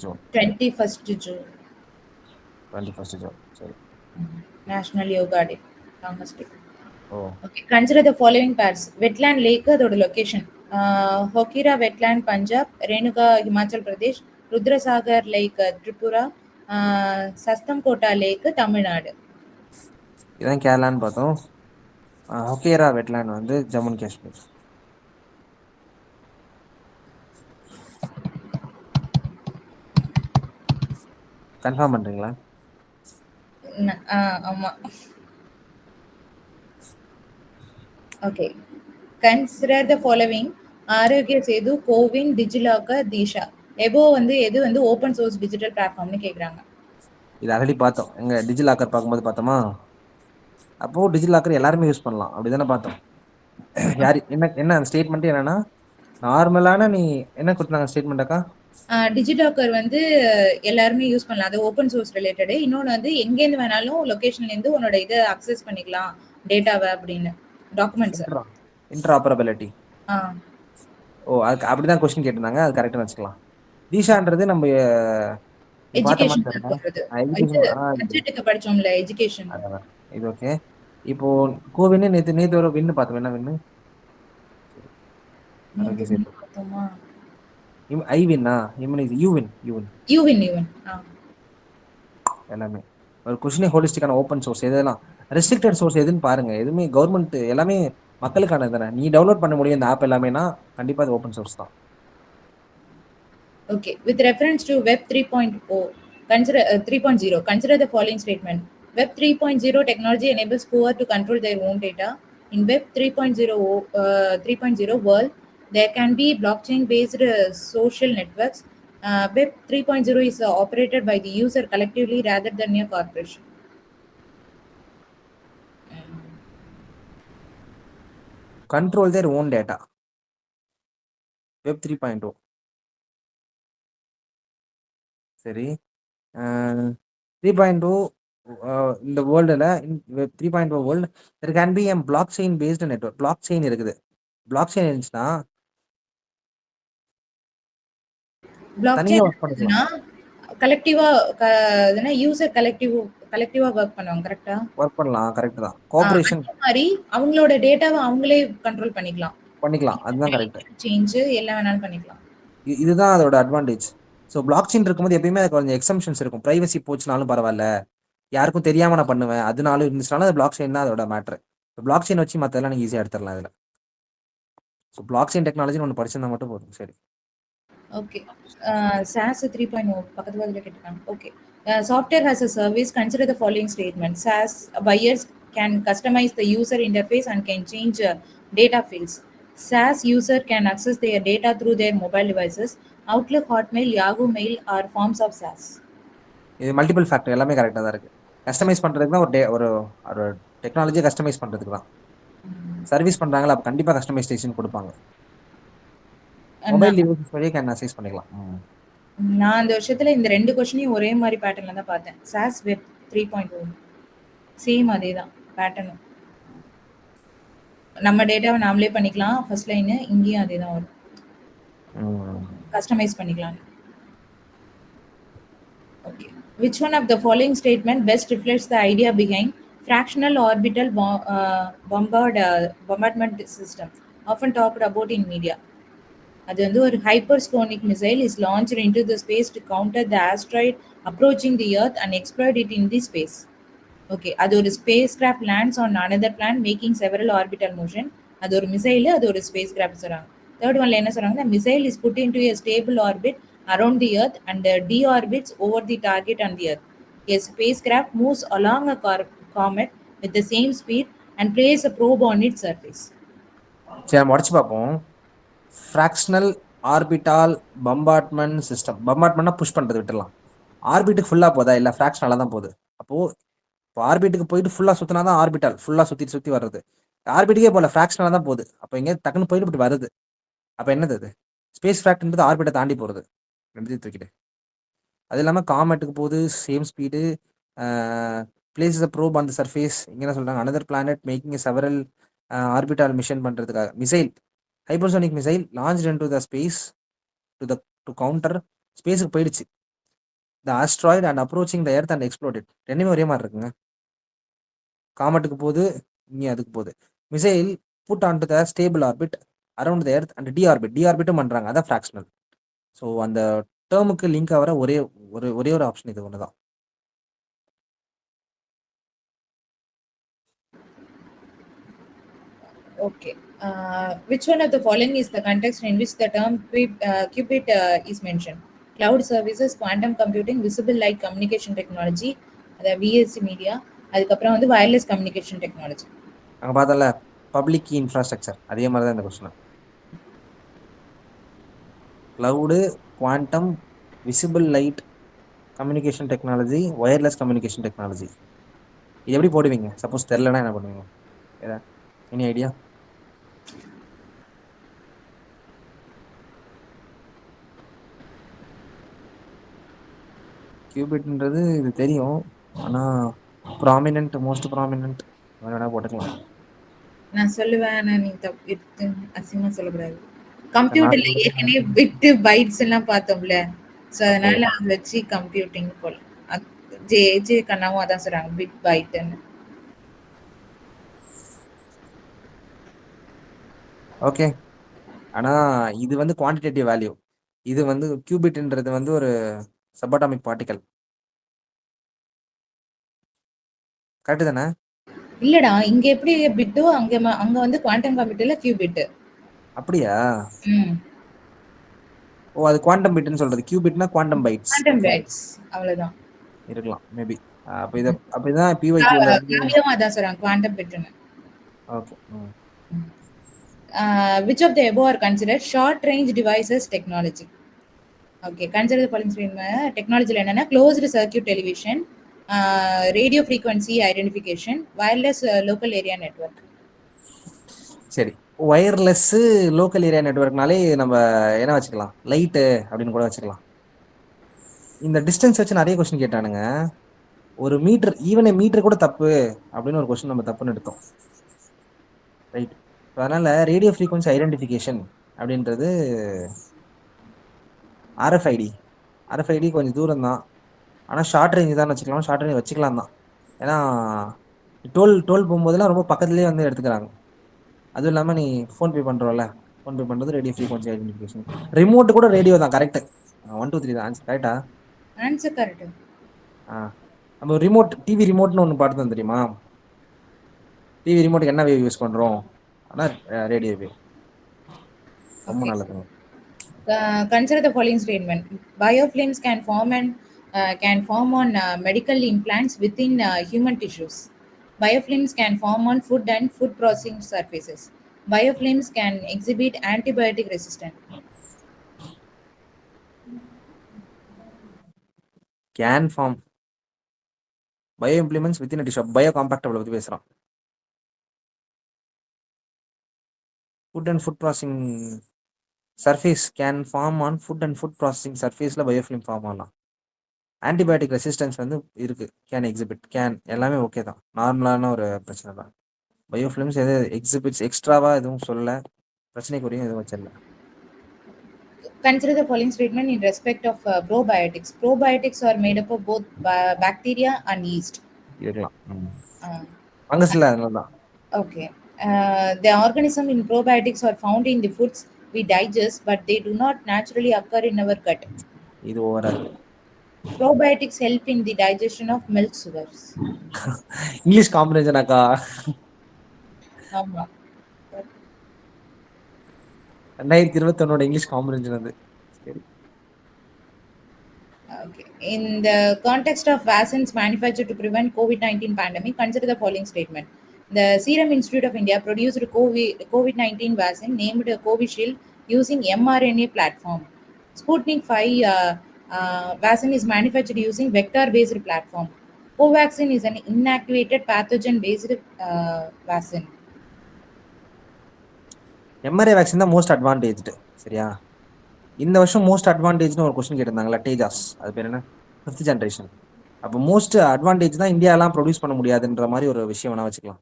June. 21st June. 21st June. சரி. National Yoga Day. Longest day. Okay. Consider the following pairs. Wetland lake, அதோட location ஹொக்கிரா wetland Punjab, Renuka Himachal Pradesh, Rudrasagar lakh Tripura, சஸ்தம்கோட்டா lakh Tamil Nadu. இதான் கேரளான்னு பார்த்தோம். ஹொக்கேரா wetland வந்து Jammu and Kashmir. Confirm பண்றீங்களா? ஆமா. Okay. Consider the following: Aarogya Setu, CoWIN, DigiLocker, Diksha. Above வந்து எது வந்து ஓப்பன் சோர்ஸ் டிஜிட்டல் பிளாட்ஃபார்ம்னு கேக்குறாங்க. இது ஆல்ரெடி பார்த்தோம். எங்க டிஜிலாக்கர் பார்க்கும்போது பார்த்தோமா? அப்போ டிஜிலாக்கர் எல்லாருமே யூஸ் பண்ணலாம். அப்படிதானே பார்த்தோம். யாரு என்ன என்ன அந்த ஸ்டேட்மெண்ட் என்னன்னா, நார்மலான நீ என்ன குடுத்தாங்க ஸ்டேட்மெண்ட் அக்கா? டிஜிலாக்கர் வந்து எல்லாருமே யூஸ் பண்ணலாம். அது ஓப்பன் சோர்ஸ் ரிலேட்டடு. இன்னொன்னு வந்து எங்கேருந்து வேணாலும் லொகேஷன்லேருந்து உன்னோட இத அக்சஸ் பண்ணிக்கலாம் டேட்டாவ அப்படின்னு. டாக்குமெண்ட்ஸ. இன்டராபரபிலிட்டி. ஆ. ஓ! அதுக்கு அப்படிதான் கொஸ்டின் கேட்டிருந்தாங்க. அது கரெக்ட்ன்னு வச்சுக்கலாம். தீஷான்றது நம்ம நீ பார்த்த மாரி எஜுகேஷன்ல தெரியல. போடுறது. இது எஜுகேஷன் இது பட்ஜெட்டுக்கு படிச்சோம்ல எஜுகேஷன். அதான். இது ஓகே. இப்போ கோவின்னு நேத்து நேத்து ஒரு வின்னு பார்த்தோம். என்ன வின்னு? நேத்து ஆரோக்கிய சேது. பார்த்தோமா? ஐ வின்னா? யூவின் யூவின் யூவின் யூவின். எல்லாமே. ஒரு கொஸ்டினே ஹோலிஸ்டிக்கான ஓப்பன் சோர்ஸ் எதெல்லாம் ரெஸ்ட்ரிக்டட் சோர்ஸ் எதுன்னு பாருங்க. எதுவுமே கவர்மெண்ட் எல்லாமே மக்களுக்கானது தானே. நீ டவுன்லோட் பண்ண முடியும் இந்த ஆப் எல்லாமேனா கண்டிப்பா அது ஓப்பன் சோர்ஸ் தான். Okay. With reference to Web 3.0, consider the following statement. Web 3.0 technology enables poor to control their own data. In Web 3.0 world, there can be blockchain-based social networks. Web 3.0 is operated by the user collectively rather than a corporation. Control their own data. Web 3.0. சரி. 3.0 இந்த வேர்ல்டுல Web 3.0 world there can be a blockchain based network. blockchain இருக்குது. blockchain இருந்துச்சுன்னா Blockchain தனியா work பண்ணிக்கலாம். கலெக்டிவா user கலெக்டிவா work பண்ணுவாங்க. கரெக்ட்டா? Work பண்ணலாம். Correct தான். கோஆபரேஷன் அதே மாரி அவங்களோட டேட்டாவ அவங்களே கண்ட்ரோல் பண்ணிக்கலாம். பண்ணிக்கலாம். அதுதான் கரெக்ட். சேஞ்ச் எல்லாம் வேணாலும் பண்ணிக்கலாம். இதுதான் அதோட அட்வான்டேஜ். ஸோ பிளாக்செயின் இருக்கும்போது எப்பயுமே அதுக்கு கொஞ்சம் எக்ஸம்ஷன்ஸ் இருக்கும். பிரைவசி போச்சுனாலும் பரவாயில்ல, யாருக்கும் தெரியாம நான் பண்ணுவேன் அதனாலும் இருந்துச்சுனாலும் அது பிளாக்செயின் தான் அதோட மேட்ரு. பிளாக்செயின் வச்சு மற்றதெல்லாம் நீங்கள் ஈஸியாக எடுத்துடலாம் இதில். ஸோ பிளாக்செயின் டெக்னாலஜின்னு ஒன்று படிச்சிருந்தா மட்டும் போதும். சரி. ஓகே. SaaS 3.0 பக்கத்து பக்கத்துல கேட்டிருக்காங்க. Okay. Software as a service, consider the following statement. SaaS buyers can customize the user interface and can change data fields. SaaS user can access their data through their mobile devices. Outlook, Hotmail, Yahoo Mail are forms of SaaS. இது multiple factor எல்லாமே கரெக்டாக தான் இருக்கு. Customise பண்ணுறதுக்கு தான் ஒரு ஒரு டெக்னாலஜியை கஸ்டமைஸ் பண்ணுறதுக்கு தான். சர்வீஸ் பண்ணுறாங்களா அப்போ கண்டிப்பாக கஸ்டமைசேஷன் கொடுப்பாங்க. மொபைல் டிவைசஸ் வழியே கேன் அக்சஸ் பண்ணிக்கலாம். நான் அந்த வருஷத்துல இந்த 2 கொஸ்டினையும் ஒரே மாதிரி பேட்டர்ன்ல தான் பார்த்தேன். SaaS Web 3.0 சேம் அதே தான் பேட்டர்னும். நம்ம டேட்டாவை நாமளே பண்ணிக்கலாம். ஃபர்ஸ்ட் லைனு இங்கேயும் அதே தான் வரும். கஸ்டமைஸ் பண்ணிக்கலாம். Okay. Which one of the following statement best reflects the idea behind fractional orbital bombardment system, often talked about in media? அது வந்து ஒரு hypersonic missile is launched into the space to counter the asteroid approaching the Earth and exploit it in the space. Okay, அது ஒரு spacecraft lands on another planet making several orbital motion. அது ஒரு missile, அது ஒரு spacecraft சொல்றாங்க. Third oneல என்ன சொல்றாங்க? The missile is put into a stable orbit around the Earth and deorbits over the target on the Earth. A spacecraft moves along a comet with the same speed and places a probe on its surface. சரி, நம்ம உடச்சு பார்ப்போம். Fractional orbital bombardment system. பம்பார்ட்மெண்ட்னா push பண்ணுறது விட்டுலாம். ஆர்பிட்டுக்கு ஃபுல்லாக போதா? இல்லை ஃப்ராக்ஷனலாக தான் போகுது. அப்போது இப்போ ஆர்பிட்டுக்கு போயிட்டு ஃபுல்லாக சுற்றினா தான் ஆர்பிட்டால் ஃபுல்லாக சுற்றி வர்றது. ஆர்பிட்டுக்கே போல ஃப்ராக்ஷனலாக தான் போகுது. அப்போ எங்கே டக்குன்னு போயிட்டு இப்படி வருது. அப்போ என்னது அது? ஸ்பேஸ் ஃப்ராக்ட்ன்றது ஆர்பிட்டை தாண்டி போகிறது. ரெண்டுத்தையும் தூக்கிட்டு அது இல்லாமல் காமெட்டுக்கு போகுது, same speed. Places a probe on the surface. இங்கே என்ன சொல்கிறாங்க? Another planet making several orbital mission பண்ணுறதுக்காக. Missile, hypersonic missile launched into the space to counter. ஸ்பேஸுக்கு போயிடுச்சு. The asteroid and approaching the earth and exploded. ரெண்டுமே ஒரே மாதிரி இருக்குங்க. காமெட்டுக்கு போகுது, இங்கே அதுக்கு போகுது. Missile put on to the stable orbit around the earth and டிஆர்பிட்டும் பண்ணுறாங்க. அதான் ஃப்ராக்ஷனல். ஸோ அந்த டேர்முக்கு லிங்க் ஆகிற ஒரே ஒரு ஆப்ஷன் இது ஒன்று தான். Okay. Which one of the following is the context in which the term qubit is mentioned? Cloud services, quantum computing, visible light communication technology, the VSC media, அதுக்கப்புறம் வந்து wireless communication technology. அங்கே பார்த்தல public key infrastructure அதே மாதிரி தான் இந்த question. Cloud, quantum, visible light communication technology, wireless communication technology. இது எப்படி போடுவீங்க? சப்போஸ் தெரிலனா என்ன பண்ணுவீங்க? Any idea? கியூபிட்ன்றது இது தெரியும், ஆனா ப்ராமினன்ட், மோஸ்ட் ப்ராமினன்ட் வேணா போட்டுக்கலாம். நான் சொல்லுவேன், ஆனா நீங்க தப்பு அசிங்கமா சொல்லக்கூடாது. சரி, நான் கம்ப்யூட்டர்ல சொல்றேன். ஏற்கனவே பிட்டு பைட்ஸ் எல்லாம் பார்த்தோம்ல. ஸோ ஓகே, அதனால அதை வச்சு கம்ப்யூட்டிங் போல. ஜே கண்ணாவும் அதான் சொல்றாங்க, பிட் பைட்ன்னு. ஓகே. ஆனா இது வந்து குவான்டிடேட்டிவ் வேல்யூ. இது வந்து கியூபிட்ன்றது வந்து ஒரு சப்பாட்டாமிக் பார்ட்டிகல். கரெக்ட் தானே? இல்லடா, இங்க எப்படி பிட்டோ அங்க அங்க வந்து குவாண்டம் கம்ப்யூட்டர்ல கியூபிட். அப்படியா? ம். ஓ, அது குவாண்டம் பிட்னு சொல்றது. கியூபிட்னா quantum bytes. Quantum okay, bytes அவ்வளவுதான். இருக்கலாம் மேபி. அப்ப இத அப்படிதான் பிஒய்க்யூல வந்து. காவியம் அதான் சொல்றாங்க, குவாண்டம் பிட்னு. Okay. Which of the above are considered short range devices technology? Okay, consider the following technology என்னன்னா closed circuit television, radio frequency identification, wireless local area network. சரி, ஒயர்லெஸ் லோக்கல் ஏரியா நெட்வொர்க்னாலே நம்ம என்ன வச்சுக்கலாம்? லைட்டு அப்படின்னு கூட வச்சுக்கலாம். இந்த டிஸ்டன்ஸ் வச்சு நிறைய கொஸ்டின் கேட்டானுங்க. ஒரு மீட்டர், ஈவன் மீட்டர் கூட தப்பு அப்படின்னு ஒரு கொஸ்டின் நம்ம தப்புன்னு எடுத்தோம். ரைட். அதனால ரேடியோ ஃப்ரீக்வன்சி ஐடென்டிஃபிகேஷன் அப்படின்றது ஆர்எஃப்ஐடி. ஆர்எஃப்ஐடி கொஞ்சம் தூரம் தான், ஆனால் ஷார்ட் ரேஞ்ச் தான் வச்சுக்கலாம். ஷார்ட் ரேஞ்ச் வச்சுக்கலாம் தான். ஏன்னா டோல் போகும்போதெல்லாம் ரொம்ப பக்கத்துலேயே வந்து எடுத்துக்கிறாங்க. அதுவும் இல்லாமல் நீ ஃபோன்பே பண்ணுறோம்ல, ஃபோன்பே பண்ணுறது ரேடியோ ஃப்ரீக்வன்சி ஐடென்டிஃபிகேஷன். ரிமோட் கூட ரேடியோ தான். கரெக்ட். 1 2 3 தான் ஆன்சர். கரெக்டா? Answer correct. நம்ம ரிமோட், டிவி ரிமோட்னு ஒன்று பாட்டு தான் தெரியுமா? டிவி ரிமோட்டுக்கு என்ன வேவ் யூஸ் பண்ணுறோம்? ஆனால் ரேடியோ வேவ். ரொம்ப Okay. நல்லதுங்க. Consider the following statement. Biofilms can form on medical implants within human tissues. Biofilms can form on food and food processing surfaces. Biofilms can exhibit antibiotic resistance. Can form bio implements within dish bio compatible பற்றி பேசுகிறோம். Food and food processing surface can form on food and food processing சர்ஃபேஸில் biofilm form ஆகலாம். Antibiotic resistance வந்து இருக்கு. Can exhibit, can எல்லாமே okay தான், நார்மலான ஒரு பிரச்சனை தான். பயோஃபிலிம்ஸ் எது எக்ஸிபிட்ஸ் எக்ஸ்ட்ராவாக எதுவும் சொல்ல, பிரச்சனைக்குரியும் எதுவும் வச்சிடல. Consider the following statement in respect of probiotics. Probiotics are made up of both bacteria and yeast. இருக்கலாம். Uh, ஃபங்கஸ்ல அதனால தான். Okay. The organism in probiotics are found in the foods we digest, but they do not naturally occur in our gut. இது ஓவரா இருக்கு. Probiotics help in the digestion of milk sugars. English combination அக்கா. ஆமா. 2021 English combination அது. சரி. Okay. In the context of vaccines manufactured to prevent COVID-19 pandemic, consider the following statement. The Serum Institute of India produced COVID-19 vaccine named Covishield using mRNA platform. Sputnik 5 vaccine is manufactured using vector-based platform. Covaxin is an inactivated pathogen-based vaccine. MRI vaccine தான் most அட்வான்டேஜ்டு. சரியா? இந்த வருஷம் most அட்வான்டேஜ்னு ஒரு question கேட்டிருந்தாங்களா, டேஜாஸ், அது பேர் என்ன, 5th generation. அப்போ most advantage தான் இந்தியாலாம் ப்ரொடியூஸ் பண்ண முடியாதுன்ற மாதிரி ஒரு விஷயம் வேணா வச்சுக்கலாம்.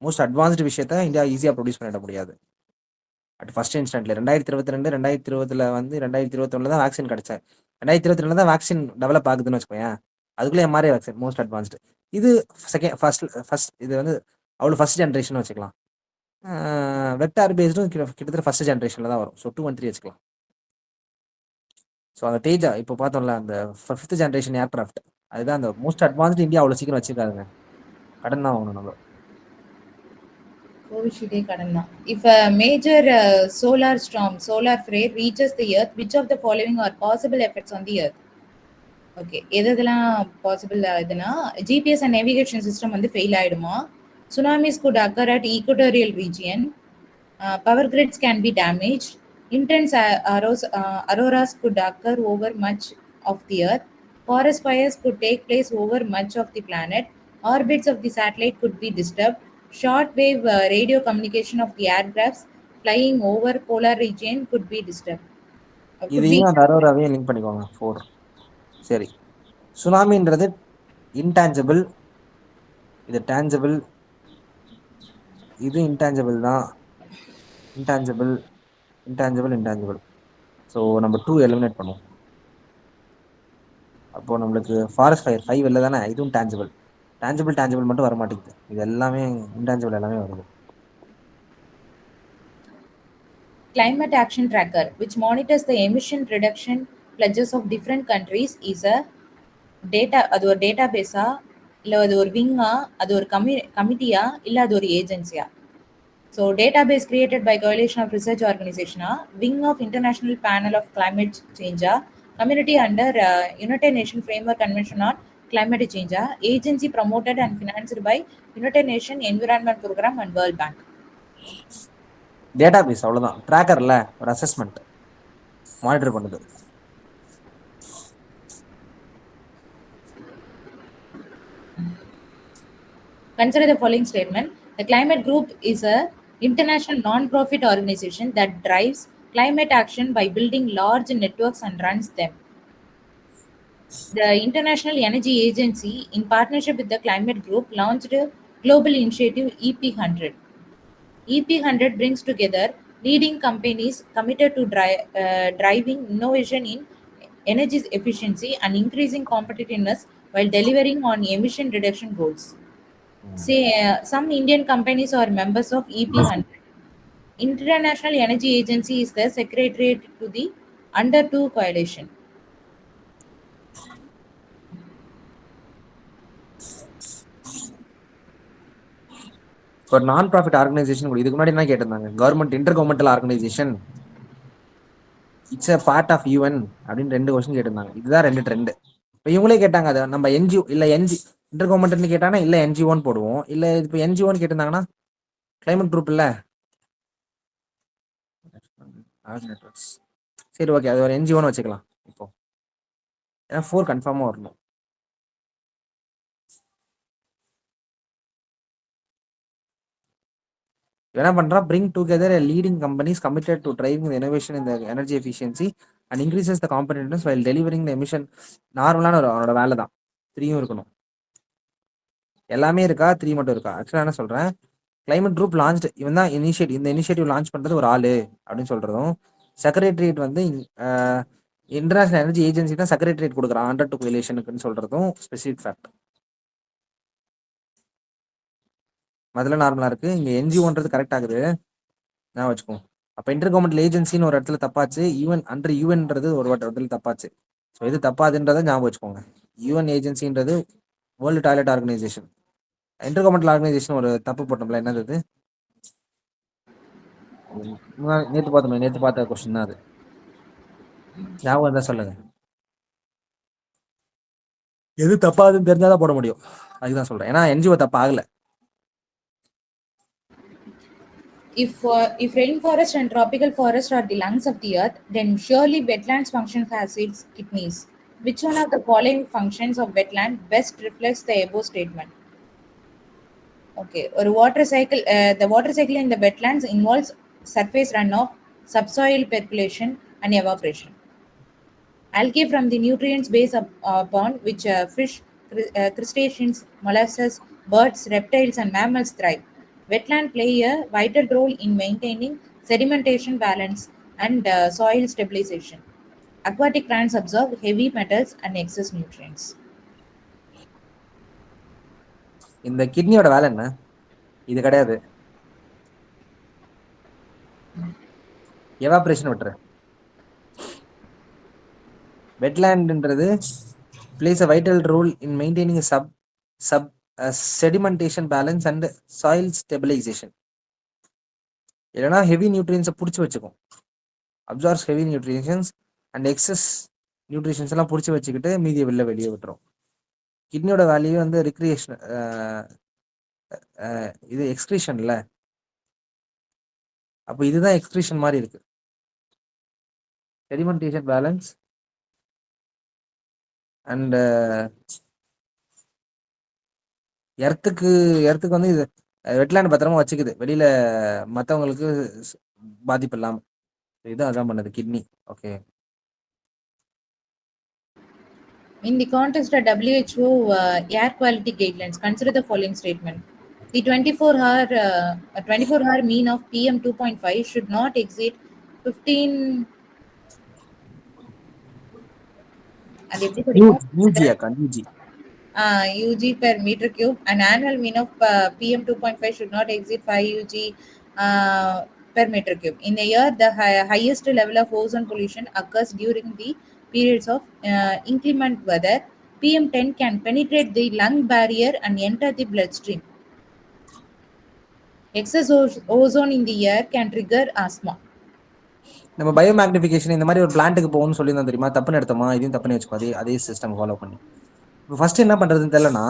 மோஸ்ட் அட்வான்ஸ்டு விஷயத்த இந்தியா ஈஸியாக ப்ரொடியூஸ் பண்ணிட முடியாது. அட் ஃபர்ஸ்ட் இன்ஸ்டன்ட்ல 2022 2020 வந்து 2021 தான் வேக்சின் கிடைச்சேன். 2022 தான் வேக்சின் டெவலப் ஆகுதுன்னு வச்சுக்கோங்க. அதுக்குள்ளே எம்ஆர்ஐ வேக்சின் மோஸ்ட் அட்வான்ஸ்டு. இது ஃபர்ஸ்ட் இது வந்து அவ்வளோ ஃபர்ஸ்ட் ஜென்ரேஷன் வச்சுக்கலாம். வெக்டார் பேஸ்டும் கிட்டத்தட்ட ஃபர்ஸ்ட் ஜென்ரேஷனில் தான் வரும். ஸோ 2 1 3 வச்சுக்கலாம். ஸோ அந்த தேஜா இப்போ பார்த்தோம்ல, அந்த 5th ஜென்ரேஷன் ஏர்கிராஃப்ட், அதுதான் அந்த மோஸ்ட் அட்வான்ஸ்டு. இந்தியா அவ்வளோ சீக்கிரம் வச்சுருக்காதுங்க. கடன் தான் வாங்கணும் நம்ம. Covishield கடன் தான். If a major solar flare reaches the earth, which of the following are possible effects on the earth? Okay, எதெல்லாம் பாசிபிள் ஆகுதுன்னா, ஜிபிஎஸ் அண்ட் நேவிகேஷன் சிஸ்டம் வந்து ஃபெயில் ஆயிடுமா, Tsunamis could occur at equatorial region. Power grids can be damaged. Intense auroras could occur over much of the Earth. Forest fires could take place over much of the planet. Orbits of the satellite could be disturbed. Shortwave radio communication of the aircrafts flying over polar region could be disturbed. Could be இதையும் அந்த அரோராவையும் link பண்ணிக்கோங்க 4. சரி, சுனாமின்றது intangible, இது tangible, இது intangible தான். Intangible, intangible, intangible. So நம்ம 2 eliminate பண்ணுவோம். அப்போ நம்மளுக்கு ஃபாரஸ்ட் ஃபயர் 5 இல்லை தானே, இதுவும் டேஞ்சபிள். டேஞ்சபிள் மட்டும் வர மாட்டேங்குது, இது எல்லாமே இன்டான்ஜிபிள் எல்லாமே வருது. Climate Action Tracker, which monitors the emission reduction pledges of different countries, is a data அது ஒரு டேட்டாபேஸா இல்லை அது ஒரு விங்கா, அது ஒரு கமிட்டியா, இல்லை அது ஒரு ஏஜென்சியா? So database created by coalition of research ஆர்கனைசேஷனா, wing of international panel of climate சேஞ்சா, community under United Nation framework convention on climate சேஞ்சா, agency promoted and financed by United Nation environment programme and World Bank. Database அவ்வளோதான். ட்ராக்கர்ல ஒரு assessment monitor பண்ணுது. Consider the following statement. The Climate Group is a international non-profit organization that drives climate action by building large networks and runs them. The International Energy Agency, in partnership with the Climate Group, launched a global initiative EP100. EP100 brings together leading companies committed to driving innovation in energy efficiency and increasing competitiveness while delivering on emission reduction goals. Say, some Indian companies are members of EP100. International Energy Agency is the secretariat to the Under 2 coalition. ஒரு நான் profit organisation கூட இதுக்கு முன்னாடி என்ன கேட்டிருந்தாங்க, government inter governmental organization, it's a part of UN அப்படின்னு 2 question கேட்டிருந்தாங்க. இதுதான் 2 ட்ரெண்ட். இப்போ இவங்களே கேட்டாங்க, அதை நம்ம என்ஜிஓ இல்லை இன்டர் கவர்மெண்ட்னு கேட்டாங்கன்னா இல்லை என்ஜிஓன்னு போடுவோம். இல்லை இப்போ என்ஜிஓன்னு கேட்டிருந்தாங்கன்னா கிளைமேட் குரூப் இல்லை. சரி, ஓகே, அது ஒரு என்ஜிஓன்னு வச்சுக்கலாம். இப்போ ஏன்னா 4 கன்ஃபார்மாக வரணும். என்ன பண்றா, bring together a leading companies committed to driving the innovation in the energy efficiency and increases the competitiveness while delivering the emission. நார்மலான அவனோட வேலை தான். 3யும் இருக்கணும். எல்லாமே இருக்கா, 3 மட்டும் இருக்கா? ஆக்சுவலாக என்ன சொல்றேன், கிளைமேட் குரூப் லான்ச், இவன் தான் இந்த இனிஷியேட்டிவ் லான்ச் பண்றது ஒரு ஆளு அப்படின்னு சொல்றதும், செக்ரட்டரியேட் வந்து இன்டர்நேஷனல் எனர்ஜி ஏஜென்சி தான் செக்ரட்டரியேட் கொடுக்குறான் அண்டர் 2 கோலிஷனுக்குன்னு சொல்றதும் ஸ்பெசிஃபிக் ஃபேக்ட். முதல்ல நார்மலா இருக்கு, இங்க என்ஜிஓன்றது கரெக்ட் ஆகுது, நான் வச்சுக்கோம். அப்போ இன்டர் கவர்மெண்டல் ஏஜென்சின்னு ஒரு இடத்துல தப்பாச்சு, யூஎன் அண்டர் யூஎன்ன்றது ஒரு இடத்துல தப்பாச்சு. ஸோ இது தப்பாதுன்றதை ஞாபகம் வச்சுக்கோங்க. யூஎன் ஏஜென்சின்றது world toilet organisation. Inter governmental organisation ஒரு தப்பு போட்டோம்ல, என்னது அது? நேற்று பார்த்த கொஸ்டின் தான் அது. ஞாபகம் தான் சொல்லுங்க. எது தப்பாதுன்னு தெரிஞ்சாதான் போட முடியும், அதுதான் சொல்றேன். ஏன்னா என்ஜிஓ தப்பா ஆகல. If rainforest and tropical forest are the lungs of the earth, then surely wetlands function as its kidneys. Which one of the following functions of wetland best reflects the above statement? Okay, or water cycle. The water cycle in the wetlands involves surface runoff, subsoil percolation, and evaporation. Algae from the nutrients base upon which fish, crustaceans, mollusks, birds, reptiles, and mammals thrive. Wetland play a vital role in maintaining sedimentation balance and soil stabilization. Aquatic plants absorb heavy metals and excess nutrients. இந்த கிட்னியோட வேலை என்ன? இது கிடையாது. Evaporation விட்டுரு. வெட்லேண்ட்ன்றது plays a vital role in maintaining a sedimentation balance and soil stabilization. இல்லைனா heavy நியூட்ரியன்ஸை பிடிச்சி வச்சுக்கும், absorbs heavy nutrients and excess nutritions எல்லாம் பிடிச்சி வச்சுக்கிட்டு மீதியை வெளியே விட்டுரும். கிட்னியோட வேல்யூ வந்து இது எக்ஸ்கிரீஷன்ல. அப்போ இதுதான் எக்ஸ்கிரீஷன் மாதிரி இருக்கு. செடிமெண்டேஷன் பேலன்ஸ் அண்ட் எர்த்துக்கு எர்த்துக்கு வந்து இது வெட்லேண்ட் பத்திரமா வச்சுக்குது, வெளியில மற்றவங்களுக்கு பாதிப்பு இல்லாமல். இது அதான் பண்ணுது kidney. Okay. In the context of WHO air quality guidelines, consider the following statement. The 24-hour mean of PM 2.5 should not exceed 15. அது எப்படி படிக்கும்? யூஜி அக்கா, UG. UG per meter cube. An annual mean of PM 2.5 should not exceed 5 UG per meter cube. In a year, the highest level of ozone pollution occurs during the periods of inclement weather. PM10 can penetrate the lung barrier and enter the bloodstream. Excess ozone in the air can trigger asthma. நம்ம bio magnification இந்த மாதிரி ஒரு பிளான்ட்டுக்கு போகணும்னு சொல்லியிருந்தோம் தெரியுமா? தப்புன்னு எடுத்தோமா? இதையும் தப்புன்னு வச்சுக்கோ. அதே சிஸ்டம் ஃபாலோ பண்ணி இப்போ ஃபர்ஸ்ட் என்ன பண்ணுறதுன்னு தெரியலனா,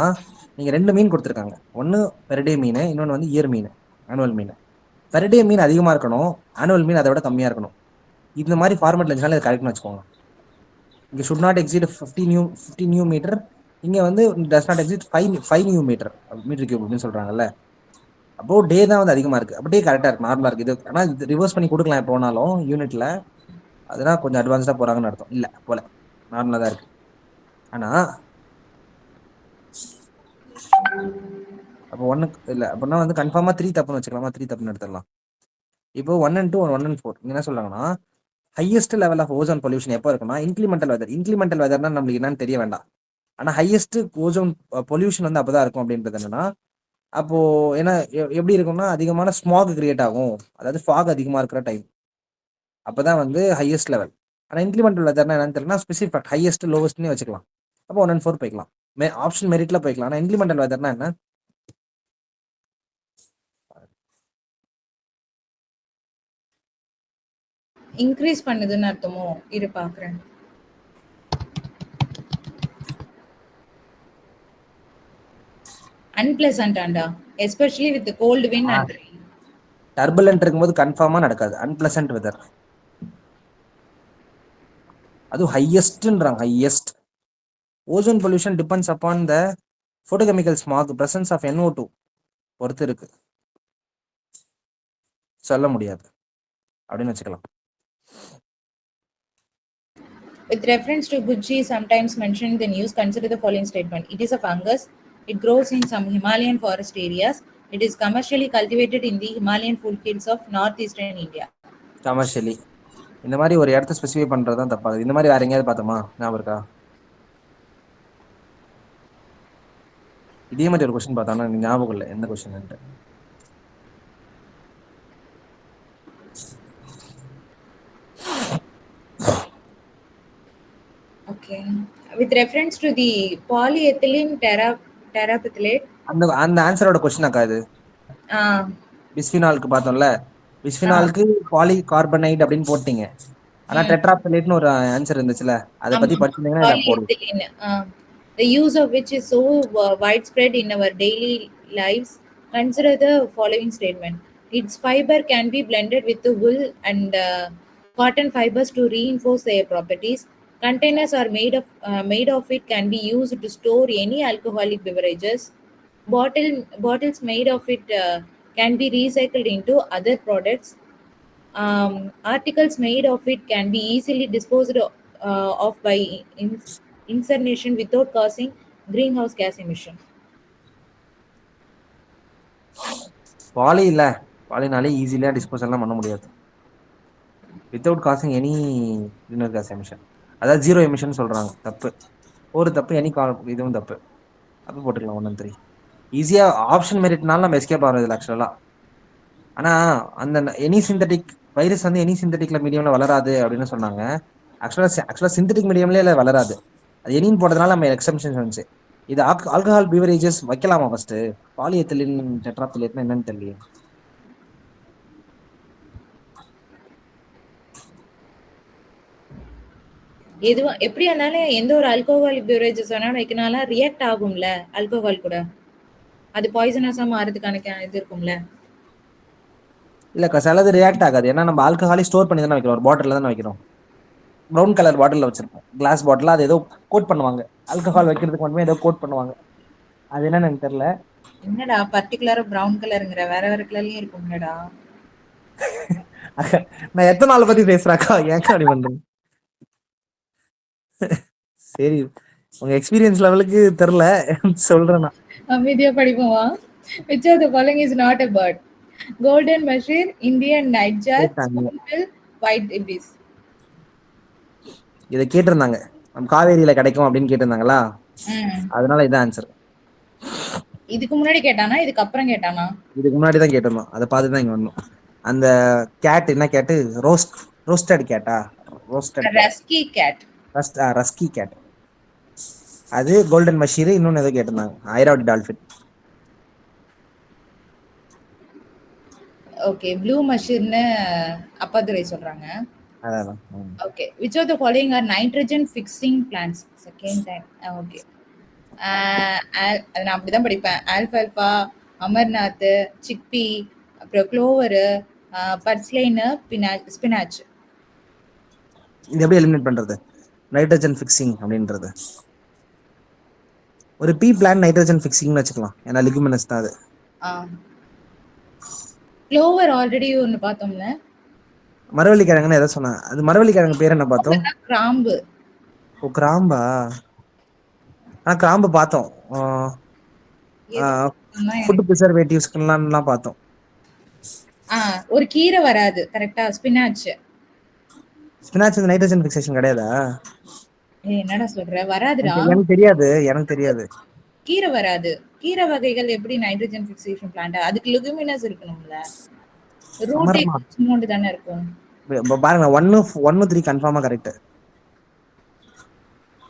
நீங்கள் 2 மீன் கொடுத்துருக்காங்க. ஒன்று பெர் டே மீன், இன்னொன்று வந்து இயர் மீன், ஆனுவல் மீன். பெர் டே மீன் அதிகமாக இருக்கணும், ஆனுவல் மீன் அதை விட கம்மியாக இருக்கணும். இந்த மாதிரி ஃபார்மெட்டில் இருந்துச்சுனால இது கரெக்ட்னு வச்சுக்கோங்க. இங்கே should not exceed 50 nu metre, இங்கே வந்து does not exceed 5 nu metre cube அப்படின்னு சொல்கிறாங்கல்ல. அப்போ டே தான் வந்து அதிகமாக இருக்குது. அப்போ டே கரெக்டாக இருக்குது, நார்மலாக இருக்குது. இது ஆனால் இது ரிவர்ஸ் பண்ணி கொடுக்கலாம் எப்போனாலும் யூனிட்டில். அதெல்லாம் கொஞ்சம் அட்வான்ஸ்டாக போகிறாங்கன்னு அர்த்தம். இல்லை போல, நார்மலாக தான் இருக்குது. ஆனால் அப்போ ஒன்றுக்கு இல்லை அப்படின்னா வந்து கன்ஃபார்மாக 3 தப்புன்னு வச்சுக்கலாமா? 3 தப்புன்னு எடுத்துடலாம். இப்போ 1 and 2 1 and 4 என்ன சொல்கிறாங்கன்னா, highest level of ozone pollution எப்போ இருக்குன்னா இன்க்ரிமெண்டல் வெதர். இன்க்ரிமெண்டல் வெதர்னா நம்மளுக்கு என்னன்னு தெரிய வேண்டாம். ஆனால் ஹையஸ்ட் ஓசோன் பொல்யூஷன் வந்து அப்போதான் இருக்கும். அப்படின்றது என்னன்னா, அப்போ ஏன்னா எப்படி இருக்கும்னா அதிகமான ஸ்மாக் கிரியேட் ஆகும், அதாவது ஃபாக் அதிகமாக இருக்கிற டைம், அப்போதான் வந்து ஹையஸ்ட் லெவல். ஆனால் இன்க்ரிமெண்டல் வெதர்னா என்னன்னு தெரியல, ஸ்பெசிஃபிக் ஹையஸ்ட் லோவஸ்ட்னே வச்சுக்கலாம். அப்போ 1 and 4 போய்க்கலாம், ஆப்ஷன் மெரிட்ல போய்க்கலாம். ஆனால் இன்க்ரிமெண்டல் வெதர்னா என்ன? இன்க்ரீஸ் பண்ணுதுன்னு அர்த்தமோ? இரு பார்க்குறேன். அன்பிளசன்ட் ஆண்டா, especially with cold wind and rain. Turbulent இருக்கும்போது கன்ஃபார்மாக நடக்காது அன்பிளசன்ட் வெதர். அதுவும் ஹையஸ்ட்ன்றாங்க. Highest ozone pollution depends upon the photochemical smog presence of NO2 பொறுத்து இருக்கு, சொல்ல முடியாது அப்படின்னு வச்சுக்கலாம். With reference to Gucci, sometimes mentioned in the news, consider the following statement. It is a fungus. It grows in some Himalayan forest areas. It is commercially cultivated in the Himalayan foothills of northeastern India. Commercially இந்த மாதிரி ஒரு இடத்த specify பண்ணுறது தான் தப்பாகுது. இந்த மாதிரி வேற எங்கேயாவது பார்த்தோமா? ஞாபகம் இருக்கா? இதே மாதிரி ஒரு கொஸ்டின் பார்த்தா ஆனால் ஞாபகம் இல்லை எந்த question. Okay. With reference to the polyethylene terephthalate. அந்த ஆன்சரோட கொஸ்டின் அக்கா இது. பிஸ்பினாலுக்கு பார்த்தோம்ல, பிஸ்பினாலுக்கு பாலி கார்பனைட் அப்படின்னு போட்டீங்க. ஆனா டெட்ராப்தலேட்னு ஒரு ஆன்சர் இருந்துச்சுல, அதை பத்தி படிச்சீங்கன்னா polyethylene, the use of which is so widespread in our daily lives. Consider the following statement. Its fiber can be blended with the wool and cotton fibers to reinforce their properties. Containers are made of it can be used to store any alcoholic beverages. Bottles made of it can be recycled into other products. Articles made of it can be easily disposed of by incineration without causing greenhouse gas emission. Poly இல்ல, பாலினாலே ஈஸிலியா டிஸ்போசல்லாம் பண்ண முடியாது without causing any greenhouse gas emission. அதாவது zero emission சொல்றாங்க. தப்பு, ஒரு தப்பு, எனி இதுவும் தப்பு. அப்போ போட்டுக்கலாம் 1 and 3 ஈஸியா. ஆப்ஷன் மெரிட்னால நம்ம எஸ்கேப் ஆகிறது ஆக்சுவலா. ஆனா அந்த எனி சிந்தட்டிக் வைரஸ் வந்து எனி சிந்தட்டிக்ல மீடியம்ல வளராது அப்படின்னு சொன்னாங்க. ஆக்சுவலா சிந்தட்டிக் மீடியம்ல வளராது, அது எனின்னு போட்டதுனால நம்ம எக்ஸம்ஷன் வந்துச்சு. இது ஆல்கஹால் பீவரேஜஸ் வைக்கலாமா? ஃபர்ஸ்ட் பாலிஎத்திலின் டெட்ராப்தலேட்னா என்னன்னு தெரியல. எதுவா எப்படி ஆனாலும் எந்த ஒரு ஆல்கோஹாலிக் பெவரேஜஸ் வேணாலும் வைக்கனாலும் ரியாக்ட் ஆகும்ல ஆல்கோஹால் கூட. அது பாய்சனஸா மாறதுக்கான இது இருக்கும்ல. இல்லக்கா சிலது ரியாக்ட் ஆகாது. ஏன்னா நம்ம ஆல்கஹாலே ஸ்டோர் பண்ணி தானே வைக்கிறோம். ஒரு பாட்டில்ல தானே வைக்கிறோம். ப்ரௌன் கலர் பாட்டில்ல வச்சிருப்போம். கிளாஸ் பாட்டில் அது ஏதோ கோட் பண்ணுவாங்க. ஆல்கஹால் வைக்கிறதுக்கு மட்டுமே ஏதோ கோட் பண்ணுவாங்க. அது என்னன்னு எனக்கு தெரியல. என்னடா பர்ட்டிகுலரா ப்ரவுன் கலருங்கிற, வேற வேற கலர்லயும் இருக்கும்லடா. நான் எத்தனை நாள் பத்தி பேசுறாக்கா? ஏன்க்கா அப்படி பண்றீங்க? சரி, உங்க எக்ஸ்பீரியன்ஸ் லெவலுக்கு தெரியல, சொல்றேன் நான். அமைதியா படிப்போமா? Which of the following is not a bird? Golden Bashir, Indian nightjar, கேட்டாங்க, spoonbill, white ibis. இதை கேட்டிருந்தாங்க. நம்ம காவேரியில கிடைக்கும் அப்படின்னு கேட்டிருந்தாங்களா, ம். அதனால இதான் ஆன்சர். இதுக்கு முன்னாடி கேட்டானா இதுக்கு அப்புறம் கேட்டானா? இதுக்கு முன்னாடி தான் கேட்டிருந்தோம். அதை பார்த்து தான் இங்க வந்தோம். அந்த கேட் என்ன கேட்டு? ரோஸ்டட் கேட்டா? ரோஸ்டட் கேட், ரஸ்கி கேட். ரஸ்கி கேட். அது கோல்டன் பஷீர். இன்னொன்னு ஏதோ கேட்டிருந்தாங்க, ஐராவடி டால்பின். ஓகே, ப்ளூ மஷிர்னு அப்பாதுரை சொல்றாங்க. அதான். Okay, which of the following are nitrogen fixing plants? Second time. Okay. அது நான் அப்படிதான் படிப்பேன். ஆல்ஃபல்ஃபா, அமர்நாத், சிக்பி, அப்புறம் க்ளோவரு, பர்ஸ்லைனு, ஸ்பினாச். இது எப்படி எலிமினேட் பண்றது? நைட்ரஜன் ஃபிக்சிங் அப்படின்றது ஒரு பி பிளான் நைட்ரஜன் ஃபிக்சிங்னு வச்சுக்கலாம். ஏன்னா லிகுமினஸ் தான் அது. க்ளோவர் ஆல்ரெடி ஒன்னு பார்த்தோம்ல. மரவள்ளிக்கிழங்குன்னு எதை சொன்னா? அது மரவள்ளிக்கிழங்கு பேர் என்ன பார்த்தோம்? கிராம்பு. ஓ, கிராம்பா? கிராம்பு பார்த்தோம். ஃபுட் ப்ரிசர்வேட்டிவ்ஸ்க்குலாம் பார்த்தோம். ஒரு கீரை வராது கரெக்டா? ஸ்பினாச். ஸ்பினாச் இந்த நைட்ரஜன் ஃபிக்சேஷன் கிடையாதா? என்னடா சொல்ற? வராதுடா. எனக்கு தெரியாது, எனக்கு தெரியாது. கீரை வராது. கீரை வகைகள் எப்படி நைட்ரஜன் ஃபிக்சேஷன் பிளான்ட்? அதுக்கு லிகுமினஸ் இருக்கணும்ல. ரூட் மோண்ட் தானே இருக்கும். பாருங்க, 1 3 கன்ஃபார்மா கரெக்ட்.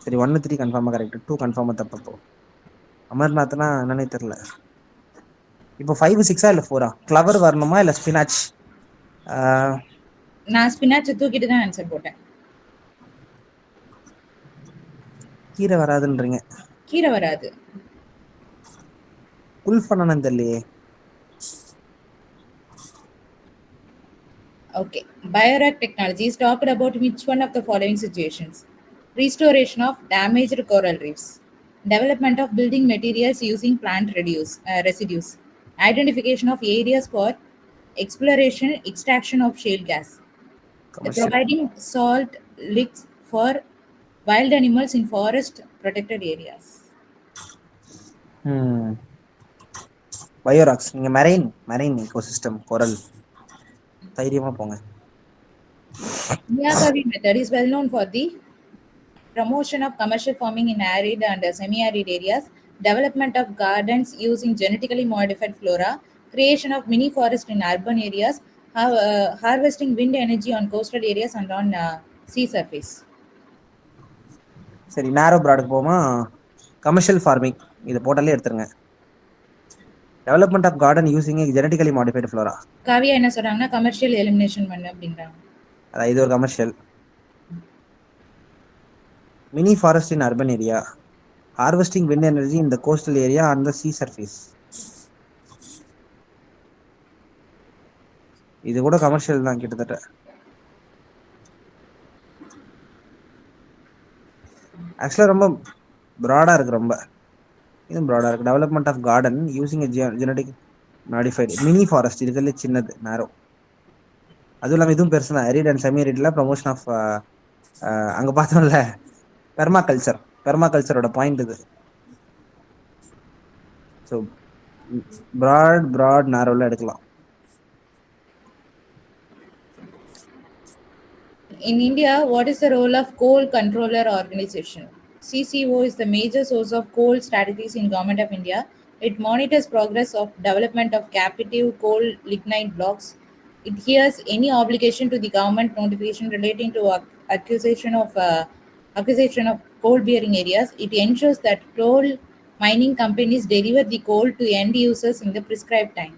சரி, 1 3 கன்ஃபார்மா கரெக்ட், 2 கன்ஃபார்மா தப்பு. அமர்நாத்னா என்னன்னே தெரியல. இப்போ 5 6 இல்ல 4 கிளவர் வரணுமா இல்ல ஸ்பினாச்? நான் ஸ்பினாச் தூக்கிட்டு தான் ஆன்சர் போட்டேன். கீரை வராதுன்றீங்க. கீரை வராது. குல்ஃபனானு தெரியலையே. Okay. Biorack Technologies talked about which one of the following situations? Restoration of damaged coral reefs, development of building materials using plant residues, identification of areas for exploration, extraction of shale gas, providing salt licks for wild animals in forest protected areas. பயோராக்ஸ். நீங்க marine ecosystem, கோரல். தைரியமா போங்க. Miyakavi method is well known for the promotion of commercial farming in arid and semi-arid areas, development of gardens using genetically modified flora, creation of mini forest in urban areas, harvesting wind energy on coastal areas and on sea surface. சரி, நேரோ பிராடுக்கு போமா. Commercial farming இதை போட்டாலே எடுத்துருங்க. Development of garden using genetically modified flora. Kavya என்ன சொல்றாங்கன்னா commercial elimination பண்ணு அப்படின்றாங்க. அதான், இது ஒரு commercial. Mini forest in urban area, harvesting wind energy in the coastal area on the sea surface. இது கூட கமர்ஷியல் தான் கிட்டத்தட்ட. ஆக்சுவலாக ரொம்ப ப்ராடா இருக்கு. ரொம்ப இதுவும் ப்ராடா இருக்கு. Development of garden using genetic modified mini forest, இதுல சின்னது நேரோ. அதுவும் இல்லாமல் இதுவும் பெருசு தான். அரிட் அண்ட் செமி அரிட்ல ப்ரமோஷன் ஆஃப் அங்கே பார்த்தோம்ல பெர்மாகல்ச்சரோட பாயிண்ட் இது. ஸோ ப்ராட் நேரோவில் எடுக்கலாம். In India, what is the role of Coal Controller Organization? CCO is the major source of coal strategies in Government of India. It monitors progress of development of captive coal lignite blocks. It hears any obligation to the government notification relating to acquisition of coal-bearing areas. It ensures that coal mining companies deliver the coal to end users in the prescribed time.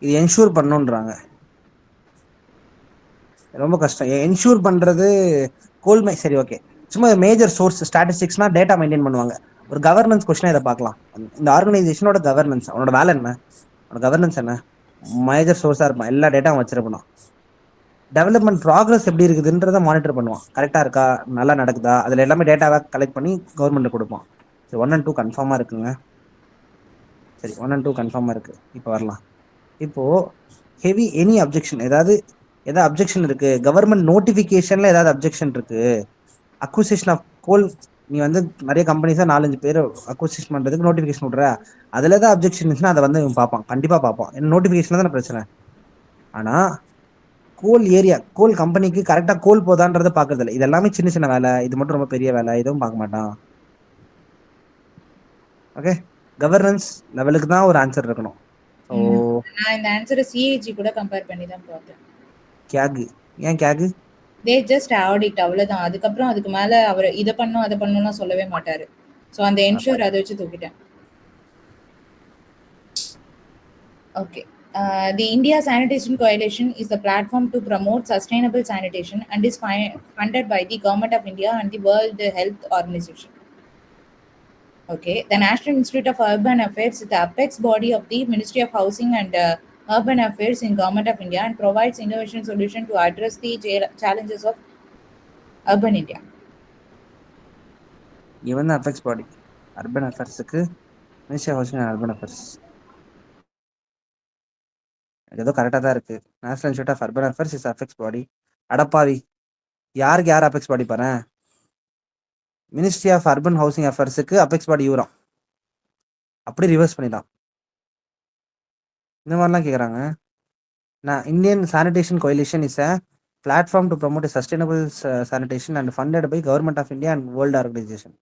இது ensure பண்ணுன்றாங்க. ரொம்ப கஷ்டம் ensure பண்றது. கோல் சரி, okay. சும்மா major source ஸ்டாட்டிஸ்டிக்ஸ்னா data maintain பண்ணுவாங்க. ஒரு governance கொஸ்டினா இதை பார்க்கலாம். இந்த ஆர்கனைசேஷனோட கவர்னன்ஸ், அவனோட வேலை என்ன, அவனோட கவர்னன்ஸ் என்ன, மேஜர் சோர்ஸா இருப்பான், எல்லா டேட்டாவும் வச்சிருப்பான். டெவலப்மெண்ட் ப்ராக்ரஸ் எப்படி இருக்குதுன்றத மானிட்டர் பண்ணுவான், கரெக்டா இருக்கா, நல்லா நடக்குதா, அதுல எல்லாமே டேட்டாவை கலெக்ட் பண்ணி கவர்மெண்ட் கொடுப்பான். சரி, 1 and 2 கன்ஃபார்மா இருக்குங்க. சரி, 1 and 2 கன்ஃபார்மா இருக்கு. இப்போ வரலாம். இப்போ ஹெவி எனி அப்ஜெக்ஷன், ஏதாவது அப்ஜெக்ஷன் இருக்கு, கவர்மெண்ட் நோட்டிபிகேஷன்ல ஏதாவது அப்ஜெக்ஷன் இருக்கு, அக்விசிஷன் ஆஃப் கோல், நீ வந்து நிறைய கம்பெனிஸா 4-5 பேர் அக்விசிஷன் பண்றதுக்கு நோட்டிபிகேஷன் விடுற, அதுல ஏதாவது அப்ஜெக்ஷன் இருந்துச்சுன்னா அதை வந்து இவன் பார்ப்பான், கண்டிப்பா பார்ப்பான். ஏன்னா நோட்டிபிகேஷன் தானே பிரச்சனை. ஆனா கோல் ஏரியா, கோல் கம்பெனிக்கு கரெக்டா கோல் போதான்றதை பாக்குறது இல்லை. இது எல்லாமே சின்ன சின்ன வேலை, இது மட்டும் ரொம்ப பெரிய வேலை, இதுவும் பார்க்க மாட்டான். ஓகே, கவர்னன்ஸ் லெவலுக்கு தான் ஒரு ஆன்சர் இருக்கணும். ஸோ நான் இந்த ஆன்சரை சிஏஜி கூட கம்பேர் பண்ணி தான் பார்த்தேன். கேகு, ஏன் கேகு? தே ஜஸ்ட் ஆடிட், அவ்வளவுதான். அதுக்கப்புறம் அதுக்கு மேல அவர் இதை பண்ணும் அதை பண்ணணும்லாம் சொல்லவே மாட்டாரு. ஸோ அந்த என்ஷூர் அதை வச்சு தூக்கிட்டேன். Okay. The India Sanitation Coalition is the platform to promote sustainable sanitation and is funded by the Government of India and the World Health Organization. Okay. The National Institute of Urban Affairs is the apex body of the Ministry of Housing and Urban Affairs in Government of India and provides innovation solution to address the challenges of urban India. இவன் தான் affects body urban அஃபேர்ஸுக்கு, ministry of housing and urban affairs. ஏதோ கரெக்டாக தான் இருக்கு. National institute of urban affairs is affects body. அடப்பாவி, யாருக்கு யார் அஃபெக்ட்ஸ் பாடி பாரு. மினிஸ்ட்ரி ஆஃப் அர்பன் ஹவுசிங் அஃபேர்ஸுக்கு அஃபெக்ட்ஸ் பாடி இவரும், அப்படி ரிவர்ஸ் பண்ணிடலாம். இந்த மாதிரிலாம் கேட்குறாங்க. நான் Indian sanitation coalition is a platform to promote sustainable sanitation and funded by government of India and world organisation.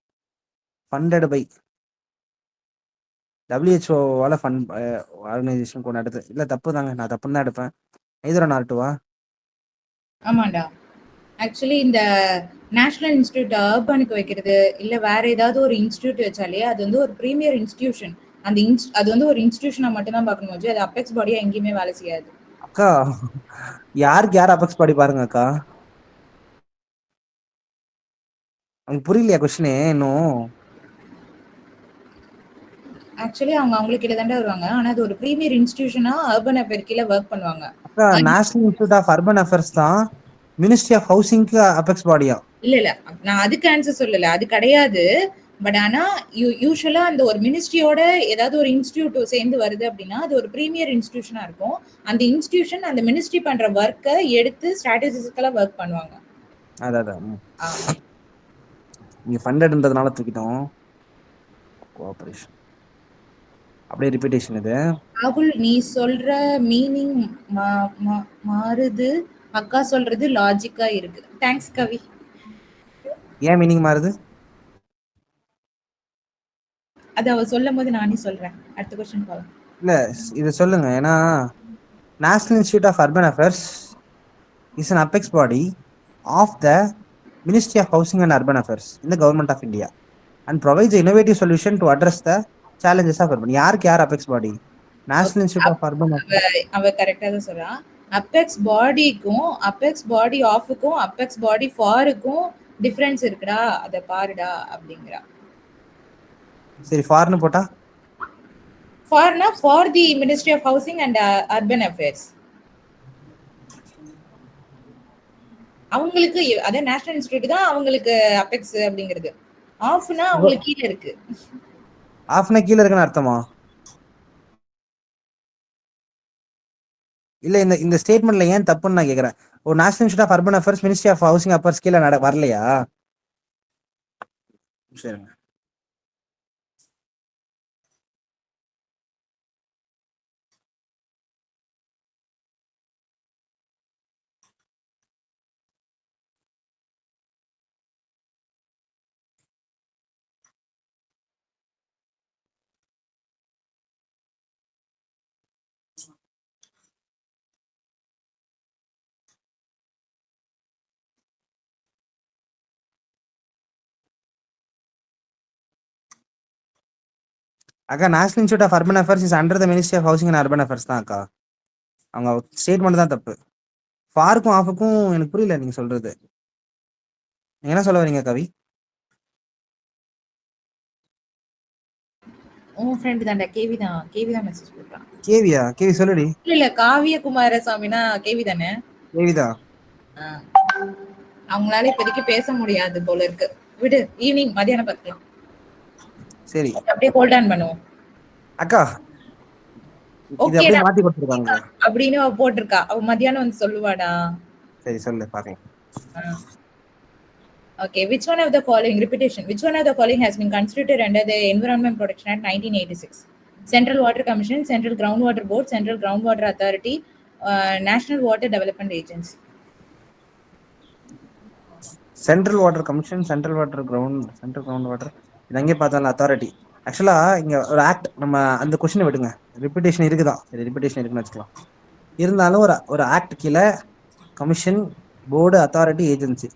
Funded by டபிள்யூஹெச்ஓவால ஃபண்ட் ஆர்கனைசேஷன் கொண்டு எடுத்து இல்லை, தப்பு தாங்க, நான் தப்புன்னு தான் எடுப்பேன். எதிரோ நாட்டுவா? ஆமாண்டா. ஆக்சுவலி இந்த நேஷனல் இன்ஸ்டியூட் அர்பனுக்கு வைக்கிறது இல்லை வேற ஏதாவது ஒரு இன்ஸ்டியூட் வச்சாலே அது வந்து ஒரு ப்ரீமியர் இன்ஸ்டிடியூஷன். அந்த அது வந்து ஒரு இன்ஸ்டிடியூஷனா மட்டும் தான் பார்க்கணும், அது அபெக்ஸ் பாடியா எங்கேயுமே வேலை செய்யாது. அக்கா, யாருக்கு யார் அபெக்ஸ் பாடி பாருங்க அக்கா. உங்களுக்கு புரியலையா கொஸ்டினே இன்னும்? ஆக்சுவலி அவங்க அவங்களுக்கு கீழே தாண்டா வருவாங்க, ஆனா அது ஒரு ப்ரீமியர் இன்ஸ்டிடியூஷனா அர்பன் அஃபேர் கீழே ஒர்க் பண்ணுவாங்க. அக்கா, national institute of urban affairs தான் மினிஸ்ட்ரி ஆஃப் ஹவுசிங்க்கு அபெக்ஸ் பாடியா? இல்ல நான் அதுக்கு ஆன்சர் சொல்லல, அது கிடையாது. பட் ஆனா யூஸ்வலா அந்த ஒரு மினிஸ்ட்ரியோட ஏதாவது ஒரு இன்ஸ்டிடியூட் சேர்ந்து வருது அப்படின்னா அது ஒரு ப்ரீமியர் இன்ஸ்டிடியூஷனா இருக்கும். அந்த இன்ஸ்டிடியூஷன் அந்த மினிஸ்ட்ரி பண்ற ஒர்க்கை எடுத்து ஸ்ட்ராட்டஜிக்கலா ஒர்க் பண்ணுவாங்க. அதான் நீங்க ஃபண்டட்ன்றதுனால தூக்கிட்டோம். கோஆபரேஷன் அப்படியே ரிப்பீட்டேஷன். இது ராகுல், நீ சொல்ற மீனிங் மாறுது, அக்கா சொல்றது லாஜிக்கா இருக்கு. தேங்க்ஸ் கவி. ஏன் மீனிங் மாறுது? அது அவ சொல்லும் போது நானே சொல்றேன். அடுத்த கொஸ்டின் போலாம். இல்ல, இது சொல்லுங்க. ஏன்னா national institute of urban affairs is an apex body of the Ministry of Housing and Urban Affairs in the Government of India and provides an innovative solution to address the challenges of urban. யாருக்கு யார் apex body? National institute of urban affairs. அவ கரெக்டா தான் சொல்றா. Apex பாடிக்கும் apex body ஆஃப்க்கும் apex body ஃபாருக்கும் difference இருக்குடா, அத பாருடா அப்படிங்கறா. சரி, ஃபார்னு போட்டா? ஃபார்னா for the ministry of housing and urban affairs. அவங்களுக்கு அதே நேஷனல் இன்ஸ்டிடியூட் தான் அவங்களுக்கு அபெக்ஸ் அப்படிங்கிறது. ஆஃப்னா அவங்களுக்கு கீழ இருக்கு. ஆஃப்னா கீழ இருக்குன்னு அர்த்தமா? இல்ல, இந்த ஸ்டேட்மெண்ட்ல ஏன் தப்புன்னு நான் கேக்குறேன். ஒரு national institute of urban affairs ministry of housing affairs கீழ வரலையா? சரிங்க. அக்கா, national institute of urban affairs is under the ministry of housing and urban affairs தான் அக்கா. அவங்க ஸ்டேட்மெண்ட் தான் தப்பு. ஃபாருக்கும் ஆஃபுக்கும் எனக்கு புரியல நீங்க சொல்றது. நீங்க என்ன சொல்ல வரீங்க கவி? உன் ஃப்ரெண்ட் தான்டா, கேவி தான். கேவி தான் மெசேஜ் போட்டான். கேவியா? கேவி சொல்லுடி. இல்ல காவிய குமாரசாமினா கேவி தானே? கேவிதா. ஆ. அவங்களால இப்போதைக்கு பேச முடியாது போல இருக்கு. விடு, ஈவினிங் மதியானம் பார்த்துக்கலாம். சரி அப்படியே ஹோல்ட் ஆன் பண்ணுவோம். அக்கா, இது அப்படியே ஓகேடா மாத்தி கொடுத்துருக்காங்க. அப்படின்னு அவ போட்டிருக்கா. அவ மதியானம் வந்து சொல்லுவாடா. சரி சொல்லு பாக்கலாம். Okay, which one of the following repetition? Which one of the following has been constituted under the Environment Protection Act 1986? Central Water Commission, Central Groundwater Board, Central Groundwater Authority, National Water Development Agency. Central water commission, central ground water, இது அங்கே பார்த்தாலும் authority. ஆக்சுவலா இங்க ஒரு act, நம்ம அந்த கொஸ்டினை விடுங்க. ரிப்பிட்டேஷன் இருக்குதான், சரி ரிப்பிட்டேஷன் இருக்குன்னு வச்சுக்கலாம். இருந்தாலும் ஒரு ஆக்ட் கீழே commission, board, authority, agency.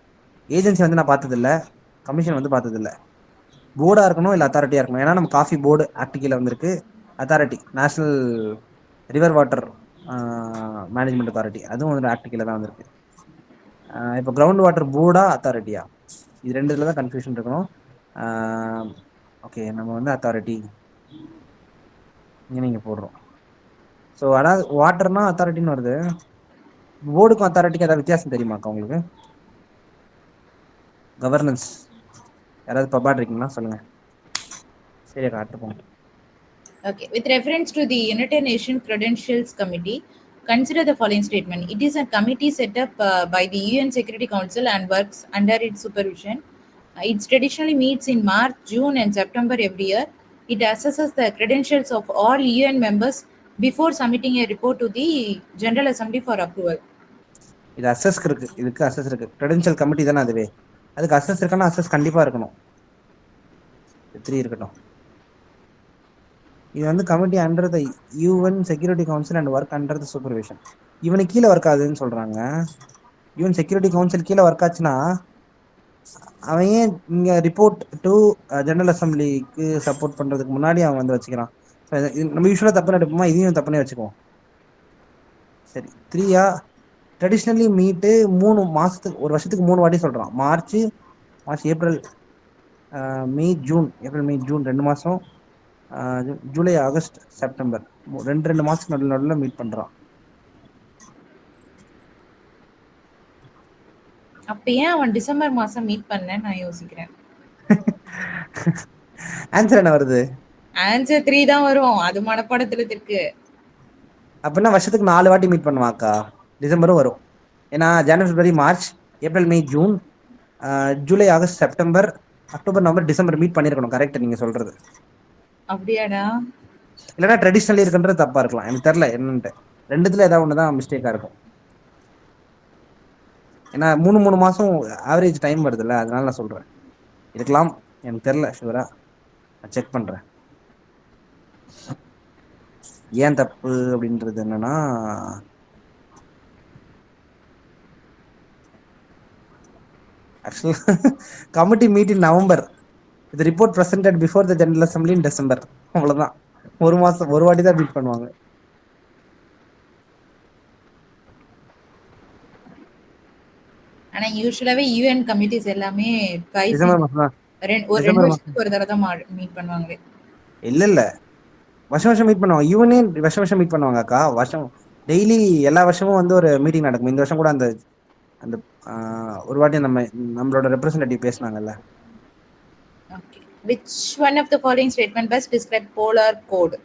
Agency வந்து நான் பார்த்தது இல்லை, கமிஷன் வந்து பார்த்தது இல்லை. போர்டா இருக்கணும் இல்லை அத்தாரிட்டியா இருக்கணும். ஏன்னா நம்ம காஃபி போர்டு ஆக்ட் கீழே வந்திருக்கு. Authority national river water management authority, அதுவும் வந்து ஆக்ட் கீழே தான் வந்திருக்கு. இப்போ கிரவுண்ட் வாட்டர் போர்டா அத்தாரிட்டியா, இது ரெண்டு இதில் தான் கன்ஃபியூஷன் இருக்கணும். ஓகே, நம்ம வந்து அத்தாரிட்டி இங்கே நீங்கள் போடுறோம். ஸோ அதாவது வாட்டர்னா அத்தாரிட்டின்னு வருது. போர்டுக்கும் அத்தாரிட்டிக்கும் ஏதாவது வித்தியாசம் தெரியுமாக்கா உங்களுக்கு? கவர்னன்ஸ் யாராவது பப்பாட் இருக்கீங்களா சொல்லுங்க. சரி அக்கா, அடுத்து போங்க. Okay, with reference to the United Nations Credentials Committee, consider the following statement. It is a committee set up by the UN Security Council and works under its supervision. It traditionally meets in March, June, and September every year. It assesses the credentials of all UN members before submitting a report to the General Assembly for approval. இது assess இருக்கு, இதுக்கு assess இருக்கு. Credential committee தானே அதுவே, அதுக்கு assess இருக்கானா? Assess கண்டிப்பா இருக்கணும். 3 இருக்கட்டும். இது வந்து committee under the UN security council and work under the supervision. இவனுக்கு கீழே ஒர்க் ஆகுதுன்னு சொல்றாங்க. யூஎன் செக்யூரிட்டி கவுன்சில் கீழே ஒர்க் ஆச்சுன்னா அவன் ஏன் இங்க ரிப்போர்ட் டு ஜெனரல் அசம்பிளிக்கு சப்போர்ட் பண்றதுக்கு முன்னாடி அவன் வந்து வச்சுக்கிறான்? நம்ம யூஸ்வலா தப்பு எடுப்போமா, இதையும் தப்புனே வச்சுக்குவோம். சரி, 3யா? ட்ரெடிஷ்னலி மீட்டு 3 மாசத்துக்கு, ஒரு வருஷத்துக்கு 3 வாட்டி சொல்றான். March, April, May, June. April, May, June 2 மாசம். ஜூலை, ஆகஸ்ட், செப்டம்பர், ரெண்டு மாசத்துக்கு நடுவில் மீட் பண்றான். அப்ப ஏன் அவன் டிசம்பர் மாசம் மீட் பண்ண நான் யோசிக்கிறேன். ஆன்சர் என்ன வருது? ஆன்சர் 3 தான் வரும். அது மனப்பாடத்துல இருக்கு. அப்படின்னா வருஷத்துக்கு 4 வாட்டி மீட் பண்ணுவாக்கா. டிசம்பரும் வரும். ஏன்னா ஜனவரி, பிப்ரவரி, மார்ச், ஏப்ரல், மே, ஜூன், ஜூலை, August, September, October, November, December meet பண்ணிருக்கணும். கரெக்ட் நீங்க சொல்றது. அப்படியாடா? இல்லைன்னா ட்ரெடிஷ்னலி இருக்குன்றது தப்பா இருக்கலாம், எனக்கு தெரியல என்னன்ட்டு. ரெண்டுத்துல ஏதாவது ஒண்ணுதான் மிஸ்டேக்கா இருக்கும். ஏன்னா 3 மாசம் ஆவரேஜ் டைம் வருதுல்ல, அதனால நான் சொல்றேன். இருக்கலாம், எனக்கு தெரியல ஷுவரா, நான் செக் பண்றேன். ஏன் தப்பு அப்படின்றது என்னன்னா, ஆக்சுவலா கமிட்டி மீட் இன் நவம்பர், இது report presented before the general assembly in December. அவ்வளவுதான், ஒரு மாசம் ஒரு வாட்டி தான் மீட் பண்ணுவாங்க. ஆனா யூசுவலாவே யூஎன் கமிட்டிஸ் எல்லாமே டிசம்பர் மாசம் தான். ஒரு 2 வருஷத்துக்கு ஒரு தடவை தான் மீட் பண்ணுவாங்களே. இல்ல வருஷம் மீட் பண்ணுவாங்க. யூஎனே வருஷம் மீட் பண்ணுவாங்க அக்கா. வருஷம் டெய்லி எல்லா வருஷமும் வந்து ஒரு மீட்டிங் நடக்கும். இந்த வருஷம் கூட அந்த அந்த ஒரு வாட்டி நம்மளோட representative பேசினாங்கல்ல. Okay. Which one of the following statement best describe polar code?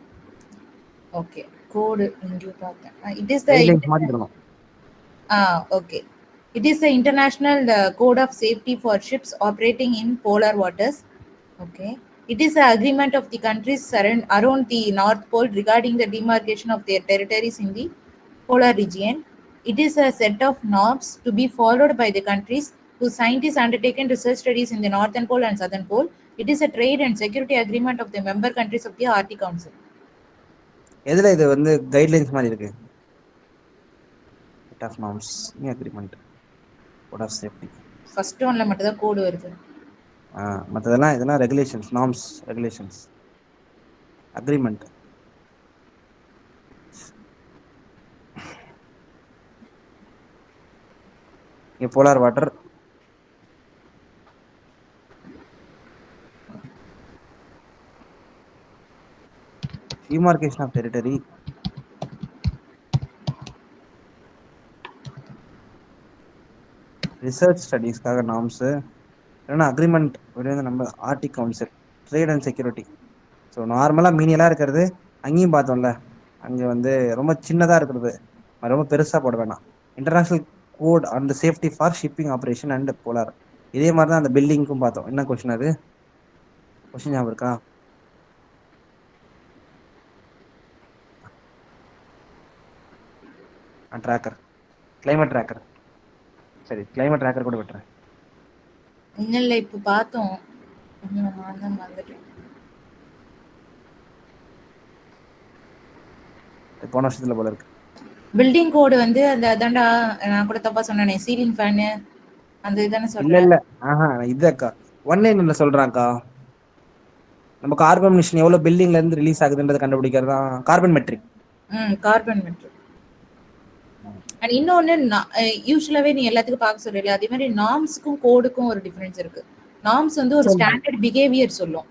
Okay. Code இங்க பார்த்தேன். It is the okay. It is the international code of safety for ships operating in polar waters. Okay. It is the agreement of the countries around the North Pole regarding the demarcation of their territories in the polar region. It is a set of norms to be followed by the countries whose scientists undertaken research studies in the Northern Pole and Southern Pole. It is a trade and security agreement of the member countries of the Arctic Council. எதுல இது வந்து guidelines மாதிரி இருக்கு? set of norms, agreement, code of safety. First one la மட்டும் தான் code வருது. மத்ததெல்லாம் இதெல்லாம் ரெகுலேஷன்ஸ், நார்ம்ஸ், ரெகுலேஷன்ஸ், அக்ரிமெண்ட். இங்க polar water, demarcation of territory, research ஸ்டடீஸ்க்காக நார்ம்ஸ், இல்லைன்னா அக்ரிமெண்ட் நம்ம Arctic council, trade and security. So நார்மலாக மீனியலாக இருக்கிறது அங்கேயும் பார்த்தோம்ல, அங்கே வந்து ரொம்ப சின்னதாக இருக்கிறது, ரொம்ப பெருசாக போட வேணாம். International code and safety for shipping operation and polar. இதே மாதிரி தான் அந்த பில்டிங்க்கும் பார்த்தோம். என்ன கொஸ்டின் அது? கொஸ்டின் ஞாபகம் இருக்கா? Tracker, climate tracker. சரி, கிளைமேட் ட்ராக்கர் கூட விட்டுறேன். இல்ல இப்ப பார்த்தோம். நான் தான் மறந்துட்டேன். போன வருஷத்துல போல இருக்கு. பில்டிங் கோடு வந்து அந்த அதான்டா, நான் கூட தப்பா சொன்னேனே, சீலிங் ஃபேனு அந்த இதுதானே இல்ல சொல்றேன். இல்ல, ஆஹா, இது அக்கா 191 சொல்றாங்கக்கா. நம்ம கார்பன் மிஷன் எவ்வளவு பில்டிங்ல இருந்து ரிலீஸ் ஆகுதுன்றதை கண்டுபிடிக்கிறது தான் carbon metric. Carbon metric. And இன்னொன்னு, யூஸ்வலாவே நீ எல்லாத்துக்கும் பார்க்க சொல்றீல, அதே மாதிரி நார்ம்ஸுக்கும் கோடுக்கும் ஒரு டிஃபரன்ஸ் இருக்கு. நார்ம்ஸ் வந்து ஒரு ஸ்டாண்டர்ட் பிஹேவியர் சொல்லும்.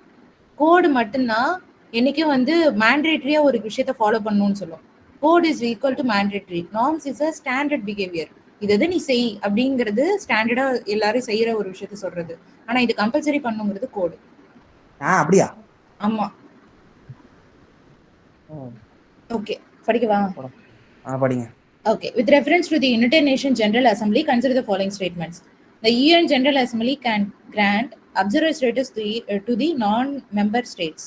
கோடு மட்டும்தான் என்னைக்கும் வந்து மேண்டேட்டரியா ஒரு விஷயத்த ஃபாலோ பண்ணணும்னு சொல்லும். Code is equal to mandatory. Norms is a standard behaviour. இது நீ செய் அப்படிங்கிறது ஸ்டாண்டர்டா எல்லாரும் செய்யற ஒரு விஷயத்த சொல்றது. ஆனா இது கம்பல்சரி பண்ணுங்கிறது கோடு. அப்படியா? ஆமா. ஓகே, படிக்கவா? படிங்க. Okay. With reference to the United Nations General Assembly, consider the following statements. The UN General Assembly can grant observer status to the non-member states.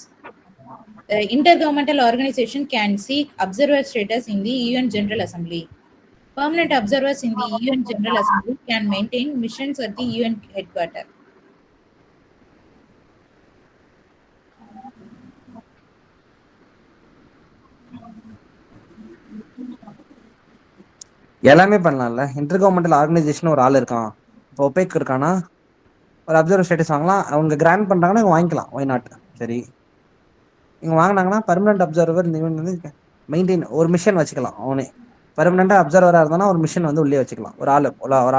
The intergovernmental organization can seek observer status in the UN General Assembly. Permanent observers in the UN General Assembly can maintain missions at the UN headquarters. எல்லாமே பண்ணலாம்ல. Inter governmental organisation ஒரு ஆள் இருக்கான், இப்போ opaque இருக்கானா, ஒரு observer status வாங்கலாம். அவங்க கிராண்ட் பண்றாங்கன்னா இவங்க வாங்கிக்கலாம், ஒய் நாட். சரி, இவங்க வாங்கினாங்கன்னா பர்மனன்ட் அப்சர்வர் இந்த வந்து மெயின்டைன் ஒரு மிஷன் வச்சுக்கலாம். அவனே பர்மனண்டா அப்சர்வரா இருந்தானா ஒரு மிஷன் வந்து உள்ளே வச்சுக்கலாம். ஒரு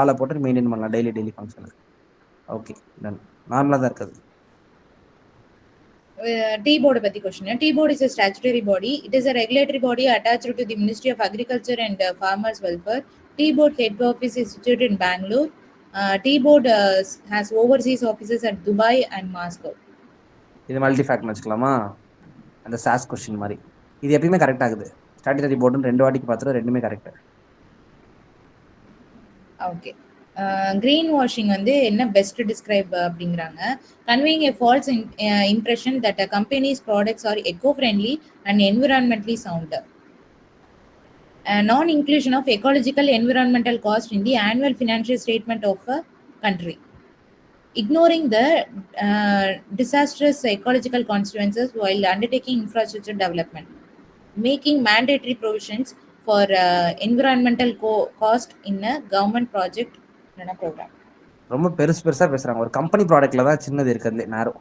ஆளை போட்டு மெயின்டைன் பண்ணலாம் டெய்லி ஃபங்க்ஷன். Okay, ton. நார்மலா தான் இருக்குது. T-board பத்தி question. T-board is a statutory body. It is a regulatory body attached to the Ministry of Agriculture and Farmers Welfare. T-board head office is situated in Bangalore. T-board has overseas offices at Dubai and Moscow. இது multi fact வச்சுக்கலாமா? அந்த sauce question மாதிரி இது எப்பயுமே correct ஆகுது. Statutory போர்டுன்னு 2 வாட்டிக்கு பார்த்துட்டு ரெண்டுமே correct. Okay. Green washing வந்து என்ன பெஸ்ட் டிஸ்கிரைப் அப்படிங்கிறாங்க. Conveying a false impression that a company's products are eco-friendly and environmentally sound. Non-inclusion of ecological environmental cost in the annual financial statement of a country. Ignoring the disastrous ecological consequences while undertaking infrastructure development. Making mandatory provisions for environmental cost in a government project program. ரொம்ப பெருசா பேசுறாங்க. ஒரு company ப்ராடக்ட்ல தான் சின்னது இருக்கிறதுல நேரோ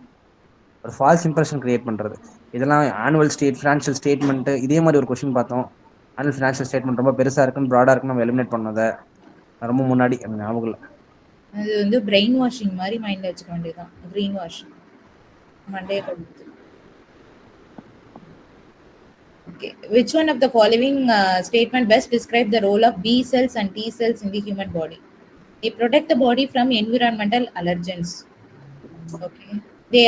ஒரு falls impression create பண்றது. இதெல்லாம் ஆனுவல் ஃபினான்ஷியல் ஸ்டேட்மெண்ட் இதே மாதிரி ஒரு கொஸ்டின் பார்த்தோம். ஆனுவல் ஃபினான்ஷியல் ஸ்டேட்மெண்ட் ரொம்ப பெருசா இருக்குன்னு ப்ராடா இருக்குன்னு நம்ம எலிமினேட் பண்ணதை ரொம்ப முன்னாடி அந்த ஞாபகம் இல்லை. அது வந்து பிரெயின் வாஷிங் மாதிரி மைண்ட்ல வச்சுக்க வேண்டியதுதான். கிரீன் வாஷிங் மண்டே கழுத்து. Okay. Which one of the following statement best describe the role of B cells and T cells in the human body? They protect the body from environmental allergens. Okay. They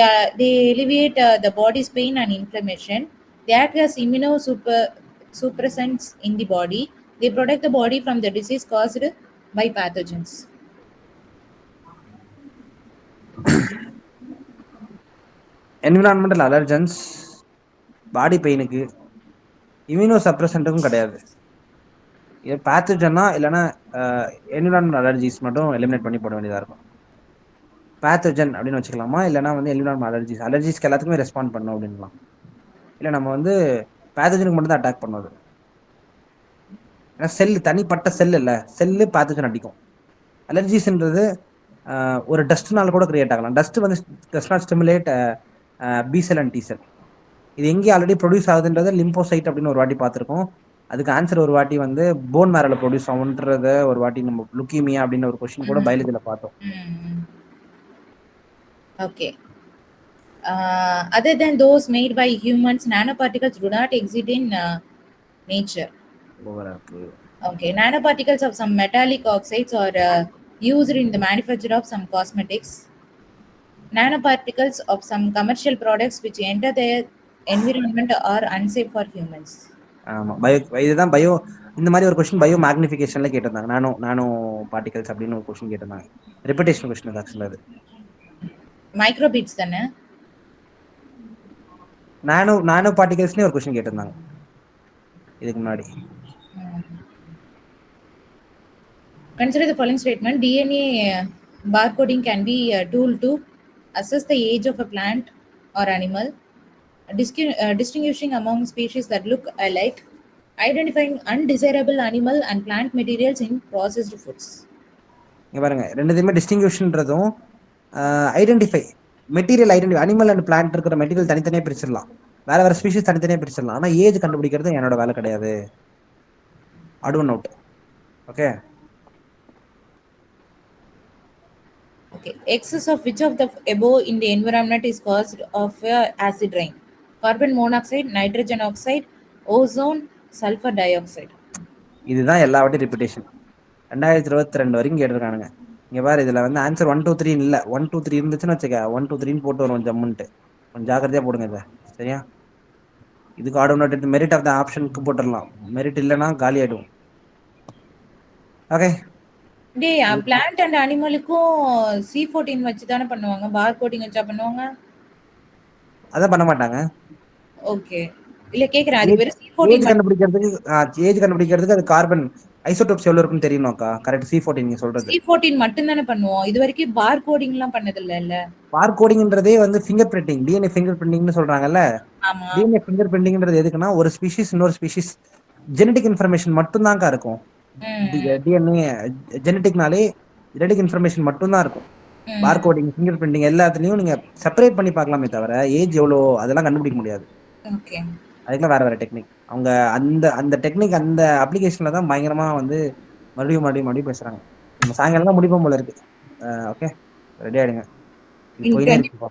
alleviate the body's pain and inflammation. They act as immunosuppressants in the body. They protect the body from the disease caused by pathogens. Environmental allergens body பெயினுக்கு, இம்யூனோ சப்ரசன்ட்டுக்கும் கிடையாது. இது பேத்தஜனா இல்லைன்னா environmental allergies மட்டும் eliminate பண்ணி போட வேண்டியதாக இருக்கும். பேத்தஜன் அப்படின்னு வச்சுக்கலாமா, இல்லைனா வந்து என்விரான்மெண்டல் அலர்ஜிஸ்க்கு எல்லாத்துக்குமே ரெஸ்பாண்ட் பண்ணும் அப்படின்லாம். இல்லை நம்ம வந்து பேத்தஜனுக்கு மட்டும் தான் அட்டாக் பண்ணுவது. ஏன்னா செல்லு தனிப்பட்ட செல் இல்லை, செல்லு பேத்தஜன் அடிக்கும். அலர்ஜிஸ்ன்றது ஒரு டஸ்ட்னால கூட கிரியேட் ஆகலாம். டஸ்ட் வந்து does not stimulate B cell and T cell. இது எங்கேயும் ஆல்ரெடி ப்ரொடியூஸ் ஆகுதுன்றது லிம்போசைட் அப்படின்னு ஒரு வாட்டி பார்த்துருக்கோம். அதுக்கு ஆன்சர் ஒரு வாட்டி வந்து போன் மேரோல ப்ரொடியூஸ் ஆகுன்றத ஒரு வாட்டி நம்ம லுக்கீமியா அப்படின்னு ஒரு கொஸ்டின் கூட பயாலஜியில் பார்த்தோம். Okay. Other than those made by humans, nanoparticles do not exist in nature. ஓவரா இருக்கு. Okay, nanoparticles of some metallic oxides are used in the manufacture of some cosmetics. Nanoparticles of some commercial products which enter the environment are unsafe for humans. ஆமா. இதுதான் இந்த மாரி ஒரு question bio மேக்னிஃபிகேஷன்ல கேட்டிருந்தாங்க. நானோ நானோ particles அப்படின்னு ஒரு கொஸ்டின் கேட்டிருந்தாங்க. Repetition question அது ஆக்சுவலா அது. Microbits தானே? நானோ பார்ட்டிகல்ஸ்னே ஒரு கொஸ்டின் கேட்டிருந்தாங்க இதுக்கு முன்னாடி. Consider the following statement. DNA barcoding can be a tool to assess the age of a plant or animal, distinguishing among species that look alike, identifying undesirable animal and plant materials in processed foods. இங்க பாருங்க, ரெண்டுத்தையுமே டிஸ்டிங்விஷ்ன்றதும் identify material identify animal and plant இருக்கிற material தனித்தனியாக பிரிச்சிடலாம், வேற வேற species தனித்தனியாக பிரிச்சிடலாம். ஆனால் ஏஜ் கண்டுபிடிக்கிறது என்னோட வேலை கிடையாது. அடுவன் out. Okay. Okay. Excess of which of the above in the environment is caused of acid rain? Carbon monoxide, nitrogen oxide, ozone, sulfur dioxide. இதுதான் எல்லாவட்டையும் ரிப்பிட்டேஷன். 2022 வரைக்கும் கேட்டிருக்கானுங்க. இங்க பாரு, இதுல வந்து ஆன்சர் 1 2 3 இல்ல, 1 2 3 இருந்துச்சுன்னு வச்சுக்க, 1 2 3 போட்டு வரும் ஜம்முன்ட்டு. கொஞ்சம் ஜாக்கிரதையா போடுங்க இதை, சரியா? இதுக்கு ஆடோனேட் மெரிட் ஆஃப் த ஆப்ஷனுக்கு போட்டுடலாம். மெரிட் இல்லைன்னா காலி ஆயிடும். ஓகே. டே பிளான்ட் அண்ட் அனிமலுக்கும் C14 வச்சு தானே பண்ணுவாங்க, பார் கோடிங் வச்சா பண்ணுவாங்க? அதான் பண்ண மாட்டாங்க. ஓகே, இல்ல கேக்குறேன், அது வெறும் C14 ஏஜ் கண்டுபிடிக்கிறதுக்கு அது கார்பன் ஐசோடோப்ஸ் எவ்வளவு இருக்குன்னு தெரியணும்க்கா. கரெக்ட், C14 நீங்க சொல்றது. C14 மட்டும் தானே பண்ணுவோம், இது வரைக்கும் பார் கோடிங் எல்லாம் பண்ணது இல்ல. பார் கோடிங்ன்றதே வந்து ஃபிங்கர் பிரிண்டிங், டிஎன்ஏ ஃபிங்கர் பிரிண்டிங்னு சொல்றாங்கல்ல. ஆமா. டிஎன்ஏ ஃபிங்கர் பிரிண்டிங்ன்றது எதுக்குன்னா, ஒரு ஸ்பீஷிஸ் இன்னொரு ஸ்பீஷிஸ் ஜெனடிக் இன்ஃபர்மேஷன் மட்டும் தான்க்கா இருக்கும். டிஎன்ஏ ஜெனடிக்னாலே ஜெனடிக் இன்ஃபர்மேஷன் மட்டும் தான் இருக்கும். பார் கோடிங், ஃபிங்கர் பிரிண்டிங் எல்லாத்துலயும் நீங்க செப்பரேட் பண்ணி பார்க்கலாமே தவிர ஏஜ் எவ்வளோ அதெல்லாம் கண்டுபிடிக்க முடியாது. ஓகே, அதுக்கெல்லாம் வேற வேற டெக்னிக். அவங்க அந்த அந்த டெக்னிக் அந்த அப்ளிகேஷன்ல தான் பயங்கரமா வந்து மறுபடியும் பேசுறாங்க. நம்ம சாயங்காலம் தான் முடிப்போம் போல இருக்கு. ஓகே, ரெடி ஆயிடுங்க. போயினே இருக்கு.